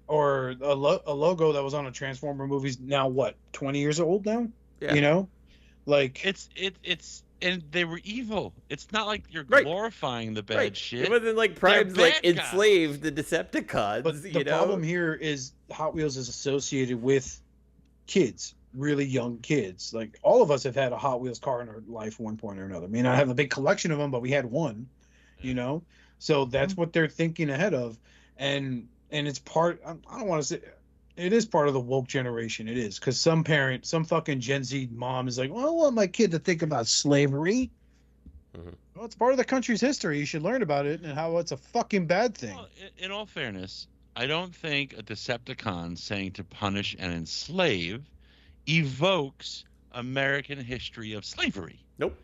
or a logo that was on a Transformer movie's now what 20 years old now. Yeah. Like It's and they were evil. It's not like you're Right. glorifying the bad Right. shit. It wasn't like Prime's like bad guys. enslaved the Decepticons. but the problem here is Hot Wheels is associated with kids, really young kids. Like all of us have had a Hot Wheels car in our life at one point or another. I mean, I have a big collection of them, but we had one, so that's what they're thinking ahead of. And it's part, I don't want to say, it is part of the woke generation. It is, because some fucking Gen Z mom is like, well, I want my kid to think about slavery. Mhm. Well, it's part of the country's history. You should learn about it and how it's a fucking bad thing. Well, in all fairness, I don't think a Decepticon saying to punish and enslave evokes American history of slavery. Nope.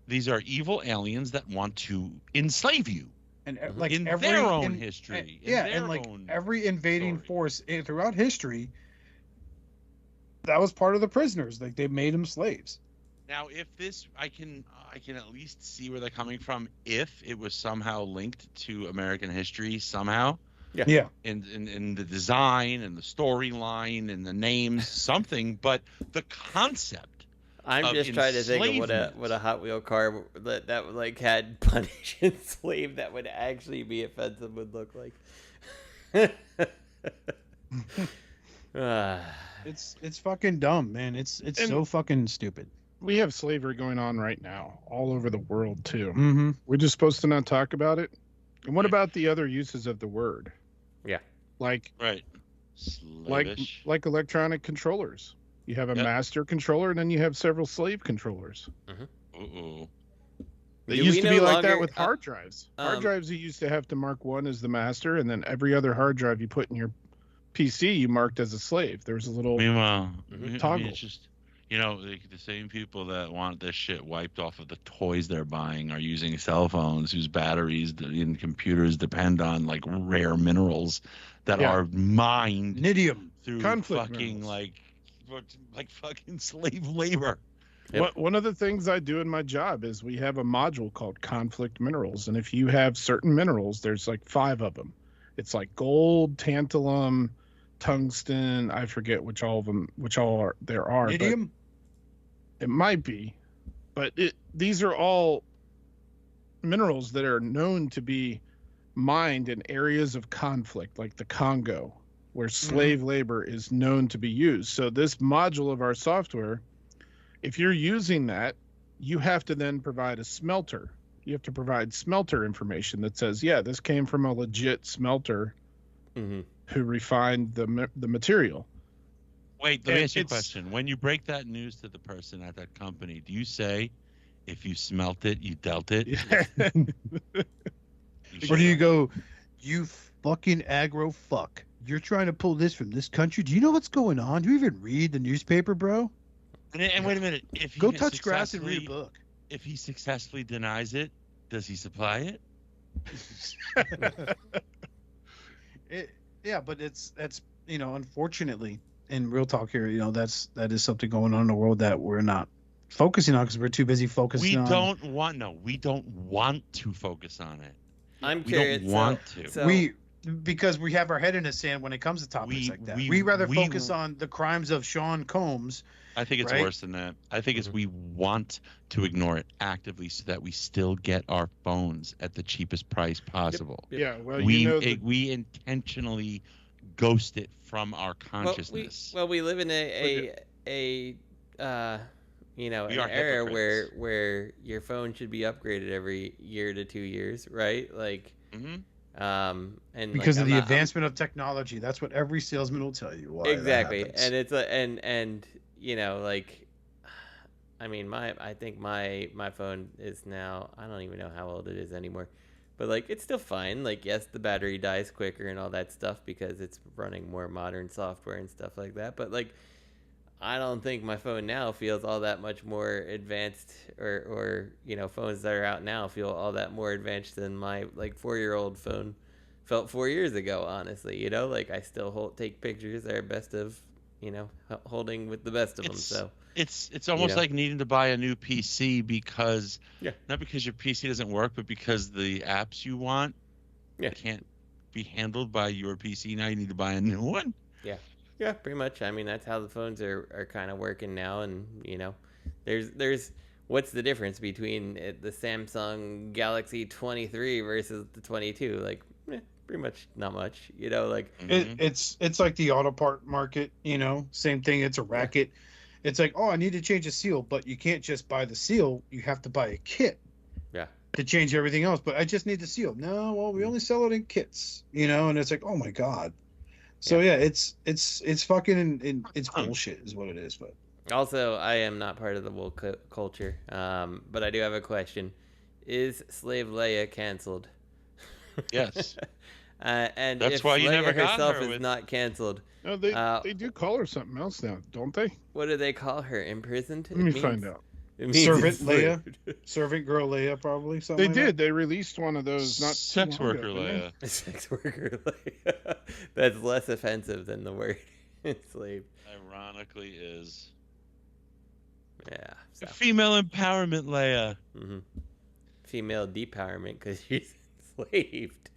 These are evil aliens that want to enslave you. And Mhm. like In every their own in- history, in yeah, their and like own every invading story. force throughout history, that was part of the prisoners. Like they made them slaves. Now, if this, I can at least see where they're coming from. If it was somehow linked to American history somehow, Yeah. in the design and the storyline and the names, something. But the concept I'm just trying to think of what a Hot Wheel car that like had punish and slave that would actually be offensive would look like. It's fucking dumb, man. It's so fucking stupid. We have slavery going on right now all over the world too. Mm-hmm. We're just supposed to not talk about it. And what about the other uses of the word? Yeah. Like Right. Slavish. like electronic controllers. You have a master controller, and then you have several slave controllers. Uh-oh. It used to be like that with hard drives. Hard drives, you used to have to mark one as the master, and then every other hard drive you put in your PC, you marked as a slave. There's a little Meanwhile, toggle. it's just, like the same people that want this shit wiped off of the toys they're buying are using cell phones whose batteries and computers depend on like rare minerals that are mined Nidium through conflict fucking minerals. like fucking slave labor. Yep. One of the things I do in my job is we have a module called conflict minerals, and if you have certain minerals, there's like 5 of them. It's like gold, tantalum, tungsten. I forget which all there are. Nidium. It might be, but these are all minerals that are known to be mined in areas of conflict, like the Congo, where slave labor is known to be used. So this module of our software, if you're using that, you have to then provide a smelter. You have to provide smelter information that says, yeah, this came from a legit smelter who refined the material. Wait, let me ask you a question. When you break that news to the person at that company, do you say, if you smelt it, you dealt it? Or do you go, you fucking aggro fuck? You're trying to pull this from this country? Do you know what's going on? Do you even read the newspaper, bro? And wait a minute. If he Go touch grass and read a book. If he successfully denies it, does he supply it? Yeah, but that's unfortunately, in real talk here, that is something going on in the world that we're not focusing on because we're too busy focusing on. We don't want to focus on it. I'm curious. We don't want to. Because we have our head in the sand when it comes to topics like that. We rather focus on the crimes of Sean Combs. I think it's worse than that. I think it's we want to ignore it actively so that we still get our phones at the cheapest price possible. Yep. Yeah, well, we intentionally ghost it from our consciousness. We live in an era where your phone should be upgraded every year to 2 years, right? Like, and because of the advancement of technology, that's what every salesman will tell you. Why exactly, that happens. and it's I think my phone is now, I don't even know how old it is anymore, but like it's still fine. Like, yes, the battery dies quicker and all that stuff because it's running more modern software and stuff like that. But like, I don't think my phone now feels all that much more advanced, or phones that are out now feel all that more advanced than my like 4-year-old phone felt 4 years ago. Honestly, like I still take pictures that are best of, holding with the best of them. So it's almost like needing to buy a new PC because not because your PC doesn't work, but because the apps you want can't be handled by your PC. Now you need to buy a new one. Yeah, pretty much. I mean, that's how the phones are kind of working now, and there's what's the difference between the Samsung Galaxy 23 versus the 22? Like, pretty much not much. Like it's like the auto part market. Same thing. It's a racket. It's like, oh, I need to change a seal, but you can't just buy the seal. You have to buy a kit. Yeah. To change everything else, but I just need the seal. No, well, we only sell it in kits. And it's like, oh my god. So it's fucking it's bullshit is what it is. But also, I am not part of the woke culture. But I do have a question: is Slave Leia canceled? Yes. And that's if why you Leia never got herself her is not canceled. No, they do call her something else now, don't they? What do they call her? Imprisoned? Let me find out. Servant Leia, servant girl Leia, probably something. They did. They released one of those. Not sex worker Leia. Sex worker Leia. That's less offensive than the word enslaved. Ironically, is. Yeah. So. Female empowerment Leia. Female depowerment because she's enslaved.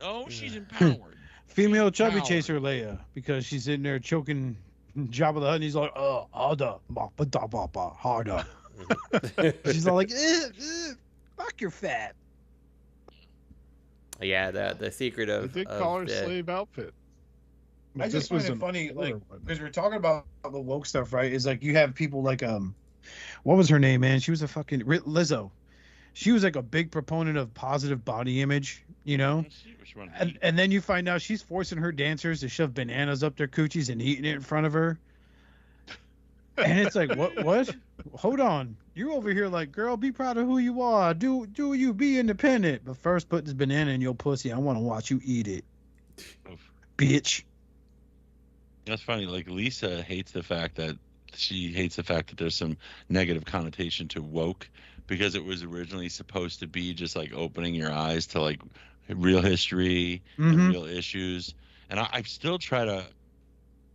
Oh, she's empowered. Female chubby chaser Leia because she's in there choking Jabba the Hutt, and he's like, harder, harder. She's all like, fuck your fat. Yeah, the secret of They did call her the, slave outfit. I This just find was it an funny, like, older one. because we're talking about the woke stuff, right? Is like you have people like what was her name, man? She was a fucking Lizzo. She was like a big proponent of positive body image, you know. And then you find out she's forcing her dancers to shove bananas up their coochies and eating it in front of her. And it's like, what? Hold on. You're over here like, girl, be proud of who you are. Do you be independent. But first put this banana in your pussy. I want to watch you eat it. Bitch. That's funny. Like Lisa hates the fact that there's some negative connotation to woke because it was originally supposed to be just like opening your eyes to like real history and real issues. And I still try to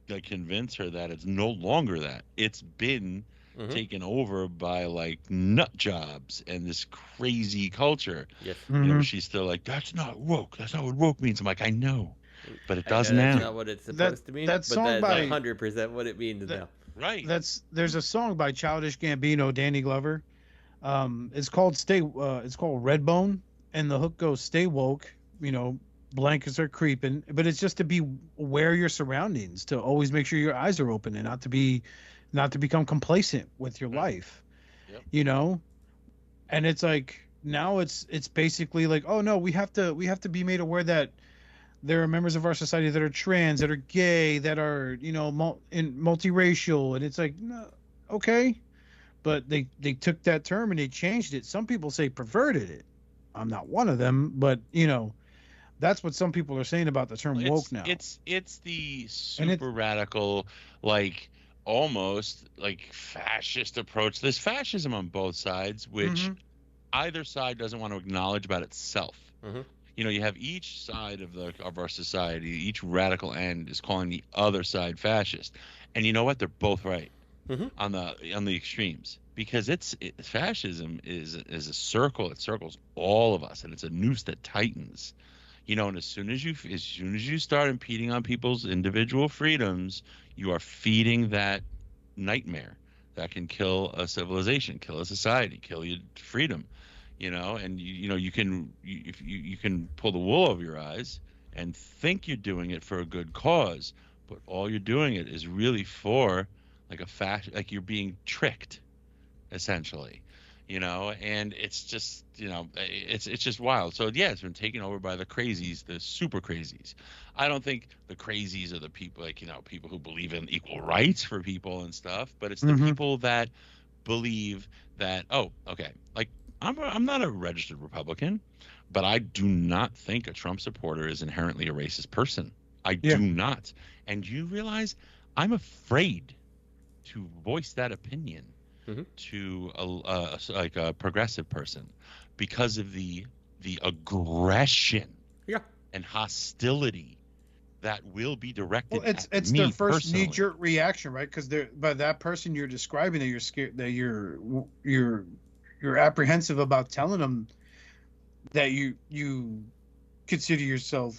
like convince her that it's no longer that. It's been taken over by like nut jobs and this crazy culture. Yes. You know, she's still like, that's not woke. That's not what woke means. I'm like, I know, but it does now. That's not what it's supposed to mean. That song but by 100% what it means now. Right. There's a song by Childish Gambino, Danny Glover. It's called Redbone, and the hook goes, stay woke, you know, blankets are creeping, but it's just to be aware of your surroundings, to always make sure your eyes are open and not to become complacent with your life. Yep. You know? And it's like now it's basically like, oh no, we have to be made aware that there are members of our society that are trans, that are gay, that are, you know, multiracial, and it's like, no, okay, but they took that term and they changed it. Some people say perverted it. I'm not one of them, but you know, that's what some people are saying about the term woke now. It's the super radical, like almost like fascist approach. There's fascism on both sides, which either side doesn't want to acknowledge about itself. You know, you have each side of our society, each radical end is calling the other side fascist, and you know what? They're both right on the extremes, because fascism is a circle. It circles all of us, and it's a noose that tightens. You know, and as soon as you start impeding on people's individual freedoms, you are feeding that nightmare that can kill a civilization, kill a society, kill your freedom. You know, and you can pull the wool over your eyes and think you're doing it for a good cause, but all you're doing it is really for like you're being tricked, essentially. You know, and it's just, you know, it's just wild. So yeah, it's been taken over by the crazies, the super crazies. I don't think the crazies are the people, like, you know, people who believe in equal rights for people and stuff, but it's the people that believe that, oh, okay, like I'm not a registered Republican, but I do not think a Trump supporter is inherently a racist person. I do not. And you realize I'm afraid to voice that opinion to a progressive person because of the aggression and hostility that will be directed it's at me their first personally. knee-jerk reaction, right? Because by that person you're describing, that you're scared, that you're apprehensive about telling them that you consider yourself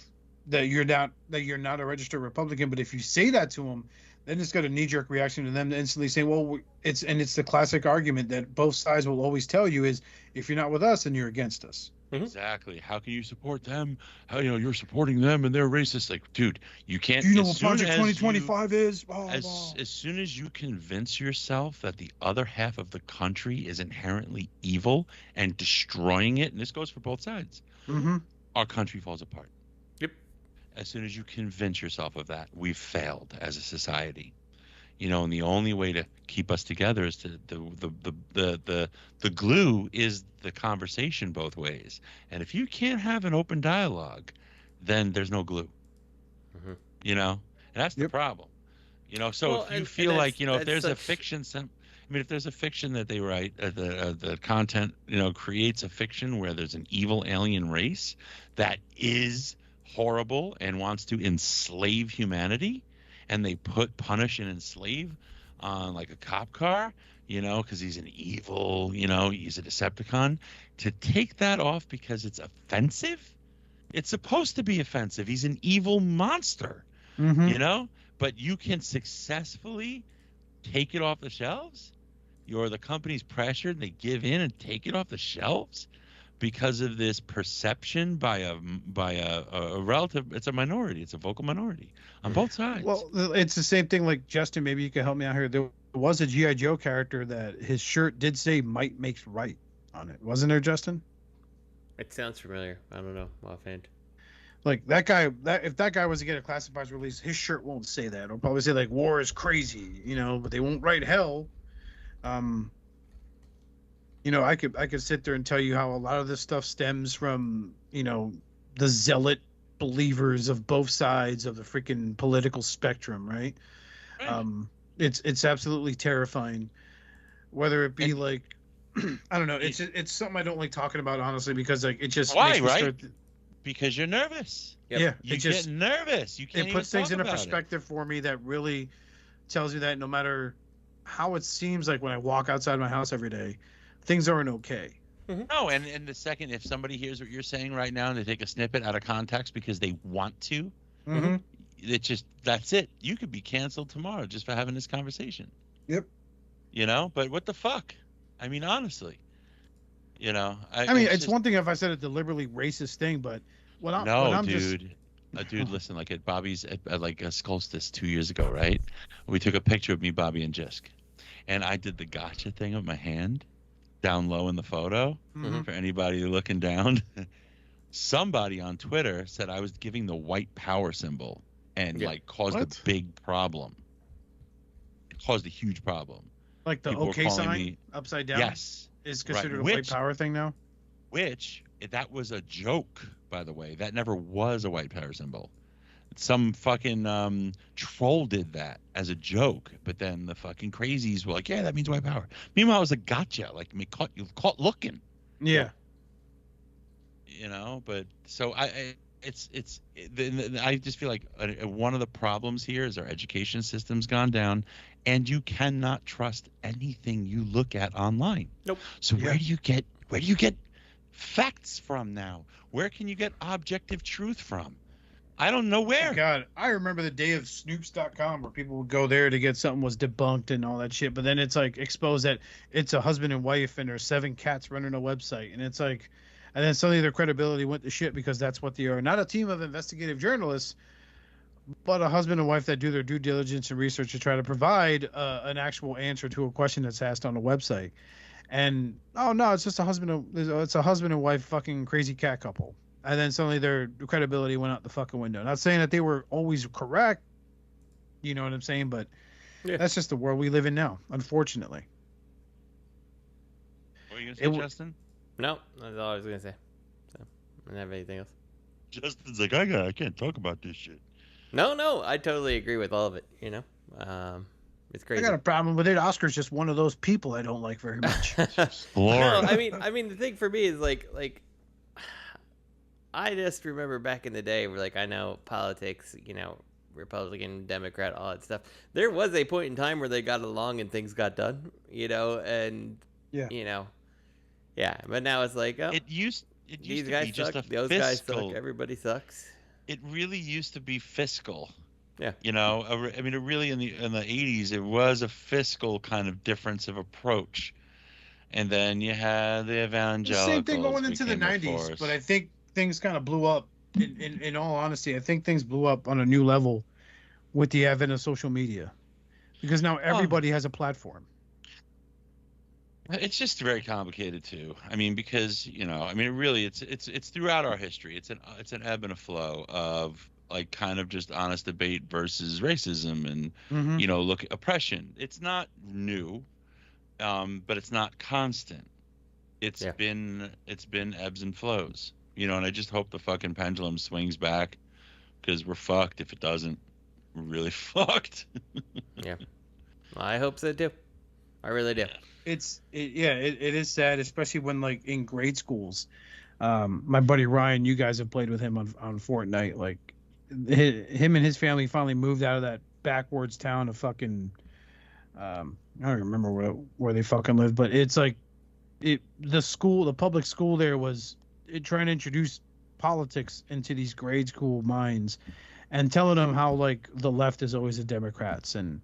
that you're not a registered Republican. But if you say that to them, then it's got a knee-jerk reaction to them to instantly say, well, it's the classic argument that both sides will always tell you is, if you're not with us, then you're against us. Exactly. How can you support them? How, you know, you're supporting them and they're racist? Like, dude, you can't. Do you know what Project 2025 is? As soon as you convince yourself that the other half of the country is inherently evil and destroying it, and this goes for both sides, our country falls apart. Yep. As soon as you convince yourself of that, we've failed as a society. You know, and the only way to keep us together is to the glue is the conversation both ways. And if you can't have an open dialogue, then there's no glue. You know, and that's the problem. You know, so if you feel like, you know, if there's a fiction, if there's a fiction that they write, the content, you know, creates a fiction where there's an evil alien race that is horrible and wants to enslave humanity, and they punish and enslave on like a cop car, you know, because he's an evil, you know, he's a Decepticon, to take that off because it's offensive. It's supposed to be offensive. He's an evil monster, you know, but you can successfully take it off the shelves. The company's pressured, they give in and take it off the shelves because of this perception by a relative. It's a minority. It's a vocal minority on both sides. Well, it's the same thing. Like Justin, maybe you can help me out here. There was a GI Joe character that his shirt did say "Might makes right" on it, wasn't there, Justin? It sounds familiar. I don't know offhand. Like that guy, if that guy was to get a classifieds release, his shirt won't say that. It'll probably say like "War is crazy," but they won't write hell. I could sit there and tell you how a lot of this stuff stems from, the zealot believers of both sides of the freaking political spectrum, right? It's absolutely terrifying. Whether it be like, I don't know, it's something I don't like talking about, honestly, because like it just why, makes me right? Because you're nervous. Yep. Yeah, You get nervous. You can't. It puts things in a about perspective for me that really tells you that no matter how it seems like when I walk outside my house every day, things aren't okay. No, and the second, if somebody hears what you're saying right now and they take a snippet out of context because they want to, that's it. You could be canceled tomorrow just for having this conversation. Yep. But what the fuck? I mean, honestly, it's one thing if I said a deliberately racist thing, but dude, listen, like at Bobby's at like a Solstice 2 years ago, right? We took a picture of me, Bobby, and Jisk, and I did the gotcha thing with my hand down low in the photo for anybody looking down. Somebody on Twitter said I was giving the white power symbol and like caused a big problem. It caused a huge problem. Like the People OK were calling sign me, upside down yes, is considered right. a white power thing now? That was a joke, by the way. That never was a white power symbol. Some fucking troll did that as a joke, but then the fucking crazies were like, "Yeah, that means white power." Meanwhile, it was a gotcha, like you caught looking. Yeah. But so I just feel like one of the problems here is our education system's gone down, and you cannot trust anything you look at online. Nope. So where do you get facts from now? Where can you get objective truth from? I don't know where. Oh God, I remember the day of Snoops.com where people would go there to get something was debunked and all that shit. But then it's like exposed that it's a husband and wife and there's 7 cats running a website. And it's like, and then suddenly their credibility went to shit because that's what they are. Not a team of investigative journalists, but a husband and wife that do their due diligence and research to try to provide an actual answer to a question that's asked on the website. And, oh no, it's just it's a husband and wife fucking crazy cat couple. And then suddenly their credibility went out the fucking window. Not saying that they were always correct, you know what I'm saying? But that's just the world we live in now, unfortunately. What are you going to say, Justin? No, that's all I was going to say. So, I don't have anything else. Justin's like, I can't talk about this shit. No, I totally agree with all of it, It's crazy. I got a problem with it. Oscar's just one of those people I don't like very much. No, I mean, the thing for me is like I just remember back in the day where I know politics, Republican, Democrat, all that stuff. There was a point in time where they got along and things got done, and but now it's like, oh, it used these to guys be just suck, a those fiscal, guys suck, everybody sucks. It really used to be fiscal. Yeah. I mean, it really in the 80s, it was a fiscal kind of difference of approach. And then you had the evangelicals. Same thing going into the 90s, but I think things kind of blew up. In all honesty, I think things blew up on a new level with the advent of social media, because now everybody has a platform. It's just very complicated too. I mean, because really, it's throughout our history. It's an ebb and a flow of like kind of just honest debate versus racism and oppression. It's not new, but it's not constant. It's been ebbs and flows. And I just hope the fucking pendulum swings back, because we're fucked if it doesn't. We're really fucked. Yeah. Well, I hope so too. I really do. It is sad, especially when in grade schools. My buddy Ryan, you guys have played with him on Fortnite. Like him and his family finally moved out of that backwards town of fucking I don't remember where they fucking lived, but it's the public school there was trying to introduce politics into these grade school minds, and telling them how like the left is always the Democrats and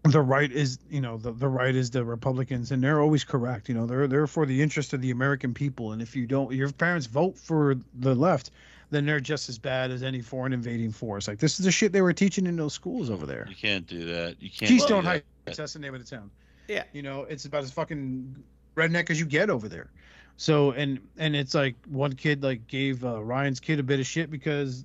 the right is, you know, the right is the Republicans, and they're always correct. You know, they're for the interest of the American people, and if you don't, your parents vote for the left, then they're just as bad as any foreign invading force. Like, this is the shit they were teaching in those schools over there. You can't do that. You can't. Keystone do that. Heights, that's the name of the town. Yeah. You know, it's about as fucking redneck as you get over there. So, and it's like one kid like gave Ryan's kid a bit of shit because,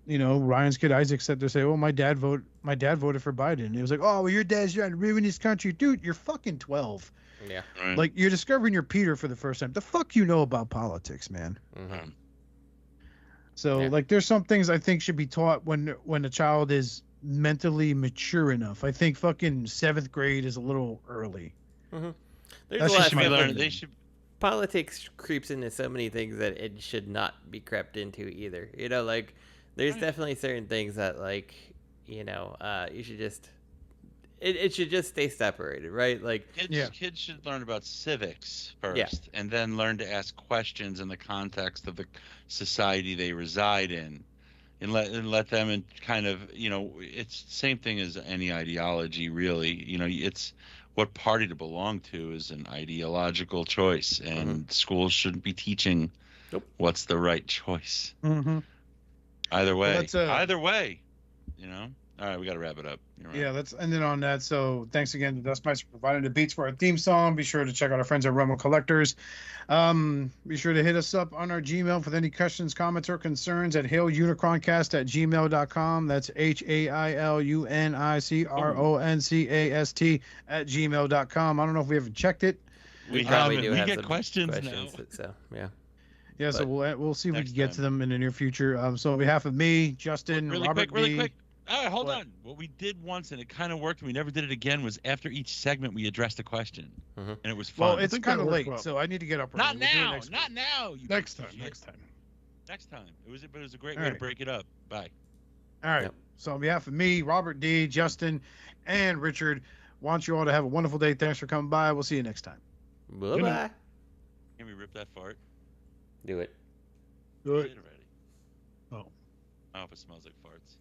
you know, Ryan's kid Isaac said to say, "Oh, my dad voted for Biden." And he was like, "Oh, well, your dad's trying to ruin this country, dude. You're fucking 12. Yeah. Right. Like, you're discovering your Peter for the first time. The fuck you know about politics, man." Mm-hmm. So, Yeah. like, there's some things I think should be taught when a child is mentally mature enough. I think fucking 7th grade is a little early. There's That's a lot just of my stuff opinion. that They should. politics creeps into so many things that it should not be crept into either. You know, like there's definitely certain things that, like, you know, you should just it should just stay separated, right? Like, Kids should learn about civics first, Yeah. and then learn to ask questions in the context of the society they reside in, and let them in kind of, you know, it's the same thing as any ideology, really. You know, it's what party to belong to is an ideological choice, and schools shouldn't be teaching what's the right choice. Mm-hmm. Either way, Well, either way, you know. All right, we got to wrap it up. You're right. Yeah, let's end it on that. So thanks again to Dustmice for providing the beats for our theme song. Be sure to check out our friends at Rumble Collectors. Be sure to hit us up on our Gmail with any questions, comments, or concerns at hailunicroncast@gmail.com. That's HAILUNICRONCAST@gmail.com. I don't know if we ever checked it. We probably have do we have get some questions questions, now. so yeah. Yeah, so we'll see if we next can get to them in the near future. So on behalf of me, Justin, Really Robert quick. B. All right, hold What? on. What we did once, and it kind of worked, and we never did it again, was after each segment we addressed a question, and it was fun. Well, it's think kind of that late, worked well. so I need to get up early. not We'll do it now, next not week. now. You Next piece of time. shit. Next time. Next time. It was a great All way to right. break it up. Bye. All right. Yep. So on behalf of me, Robert D., Justin, and Richard, want you all to have a wonderful day. Thanks for coming by. We'll see you next time. Bye bye. Can we rip that fart? Do it. Do it. Already. Oh. I hope it smells like farts.